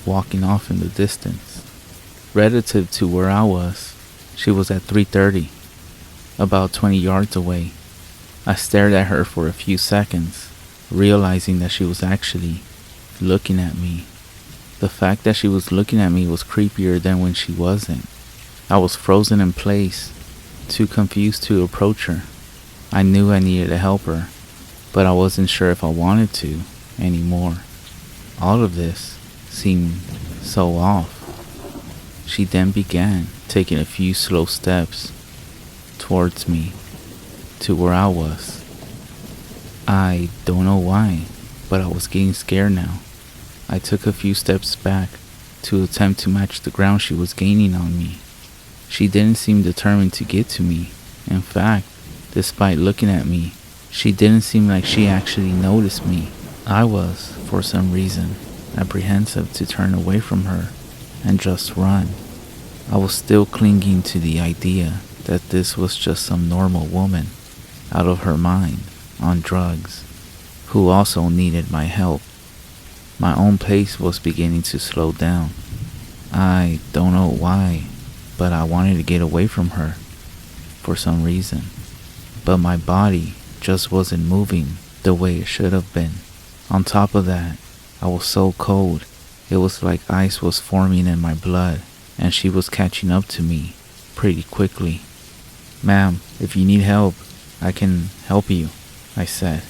walking off in the distance. Relative to where I was, she was at 3:30, about 20 yards away. I stared at her for a few seconds, realizing that she was actually looking at me. The fact that she was looking at me was creepier than when she wasn't. I was frozen in place, too confused to approach her. I knew I needed to help her, but I wasn't sure if I wanted to anymore. All of this seemed so off. She then began taking a few slow steps towards me, to where I was. I don't know why, but I was getting scared now. I took a few steps back to attempt to match the ground she was gaining on me. She didn't seem determined to get to me. In fact, despite looking at me, she didn't seem like she actually noticed me. I was, for some reason, apprehensive to turn away from her and just run. I was still clinging to the idea that this was just some normal woman, out of her mind, on drugs, who also needed my help. My own pace was beginning to slow down. I don't know why, but I wanted to get away from her, for some reason. But my body just wasn't moving the way it should have been. On top of that, I was so cold, it was like ice was forming in my blood, and she was catching up to me pretty quickly. "Ma'am, if you need help, I can help you," I said.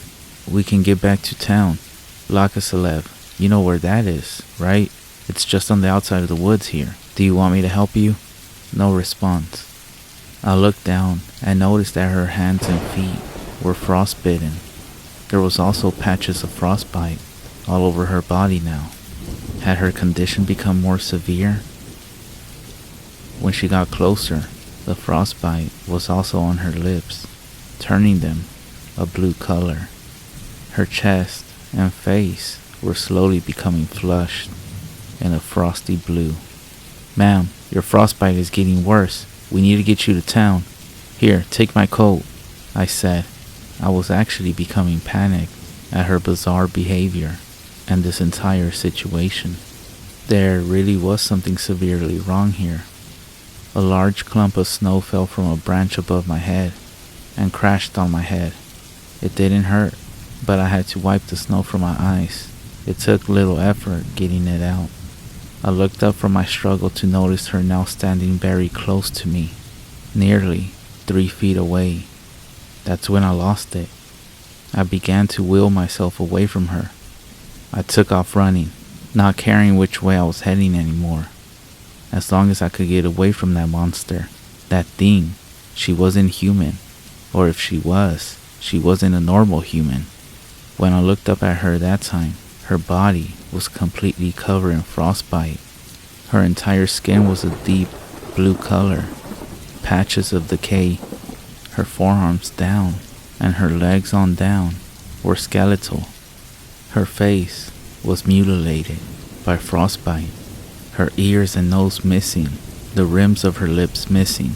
"We can get back to town. Lakasalev, you know where that is, right? It's just on the outside of the woods here. Do you want me to help you?" No response. I looked down and noticed that her hands and feet were frostbitten. There was also patches of frostbite all over her body now. Had her condition become more severe? When she got closer, the frostbite was also on her lips, turning them a blue color. Her chest and face were slowly becoming flushed in a frosty blue. "Ma'am, your frostbite is getting worse. We need to get you to town. Here, take my coat," I said. I was actually becoming panicked at her bizarre behavior and this entire situation. There really was something severely wrong here. A large clump of snow fell from a branch above my head and crashed on my head. It didn't hurt, but I had to wipe the snow from my eyes. It took little effort getting it out. I looked up from my struggle to notice her now standing very close to me, nearly 3 feet away. That's when I lost it. I began to will myself away from her. I took off running, not caring which way I was heading anymore. As long as I could get away from that monster, that thing. She wasn't human, or if she was, she wasn't a normal human. When I looked up at her that time, her body was completely covered in frostbite. Her entire skin was a deep blue color, patches of decay. Her forearms down and her legs on down were skeletal. Her face was mutilated by frostbite. Her ears and nose missing, the rims of her lips missing.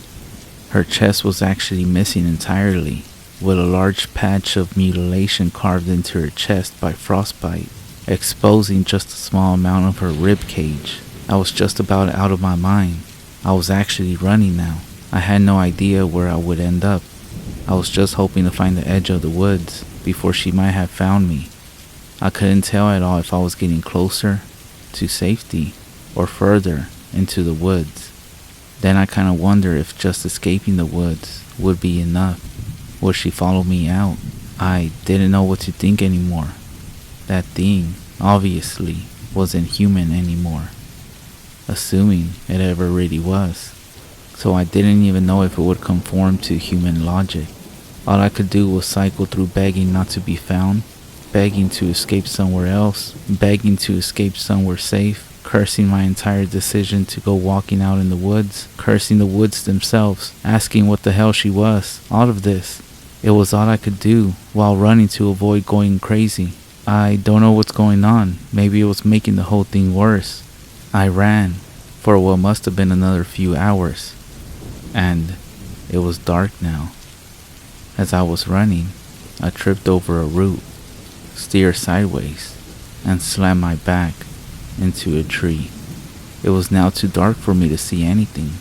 Her chest was actually missing entirely, with a large patch of mutilation carved into her chest by frostbite, exposing just a small amount of her rib cage. I was just about out of my mind. I was actually running now. I had no idea where I would end up. I was just hoping to find the edge of the woods before she might have found me. I couldn't tell at all if I was getting closer to safety or further into the woods. Then I kind of wondered if just escaping the woods would be enough. Would she follow me out? I didn't know what to think anymore. That thing, obviously, wasn't human anymore, assuming it ever really was. So I didn't even know if it would conform to human logic. All I could do was cycle through begging not to be found, begging to escape somewhere else, begging to escape somewhere safe, cursing my entire decision to go walking out in the woods, cursing the woods themselves, asking what the hell she was. All of this. It was all I could do while running to avoid going crazy. I don't know what's going on. Maybe it was making the whole thing worse. I ran for what must have been another few hours, and it was dark now. As I was running, I tripped over a root, steered sideways, and slammed my back into a tree. It was now too dark for me to see anything,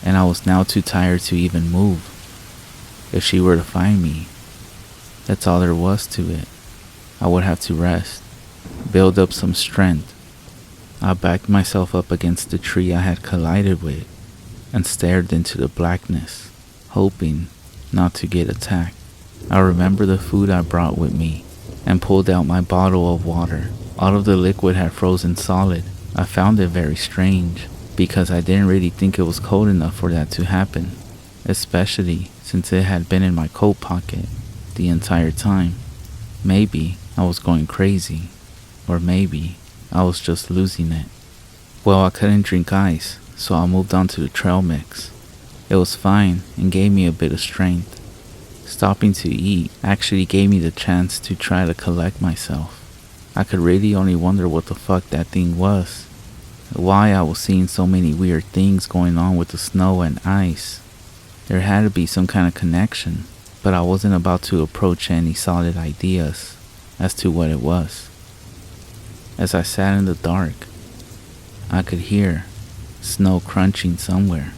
and I was now too tired to even move. If she were to find me, that's all there was to it. I would have to rest, build up some strength. I backed myself up against the tree I had collided with and stared into the blackness, hoping not to get attacked. I remember the food I brought with me and pulled out my bottle of water. All of the liquid had frozen solid. I found it very strange because I didn't really think it was cold enough for that to happen, especially since it had been in my coat pocket the entire time. Maybe I was going crazy, or maybe I was just losing it. Well, I couldn't drink ice, so I moved on to the trail mix. It was fine and gave me a bit of strength. Stopping to eat actually gave me the chance to try to collect myself. I could really only wonder what the fuck that thing was. Why I was seeing so many weird things going on with the snow and ice. There had to be some kind of connection, but I wasn't about to approach any solid ideas as to what it was. As I sat in the dark, I could hear snow crunching somewhere.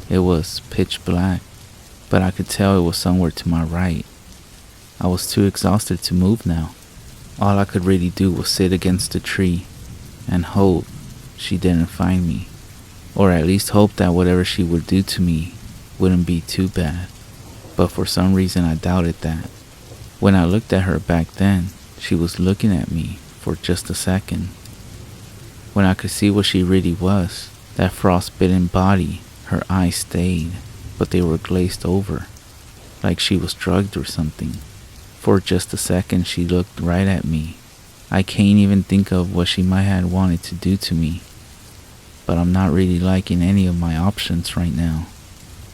It was pitch black, but I could tell it was somewhere to my right. I was too exhausted to move now. All I could really do was sit against the tree and hope she didn't find me, or at least hope that whatever she would do to me wouldn't be too bad. But for some reason I doubted that. When I looked at her back then, she was looking at me for just a second. When I could see what she really was, that frostbitten body, her eyes stayed, but they were glazed over, like she was drugged or something. For just a second she looked right at me. I can't even think of what she might have wanted to do to me, but I'm not really liking any of my options right now.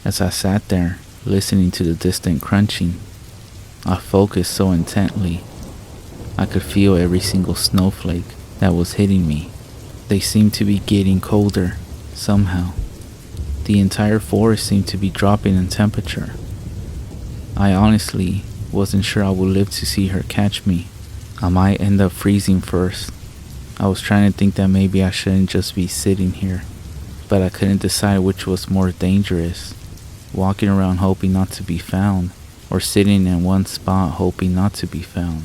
As I sat there, listening to the distant crunching, I focused so intently. I could feel every single snowflake that was hitting me. They seemed to be getting colder, somehow. The entire forest seemed to be dropping in temperature. I honestly wasn't sure I would live to see her catch me. I might end up freezing first. I was trying to think that maybe I shouldn't just be sitting here, but I couldn't decide which was more dangerous. Walking around hoping not to be found, or sitting in one spot hoping not to be found.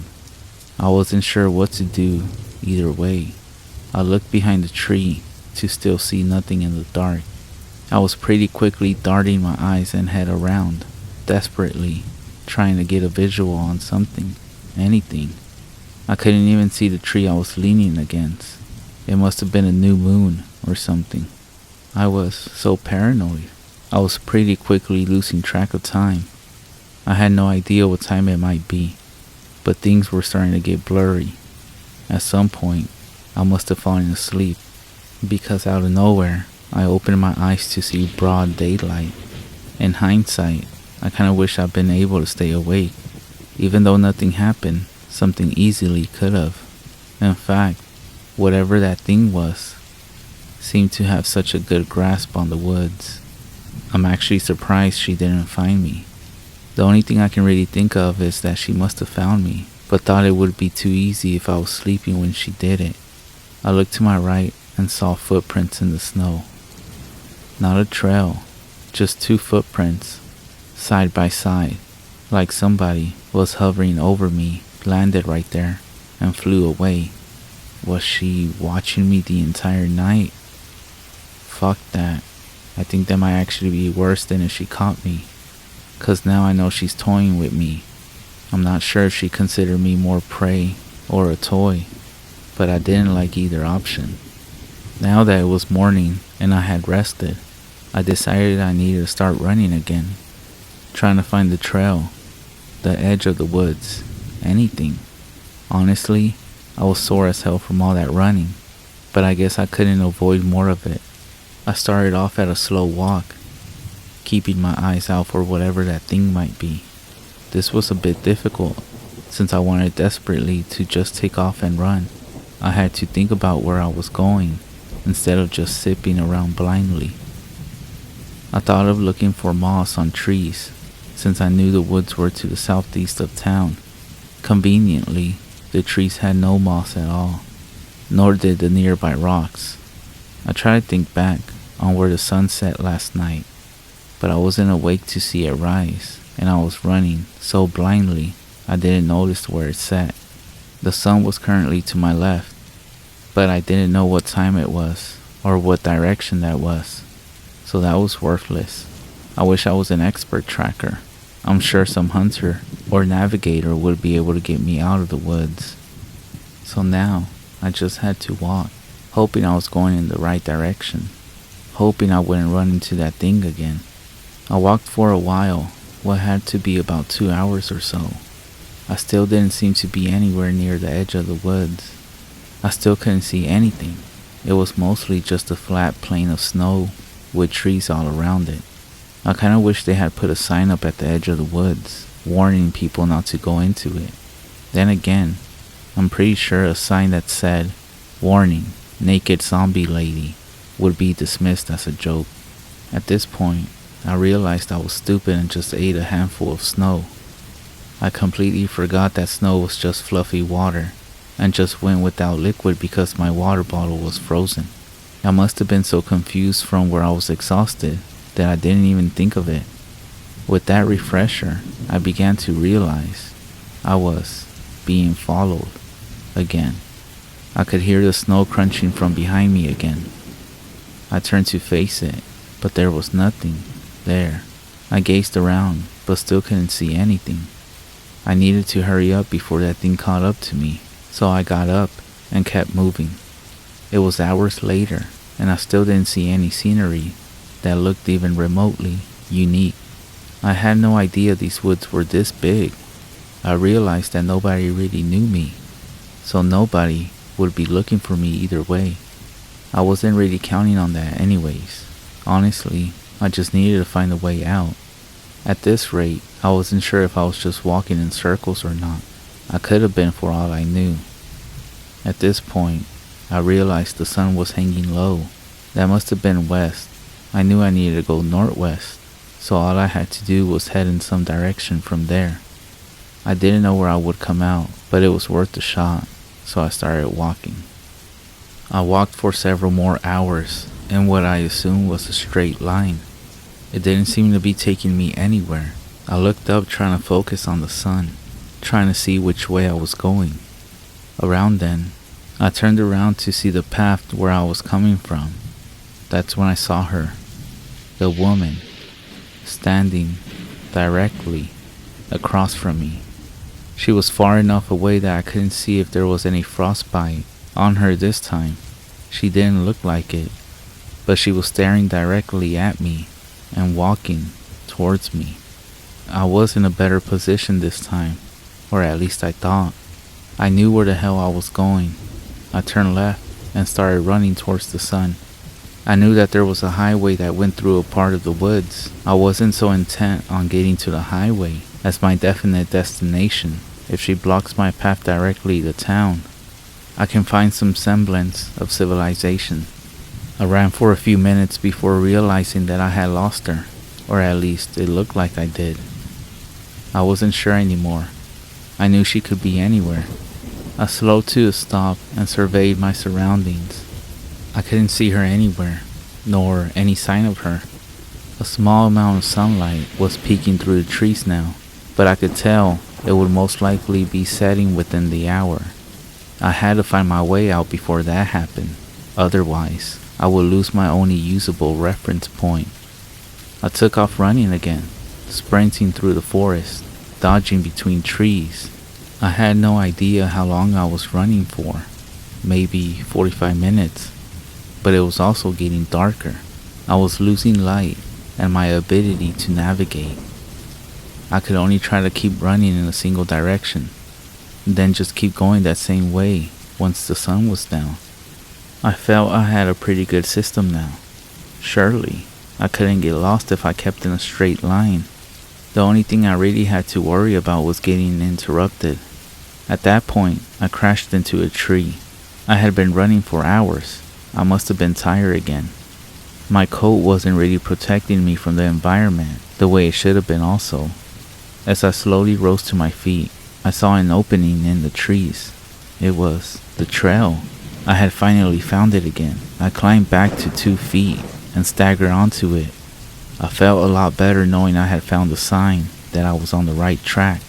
I wasn't sure what to do either way. I looked behind the tree to still see nothing in the dark. I was pretty quickly darting my eyes and head around, desperately trying to get a visual on something, anything. I couldn't even see the tree I was leaning against. It must have been a new moon or something. I was so paranoid. I was pretty quickly losing track of time. I had no idea what time it might be, but things were starting to get blurry. At some point, I must have fallen asleep, because out of nowhere, I opened my eyes to see broad daylight. In hindsight, I kind of wish I'd been able to stay awake. Even though nothing happened, something easily could have. In fact, whatever that thing was, seemed to have such a good grasp on the woods. I'm actually surprised she didn't find me. The only thing I can really think of is that she must have found me, but thought it would be too easy if I was sleeping when she did it. I looked to my right and saw footprints in the snow. Not a trail, just two footprints, side by side, like somebody was hovering over me, landed right there, and flew away. Was she watching me the entire night? Fuck that. I think that might actually be worse than if she caught me, 'cause now I know she's toying with me. I'm not sure if she considered me more prey or a toy, but I didn't like either option. Now that it was morning and I had rested, I decided I needed to start running again, trying to find the trail, the edge of the woods, anything. Honestly, I was sore as hell from all that running. but I guess I couldn't avoid more of it. I started off at a slow walk, keeping my eyes out for whatever that thing might be. This was a bit difficult, since I wanted desperately to just take off and run. I had to think about where I was going, instead of just zipping around blindly. I thought of looking for moss on trees, since I knew the woods were to the southeast of town. Conveniently, the trees had no moss at all, nor did the nearby rocks. I tried to think back on where the sun set last night, but I wasn't awake to see it rise, and I was running so blindly I didn't notice where it set. The sun was currently to my left, but I didn't know what time it was, or what direction that was, so that was worthless. I wish I was an expert tracker. I'm sure some hunter or navigator would be able to get me out of the woods. So now, I just had to walk, hoping I was going in the right direction, hoping I wouldn't run into that thing again. I walked for a while, what had to be about 2 hours or so. I still didn't seem to be anywhere near the edge of the woods. I still couldn't see anything. It was mostly just a flat plain of snow with trees all around it. I kinda wish they had put a sign up at the edge of the woods, warning people not to go into it. Then again, I'm pretty sure a sign that said, "Warning, naked zombie lady," would be dismissed as a joke. At this point, I realized I was stupid and just ate a handful of snow. I completely forgot that snow was just fluffy water, and just went without liquid because my water bottle was frozen. I must have been so confused from where I was exhausted that I didn't even think of it. With that refresher, I began to realize I was being followed again. I could hear the snow crunching from behind me again. I turned to face it, but there was nothing there. I gazed around, but still couldn't see anything. I needed to hurry up before that thing caught up to me, so I got up and kept moving. It was hours later, and I still didn't see any scenery that looked even remotely unique. I had no idea these woods were this big. I realized that nobody really knew me, so nobody would be looking for me either way. I wasn't really counting on that anyways. Honestly, I just needed to find a way out. At this rate, I wasn't sure if I was just walking in circles or not. I could have been for all I knew. At this point, I realized the sun was hanging low. That must have been west. I knew I needed to go northwest, so all I had to do was head in some direction from there. I didn't know where I would come out, but it was worth a shot, so I started walking. I walked for several more hours in what I assumed was a straight line. It didn't seem to be taking me anywhere. I looked up trying to focus on the sun, trying to see which way I was going. Around then, I turned around to see the path where I was coming from. That's when I saw her, the woman, standing directly across from me. She was far enough away that I couldn't see if there was any frostbite on her this time. She didn't look like it, but she was staring directly at me and walking towards me. I was in a better position this time, or at least I thought. I knew where the hell I was going. I turned left and started running towards the sun. I knew that there was a highway that went through a part of the woods. I wasn't so intent on getting to the highway as my definite destination. If she blocks my path directly to town, I can find some semblance of civilization. I ran for a few minutes before realizing that I had lost her, or at least it looked like I did. I wasn't sure anymore. I knew she could be anywhere. I slowed to a stop and surveyed my surroundings. I couldn't see her anywhere, nor any sign of her. A small amount of sunlight was peeking through the trees now, but I could tell it would most likely be setting within the hour. I had to find my way out before that happened. Otherwise, I would lose my only usable reference point. I took off running again, sprinting through the forest, dodging between trees. I had no idea how long I was running for, maybe 45 minutes, but it was also getting darker. I was losing light and my ability to navigate. I could only try to keep running in a single direction, then just keep going that same way once the sun was down. I felt I had a pretty good system now. Surely, I couldn't get lost if I kept in a straight line. The only thing I really had to worry about was getting interrupted. At that point, I crashed into a tree. I had been running for hours. I must have been tired again. My coat wasn't really protecting me from the environment the way it should have been also. As I slowly rose to my feet, I saw an opening in the trees. It was the trail. I had finally found it again. I climbed back to 2 feet and staggered onto it. I felt a lot better knowing I had found a sign that I was on the right track.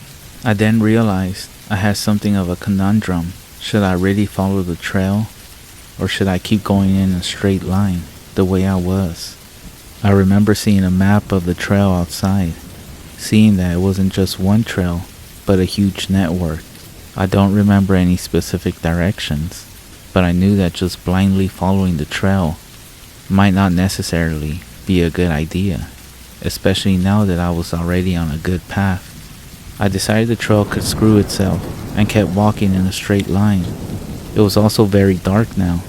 I then realized I had something of a conundrum. Should I really follow the trail, or should I keep going in a straight line the way I was? I remember seeing a map of the trail outside, seeing that it wasn't just one trail, but a huge network. I don't remember any specific directions, but I knew that just blindly following the trail might not necessarily be a good idea, especially now that I was already on a good path. I decided the trail could screw itself and kept walking in a straight line. It was also very dark now.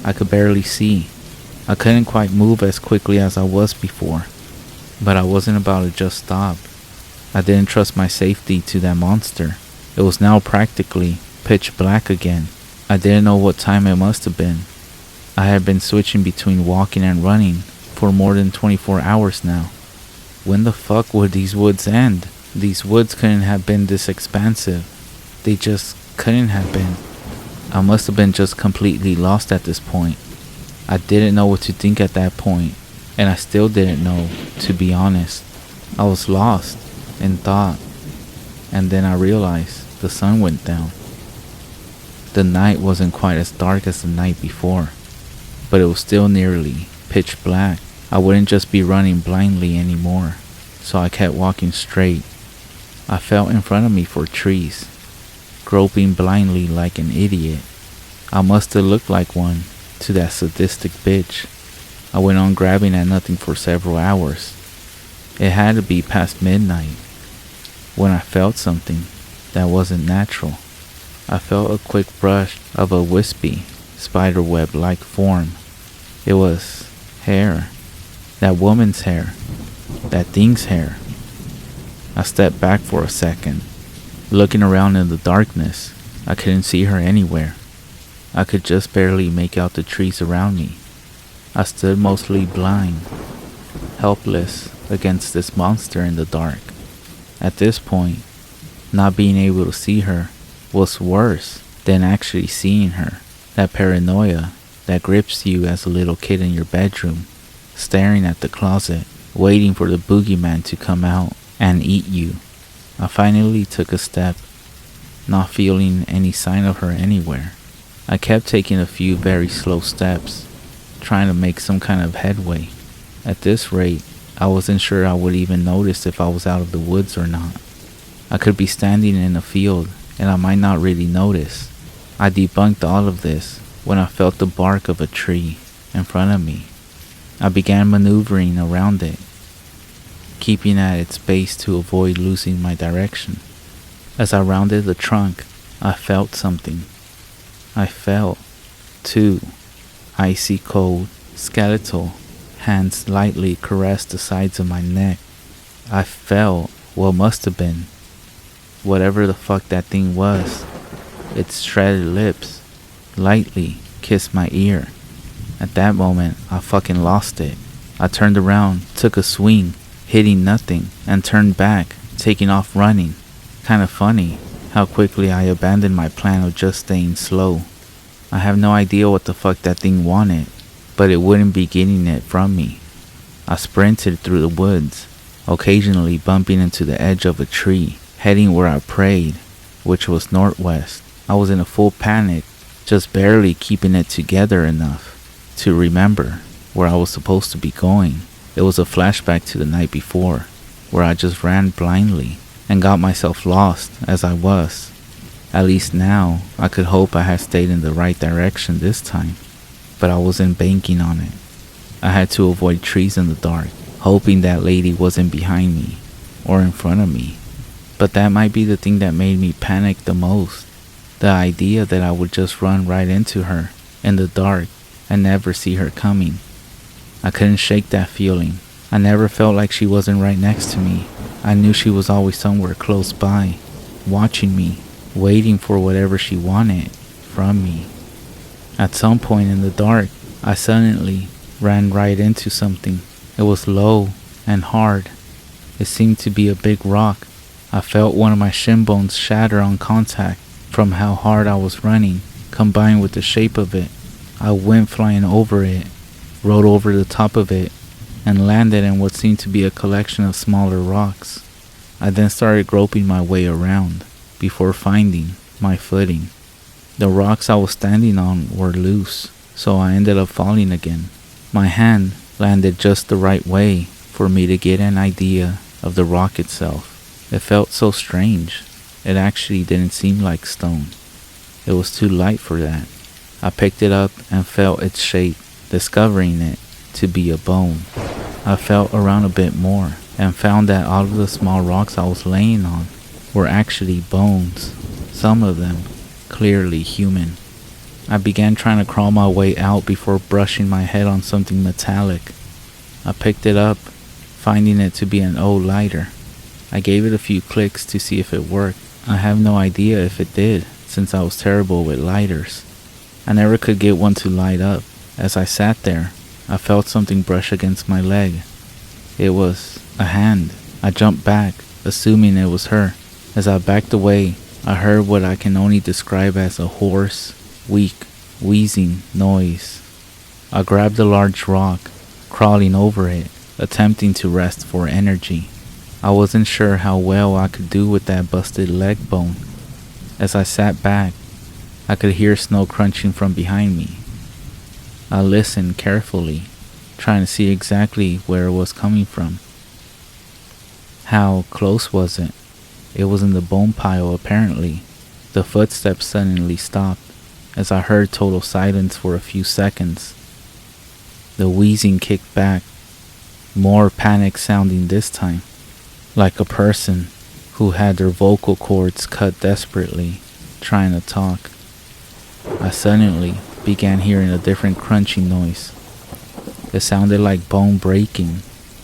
I could barely see. I couldn't quite move as quickly as I was before, but I wasn't about to just stop. I didn't trust my safety to that monster. It was now practically pitch black again. I didn't know what time it must have been. I had been switching between walking and running for more than 24 hours now. When the fuck would these woods end? These woods couldn't have been this expansive. They just couldn't have been. I must have been just completely lost at this point. I didn't know what to think at that point, and I still didn't know, to be honest. I was lost in thought, and then I realized the sun went down. The night wasn't quite as dark as the night before, but it was still nearly pitch black. I wouldn't just be running blindly anymore, so I kept walking straight. I felt in front of me for trees, groping blindly like an idiot. I must have looked like one to that sadistic bitch. I went on grabbing at nothing for several hours. It had to be past midnight when I felt something that wasn't natural. I felt a quick brush of a wispy, spiderweb-like form. It was hair. That woman's hair. That thing's hair. I stepped back for a second. Looking around in the darkness, I couldn't see her anywhere. I could just barely make out the trees around me. I stood mostly blind, helpless against this monster in the dark. At this point, not being able to see her was worse than actually seeing her. That paranoia that grips you as a little kid in your bedroom, staring at the closet, waiting for the boogeyman to come out and eat you. I finally took a step, not feeling any sign of her anywhere. I kept taking a few very slow steps, trying to make some kind of headway. At this rate, I wasn't sure I would even notice if I was out of the woods or not. I could be standing in a field and I might not really notice. I debunked all of this when I felt the bark of a tree in front of me. I began maneuvering around it, keeping at its base to avoid losing my direction. As I rounded the trunk, I felt something. I felt, too, icy cold, skeletal hands lightly caressed the sides of my neck. I felt what must have been, whatever the fuck that thing was. Its shredded lips lightly kissed my ear. At that moment, I fucking lost it. I turned around, took a swing, hitting nothing, and turned back, taking off running. Kinda funny how quickly I abandoned my plan of just staying slow. I have no idea what the fuck that thing wanted, but it wouldn't be getting it from me. I sprinted through the woods, occasionally bumping into the edge of a tree, heading where I prayed, which was northwest. I was in a full panic, just barely keeping it together enough to remember where I was supposed to be going. It was a flashback to the night before, where I just ran blindly and got myself lost as I was. At least now, I could hope I had stayed in the right direction this time, but I wasn't banking on it. I had to avoid trees in the dark, hoping that lady wasn't behind me or in front of me. But that might be the thing that made me panic the most. The idea that I would just run right into her in the dark and never see her coming. I couldn't shake that feeling. I never felt like she wasn't right next to me. I knew she was always somewhere close by, watching me, waiting for whatever she wanted from me. At some point in the dark, I suddenly ran right into something. It was low and hard. It seemed to be a big rock. I felt one of my shin bones shatter on contact from how hard I was running, combined with the shape of it. I went flying over it, rode over the top of it, and landed in what seemed to be a collection of smaller rocks. I then started groping my way around before finding my footing. The rocks I was standing on were loose, so I ended up falling again. My hand landed just the right way for me to get an idea of the rock itself. It felt so strange. It actually didn't seem like stone. It was too light for that. I picked it up and felt its shape, discovering it to be a bone. I felt around a bit more and found that all of the small rocks I was laying on were actually bones, some of them clearly human. I began trying to crawl my way out before brushing my head on something metallic. I picked it up, finding it to be an old lighter. I gave it a few clicks to see if it worked. I have no idea if it did, since I was terrible with lighters. I never could get one to light up. As I sat there, I felt something brush against my leg. It was a hand. I jumped back, assuming it was her. As I backed away, I heard what I can only describe as a hoarse, weak, wheezing noise. I grabbed a large rock, crawling over it, attempting to rest for energy. I wasn't sure how well I could do with that busted leg bone. As I sat back, I could hear snow crunching from behind me. I listened carefully, trying to see exactly where it was coming from. How close was it? It was in the bone pile, apparently. The footsteps suddenly stopped, as I heard total silence for a few seconds. The wheezing kicked back, more panic sounding this time, like a person who had their vocal cords cut desperately, trying to talk. I suddenly began hearing a different crunching noise. It sounded like bone breaking.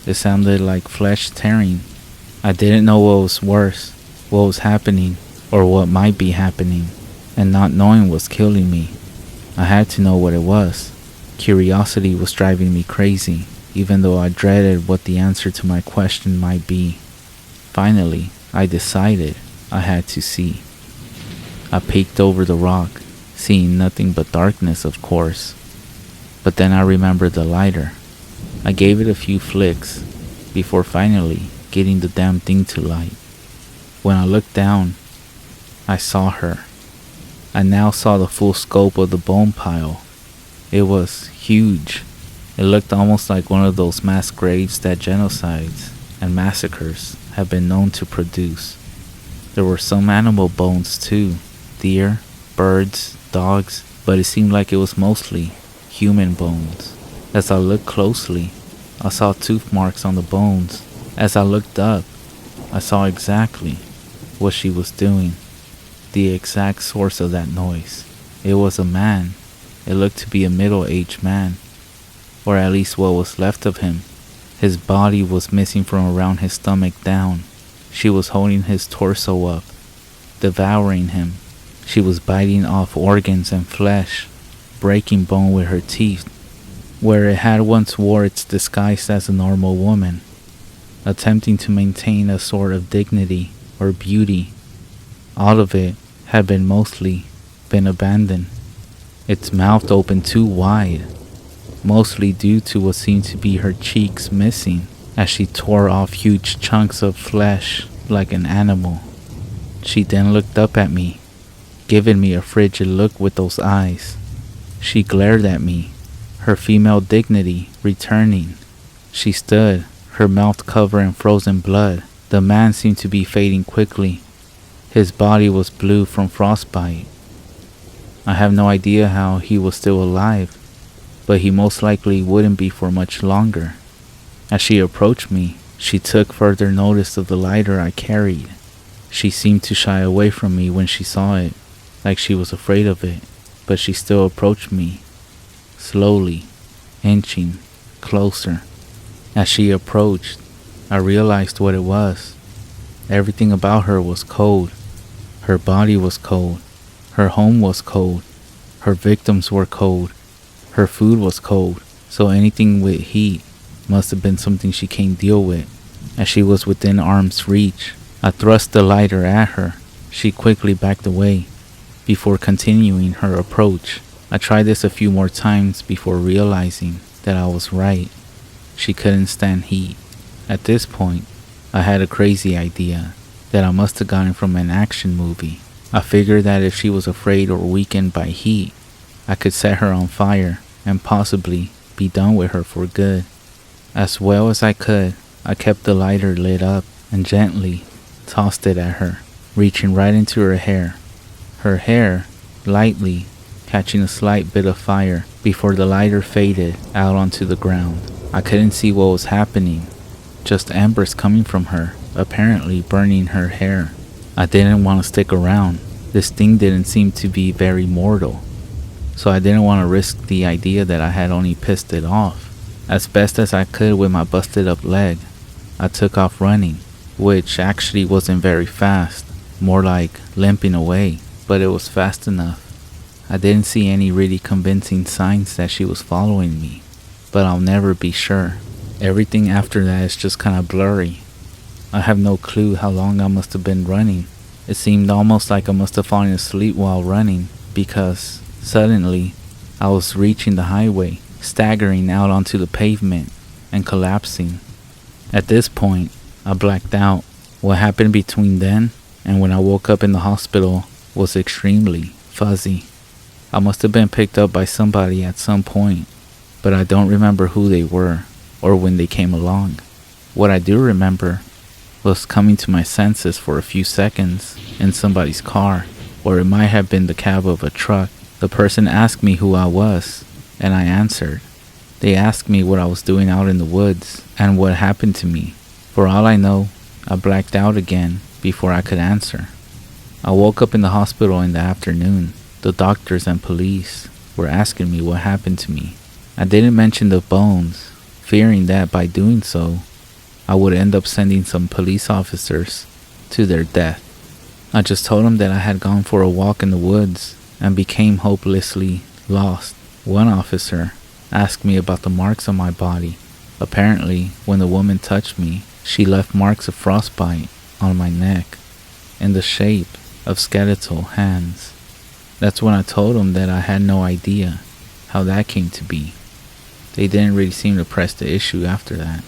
It sounded like flesh tearing. I didn't know what was worse, what was happening, or what might be happening, and not knowing was killing me. I had to know what it was. Curiosity was driving me crazy, even though I dreaded what the answer to my question might be. Finally, I decided I had to see. I peeked over the rock, seeing nothing but darkness, of course. But then I remembered the lighter. I gave it a few flicks before finally getting the damn thing to light. When I looked down, I saw her. I now saw the full scope of the bone pile. It was huge. It looked almost like one of those mass graves that genocides and massacres have been known to produce. There were some animal bones too, deer, birds, dogs, but it seemed like it was mostly human bones. As I looked closely, I saw tooth marks on the bones. As I looked up, I saw exactly what she was doing, the exact source of that noise. It was a man. It looked to be a middle-aged man, or at least what was left of him. His body was missing from around his stomach down. She was holding his torso up, devouring him. She was biting off organs and flesh, breaking bone with her teeth, where it had once wore its disguise as a normal woman, attempting to maintain a sort of dignity or beauty. All of it had mostly been abandoned. Its mouth opened too wide, mostly due to what seemed to be her cheeks missing, as she tore off huge chunks of flesh like an animal. She then looked up at me, giving me a frigid look with those eyes. She glared at me, her female dignity returning. She stood, her mouth covered in frozen blood. The man seemed to be fading quickly. His body was blue from frostbite. I have no idea how he was still alive, but he most likely wouldn't be for much longer. As she approached me, she took further notice of the lighter I carried. She seemed to shy away from me when she saw it, like she was afraid of it, but she still approached me, slowly, inching closer. As she approached, I realized what it was. Everything about her was cold. Her body was cold. Her home was cold. Her victims were cold. Her food was cold. So anything with heat must have been something she can't deal with. As she was within arm's reach, I thrust the lighter at her. She quickly backed away before continuing her approach. I tried this a few more times before realizing that I was right. She couldn't stand heat. At this point, I had a crazy idea that I must have gotten from an action movie. I figured that if she was afraid or weakened by heat, I could set her on fire and possibly be done with her for good. As well as I could, I kept the lighter lit up and gently tossed it at her, reaching right into her hair. Her hair, lightly, catching a slight bit of fire before the lighter faded out onto the ground. I couldn't see what was happening, just embers coming from her, apparently burning her hair. I didn't want to stick around. This thing didn't seem to be very mortal, so I didn't want to risk the idea that I had only pissed it off. As best as I could with my busted up leg, I took off running, which actually wasn't very fast, more like limping away, but it was fast enough. I didn't see any really convincing signs that she was following me, but I'll never be sure. Everything after that is just kind of blurry. I have no clue how long I must have been running. It seemed almost like I must have fallen asleep while running, because suddenly I was reaching the highway, staggering out onto the pavement and collapsing. At this point, I blacked out. What happened between then and when I woke up in the hospital was extremely fuzzy. I must have been picked up by somebody at some point, but I don't remember who they were or when they came along. What I do remember was coming to my senses for a few seconds in somebody's car, or it might have been the cab of a truck. The person asked me who I was, and I answered. They asked me what I was doing out in the woods and what happened to me. For all I know, I blacked out again before I could answer. I woke up in the hospital in the afternoon. The doctors and police were asking me what happened to me. I didn't mention the bones, fearing that by doing so, I would end up sending some police officers to their death. I just told them that I had gone for a walk in the woods and became hopelessly lost. One officer asked me about the marks on my body. Apparently, when the woman touched me, she left marks of frostbite on my neck in the shape of skeletal hands. That's when I told them that I had no idea how that came to be. They didn't really seem to press the issue after that.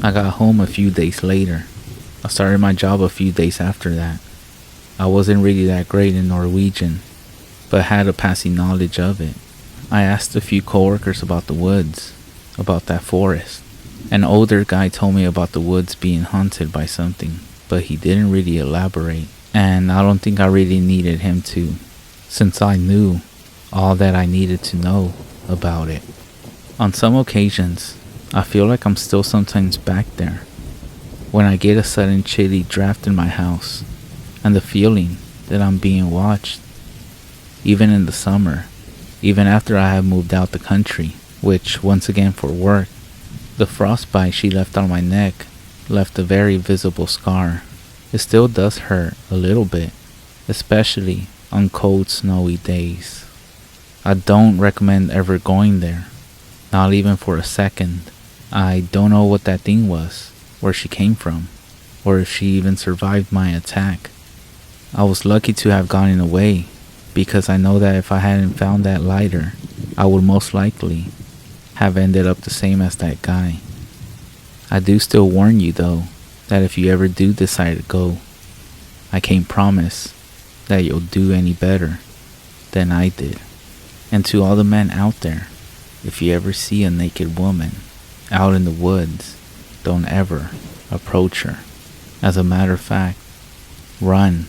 I got home a few days later. I started my job a few days after that. I wasn't really that great in Norwegian, but had a passing knowledge of it. I asked a few coworkers about the woods, about that forest. An older guy told me about the woods being haunted by something, but he didn't really elaborate, and I don't think I really needed him to, since I knew all that I needed to know about it. On some occasions, I feel like I'm still sometimes back there, when I get a sudden chilly draft in my house, and the feeling that I'm being watched. Even in the summer, even after I have moved out the country, which once again for work, the frostbite she left on my neck left a very visible scar. It still does hurt a little bit, especially on cold, snowy days. I don't recommend ever going there, not even for a second. I don't know what that thing was, where she came from, or if she even survived my attack. I was lucky to have gotten away, because I know that if I hadn't found that lighter, I would most likely have ended up the same as that guy. I do still warn you though, that if you ever do decide to go, I can't promise that you'll do any better than I did. And to all the men out there, if you ever see a naked woman out in the woods, don't ever approach her. As a matter of fact, run,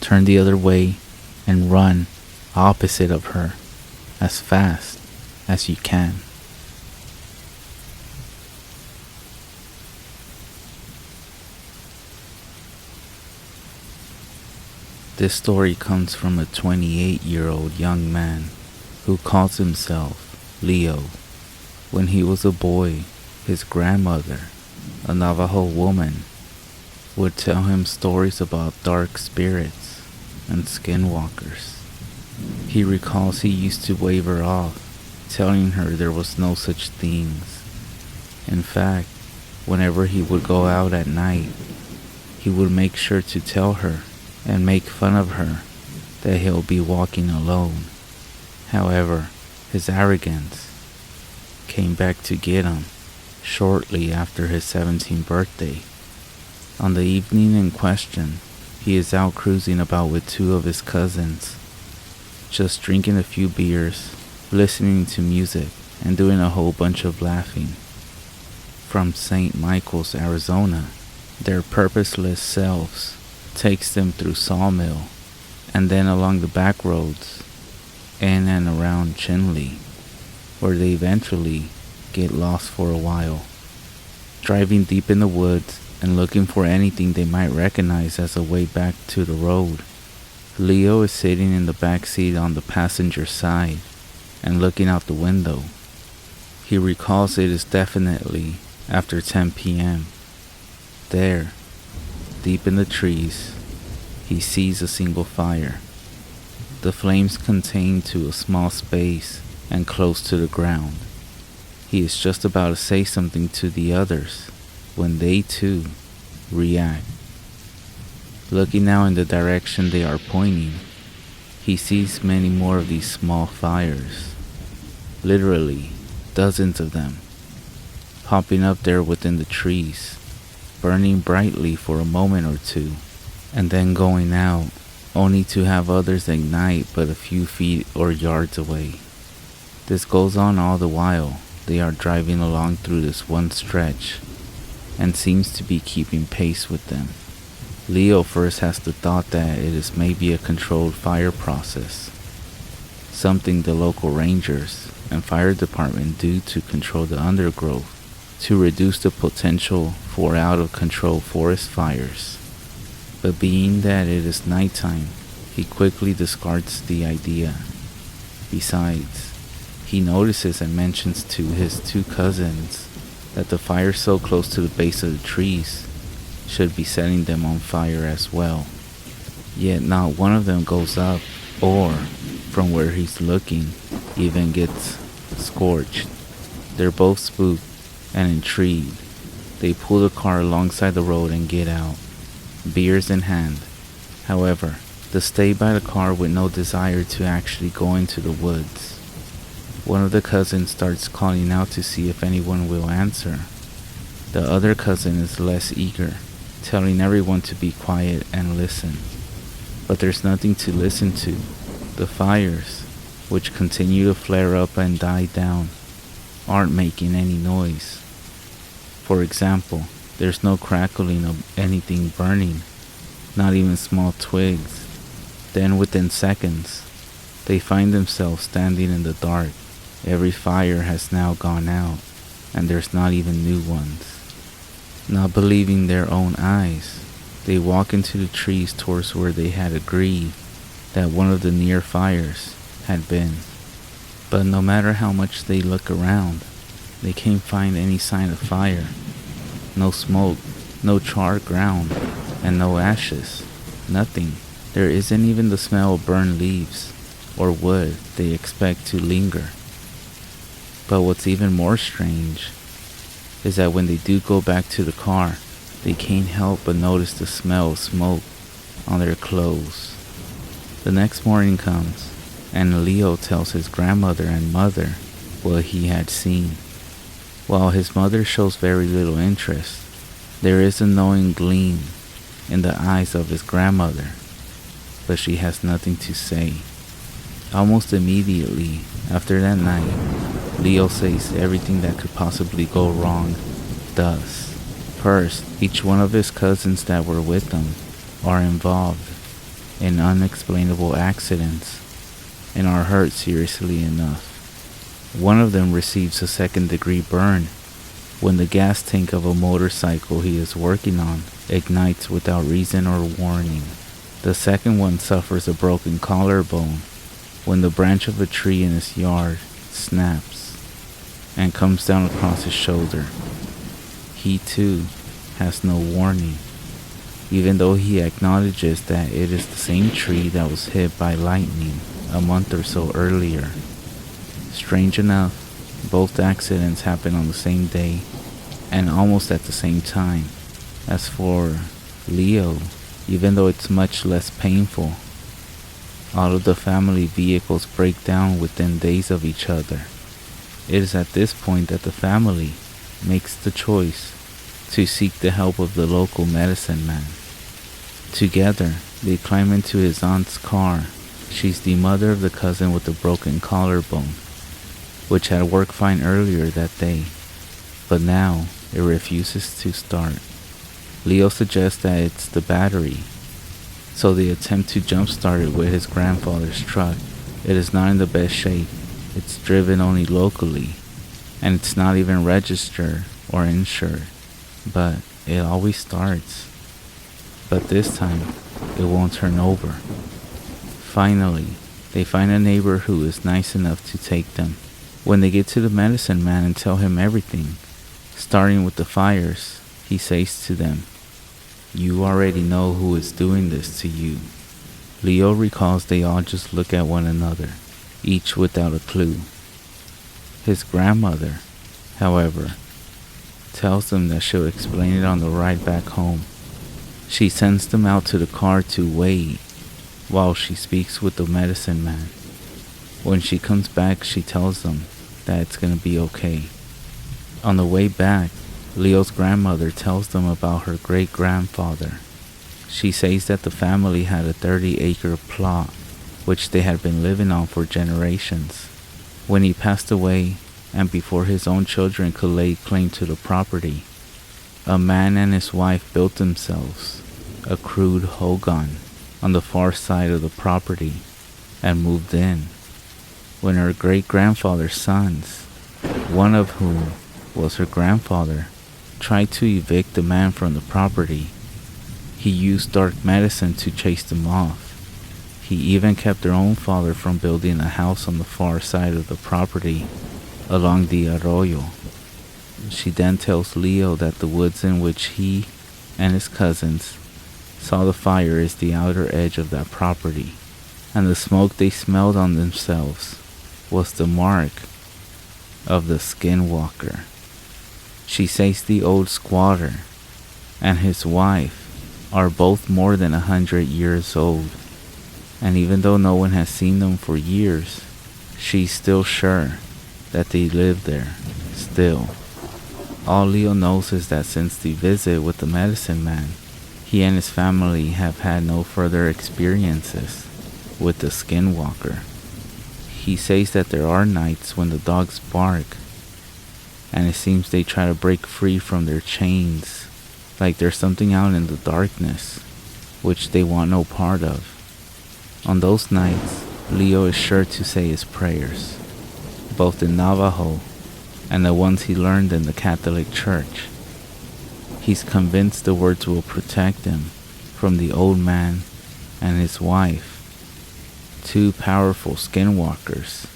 turn the other way, and run opposite of her as fast as you can. This story comes from a 28-year-old young man who calls himself Leo. When he was a boy, his grandmother, a Navajo woman, would tell him stories about dark spirits and skinwalkers. He recalls he used to wave her off, telling her there was no such things. In fact, whenever he would go out at night, he would make sure to tell her and make fun of her that he'll be walking alone. However, his arrogance came back to get him shortly after his 17th birthday. On the evening in question, he is out cruising about with two of his cousins, just drinking a few beers, listening to music, and doing a whole bunch of laughing. From St. Michael's, Arizona, their purposeless selves takes them through Sawmill, and then along the back roads, in and around Chinle, where they eventually get lost for a while, driving deep in the woods and looking for anything they might recognize as a way back to the road. Leo is sitting in the back seat on the passenger side and looking out the window. He recalls it is definitely after 10 p.m. There, deep in the trees, he sees a single fire. The flames contain to a small space and close to the ground. He is just about to say something to the others when they too react. Looking now in the direction they are pointing, he sees many more of these small fires, literally dozens of them, popping up there within the trees, burning brightly for a moment or two, and then going out, only to have others ignite but a few feet or yards away. This goes on all the while they are driving along through this one stretch, and seems to be keeping pace with them. Leo first has the thought that it is maybe a controlled fire process, something the local rangers and fire department do to control the undergrowth to reduce the potential for out-of-control forest fires. But being that it is nighttime, he quickly discards the idea. Besides, he notices and mentions to his two cousins that the fire so close to the base of the trees should be setting them on fire as well. Yet not one of them goes up or, from where he's looking, even gets scorched. They're both spooked and intrigued. They pull the car alongside the road and get out, beers in hand. However, they stay by the car with no desire to actually go into the woods. One of the cousins starts calling out to see if anyone will answer. The other cousin is less eager, telling everyone to be quiet and listen. But there's nothing to listen to. The fires, which continue to flare up and die down, aren't making any noise. For example, there's no crackling of anything burning, not even small twigs. Then within seconds, they find themselves standing in the dark. Every fire has now gone out, and there's not even new ones. Not believing their own eyes, they walk into the trees towards where they had agreed that one of the near fires had been. But no matter how much they look around, they can't find any sign of fire. No smoke, no charred ground, and no ashes. Nothing. There isn't even the smell of burned leaves or wood they expect to linger. But what's even more strange is that when they do go back to the car, they can't help but notice the smell of smoke on their clothes. The next morning comes, and Leo tells his grandmother and mother what he had seen. While his mother shows very little interest, there is a knowing gleam in the eyes of his grandmother, but she has nothing to say. Almost immediately after that night, Leo says everything that could possibly go wrong does. First, each one of his cousins that were with him are involved in unexplainable accidents and are hurt seriously enough. One of them receives a second-degree burn when the gas tank of a motorcycle he is working on ignites without reason or warning. The second one suffers a broken collarbone when the branch of a tree in his yard snaps. and comes down across his shoulder. He too has no warning, even though he acknowledges that it is the same tree that was hit by lightning a month or so earlier. Strange enough, both accidents happened on the same day and almost at the same time. As for Leo, even though it's much less painful, all of the family vehicles break down within days of each other. It is at this point that the family makes the choice to seek the help of the local medicine man. Together, they climb into his aunt's car. She's the mother of the cousin with the broken collarbone, which had worked fine earlier that day, but now it refuses to start. Leo suggests that it's the battery, so they attempt to jumpstart it with his grandfather's truck. It is not in the best shape. It's driven only locally, and it's not even registered or insured, but it always starts. But this time, it won't turn over. Finally, they find a neighbor who is nice enough to take them. When they get to the medicine man and tell him everything, starting with the fires, he says to them, "You already know who is doing this to you." Leo recalls they all just look at one another, each without a clue. His grandmother, however, tells them that she'll explain it on the ride back home. She sends them out to the car to wait while she speaks with the medicine man. When she comes back, she tells them that it's gonna be okay. On the way back, Leo's grandmother tells them about her great-grandfather. She says that the family had a 30-acre plot, which they had been living on for generations. When he passed away, and before his own children could lay claim to the property, a man and his wife built themselves a crude hogan on the far side of the property and moved in. When her great-grandfather's sons, one of whom was her grandfather, tried to evict the man from the property, he used dark medicine to chase them off. He even kept their own father from building a house on the far side of the property along the arroyo. She then tells Leo that the woods in which he and his cousins saw the fire is the outer edge of that property, and the smoke they smelled on themselves was the mark of the Skinwalker. She says the old squatter and his wife are both more than 100 years old, and even though no one has seen them for years, she's still sure that they live there still. All Leo knows is that since the visit with the medicine man, he and his family have had no further experiences with the Skinwalker. He says that there are nights when the dogs bark, and it seems they try to break free from their chains, like there's something out in the darkness, which they want no part of. On those nights, Leo is sure to say his prayers, both in Navajo and the ones he learned in the Catholic Church. He's convinced the words will protect him from the old man and his wife, two powerful skinwalkers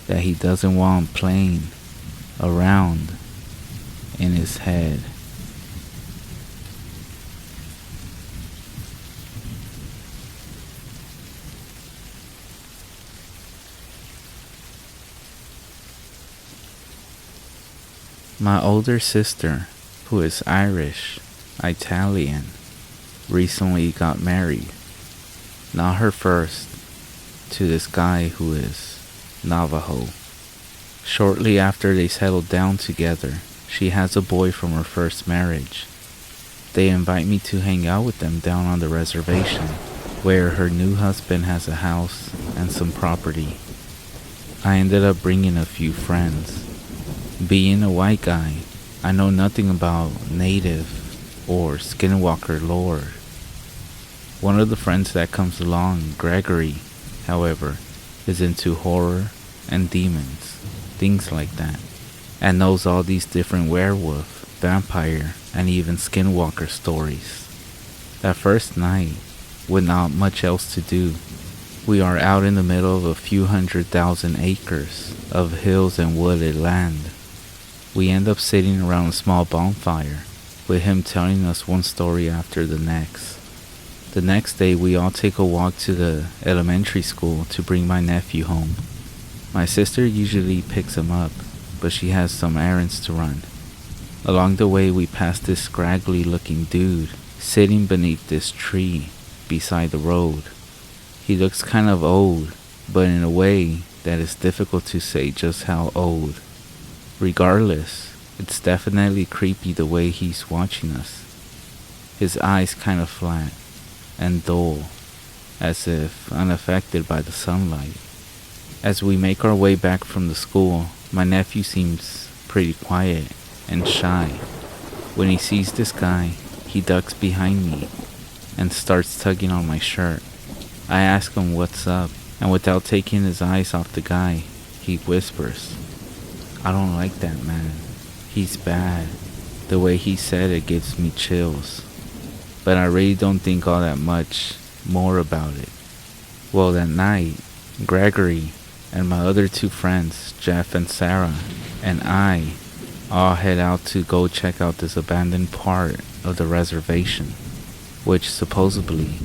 that he doesn't want playing around in his head. My older sister, who is Irish, Italian, recently got married. Not her first, to this guy who is Navajo. Shortly after they settled down together, she has a boy from her first marriage. They invite me to hang out with them down on the reservation, where her new husband has a house and some property. I ended up bringing a few friends. Being a white guy, I know nothing about native or skinwalker lore. One of the friends that comes along, Gregory, however, is into horror and demons, things like that, and knows all these different werewolf, vampire, and even skinwalker stories. That first night, with not much else to do, we are out in the middle of a few 100,000 acres of hills and wooded land. We end up sitting around a small bonfire, with him telling us one story after the next. The next day, we all take a walk to the elementary school to bring my nephew home. My sister usually picks him up, but she has some errands to run. Along the way, we pass this scraggly looking dude sitting beneath this tree beside the road. He looks kind of old, but in a way that is difficult to say just how old. Regardless, it's definitely creepy the way he's watching us. His eyes kind of flat and dull, as if unaffected by the sunlight. As we make our way back from the school, my nephew seems pretty quiet and shy. When he sees this guy, he ducks behind me and starts tugging on my shirt. I ask him what's up, and without taking his eyes off the guy, he whispers, "I don't like that man. He's bad." The way he said it gives me chills, but I really don't think all that much more about it. Well, that night, Gregory and my other two friends, Jeff and Sarah, and I all head out to go check out this abandoned part of the reservation, which supposedly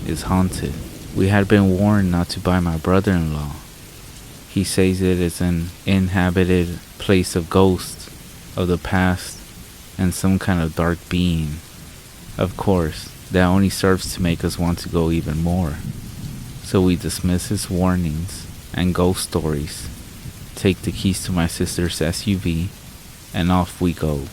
is haunted. We had been warned not to by my brother-in-law. He says it is an inhabited place of ghosts of the past and some kind of dark being. Of course, that only serves to make us want to go even more. So we dismiss his warnings and ghost stories, take the keys to my sister's SUV, and off we go.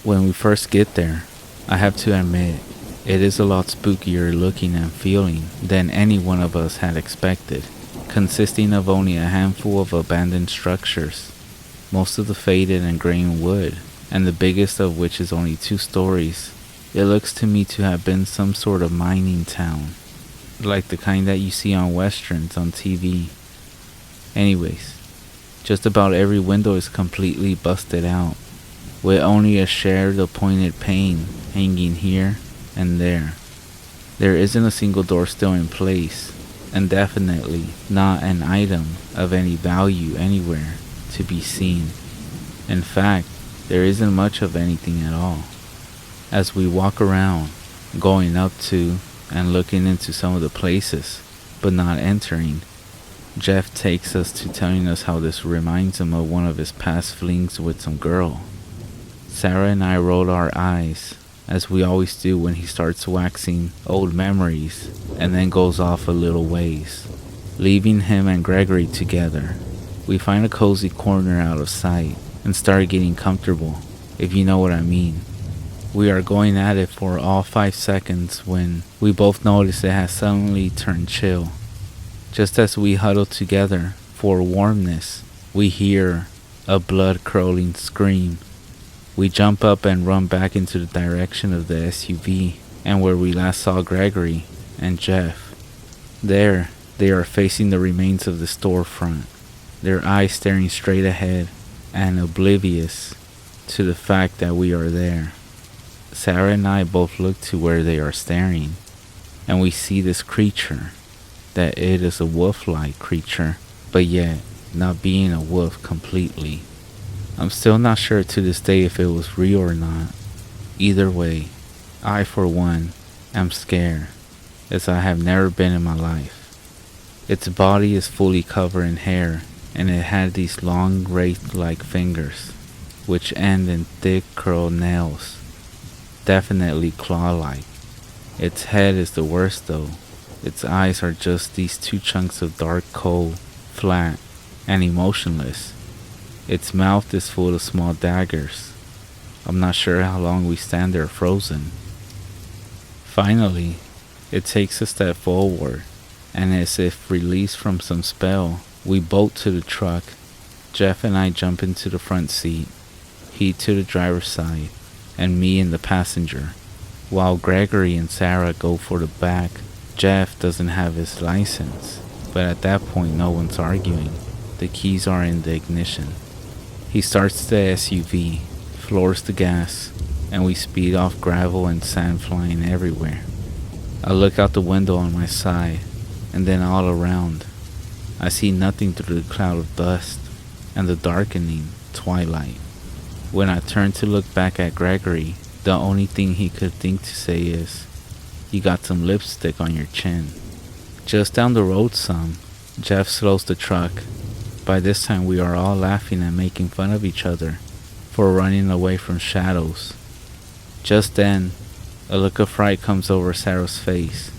When we first get there, I have to admit, it is a lot spookier looking and feeling than any one of us had expected, consisting of only a handful of abandoned structures, most of the faded and graying wood, and the biggest of which is only 2 stories. It looks to me to have been some sort of mining town, like the kind that you see on westerns on TV. Anyways, just about every window is completely busted out, with only a shared appointed pane hanging here and there. There isn't a single door still in place, and definitely not an item of any value anywhere to be seen. In fact, there isn't much of anything at all. As we walk around, going up to and looking into some of the places, but not entering, Jeff takes us to telling us how this reminds him of one of his past flings with some girl. Sarah and I rolled our eyes, as we always do when he starts waxing old memories and then goes off a little ways, leaving him and Gregory together. We find a cozy corner out of sight and start getting comfortable, if you know what I mean. We are going at it for all 5 seconds when we both notice it has suddenly turned chill. Just as we huddle together for warmness, we hear a blood-curdling scream. We jump up and run back into the direction of the SUV and where we last saw Gregory and Jeff. There, they are facing the remains of the storefront, their eyes staring straight ahead and oblivious to the fact that we are there. Sarah and I both look to where they are staring, and we see this creature, that it is a wolf-like creature, but yet not being a wolf completely. I'm still not sure to this day if it was real or not. Either way, I for one am scared, as I have never been in my life. Its body is fully covered in hair, and it had these long wraith-like fingers, which end in thick curled nails, definitely claw-like. Its head is the worst though. Its eyes are just these 2 chunks of dark coal, flat, and emotionless. Its mouth is full of small daggers. I'm not sure how long we stand there frozen. Finally, it takes a step forward, and as if released from some spell, we bolt to the truck. Jeff and I jump into the front seat, he to the driver's side, and me in the passenger, while Gregory and Sarah go for the back. Jeff doesn't have his license, but at that point no one's arguing. The keys are in the ignition. He starts the SUV, floors the gas, and we speed off gravel and sand flying everywhere. I look out the window on my side, and then all around. I see nothing through the cloud of dust and the darkening twilight. When I turned to look back at Gregory, the only thing he could think to say is, "You got some lipstick on your chin." Just down the road some, Jeff slows the truck. By this time we are all laughing and making fun of each other for running away from shadows. Just then, a look of fright comes over Sarah's face,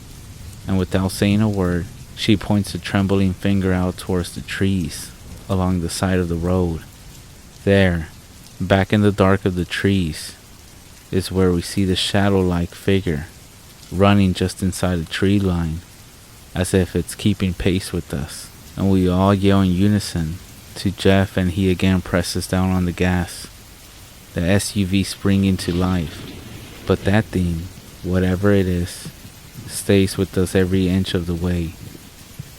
and without saying a word, she points a trembling finger out towards the trees along the side of the road. There, back in the dark of the trees, is where we see the shadow-like figure running just inside the tree line, as if it's keeping pace with us, and we all yell in unison to Jeff, and he again presses down on the gas. The SUV springs into life, but that thing, whatever it is, stays with us every inch of the way.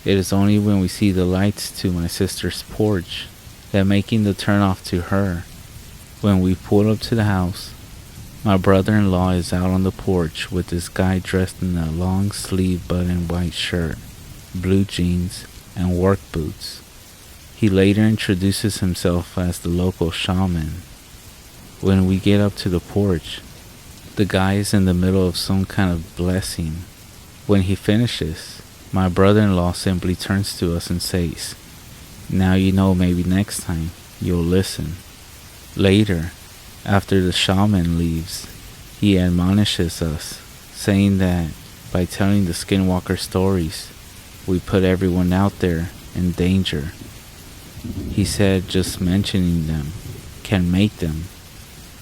It is only when we see the lights to my sister's porch that, making the turnoff to her, when we pull up to the house, my brother-in-law is out on the porch with this guy dressed in a long-sleeve button white shirt, blue jeans, and work boots. He later introduces himself as the local shaman. When we get up to the porch, the guy is in the middle of some kind of blessing. When he finishes, my brother-in-law simply turns to us and says, "Now you know, maybe next time you'll listen." Later, after the shaman leaves, he admonishes us, saying that by telling the Skinwalker stories, we put everyone out there in danger. He said just mentioning them can make them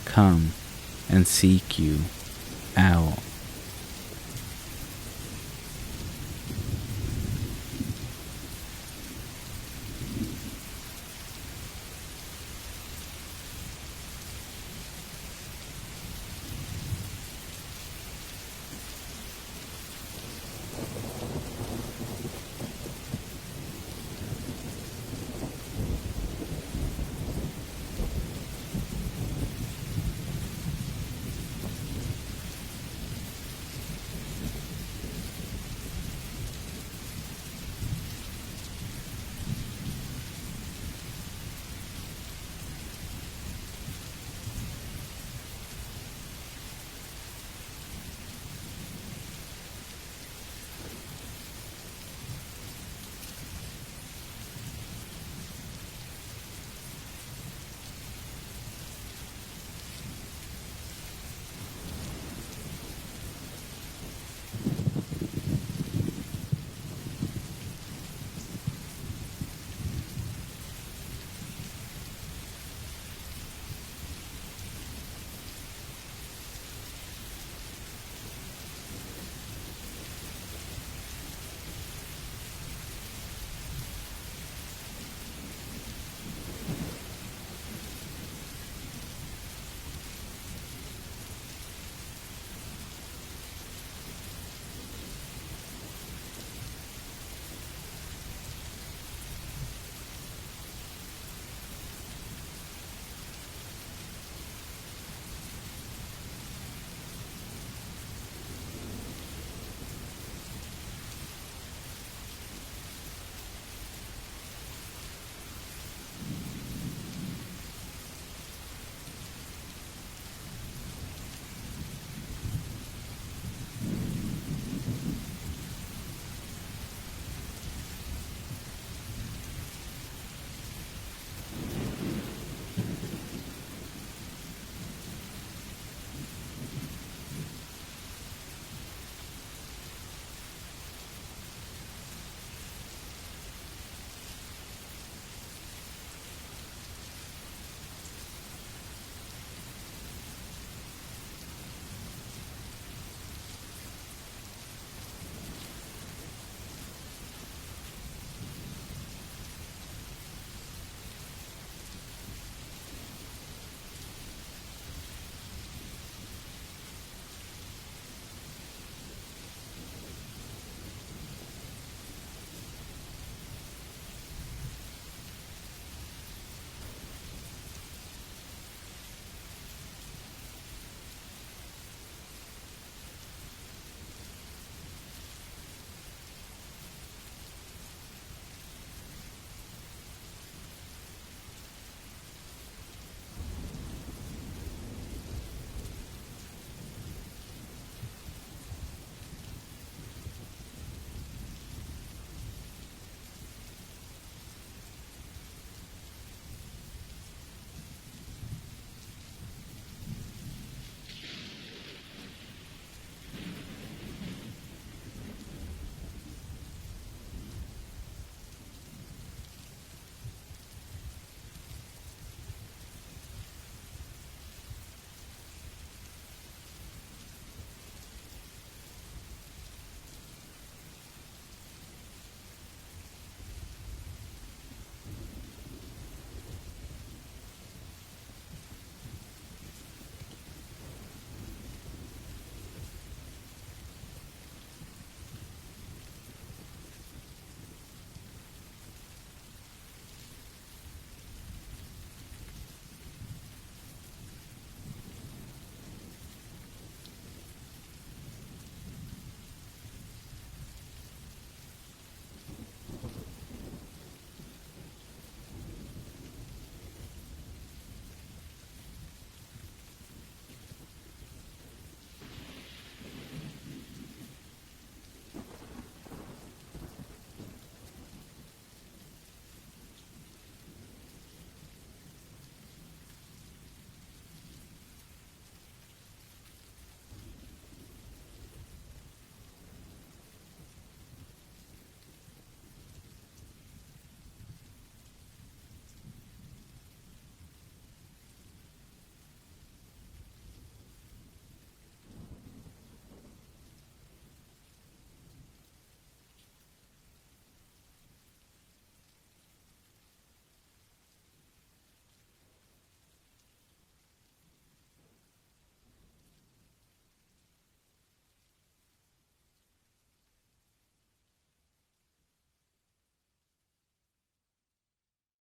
come and seek you out.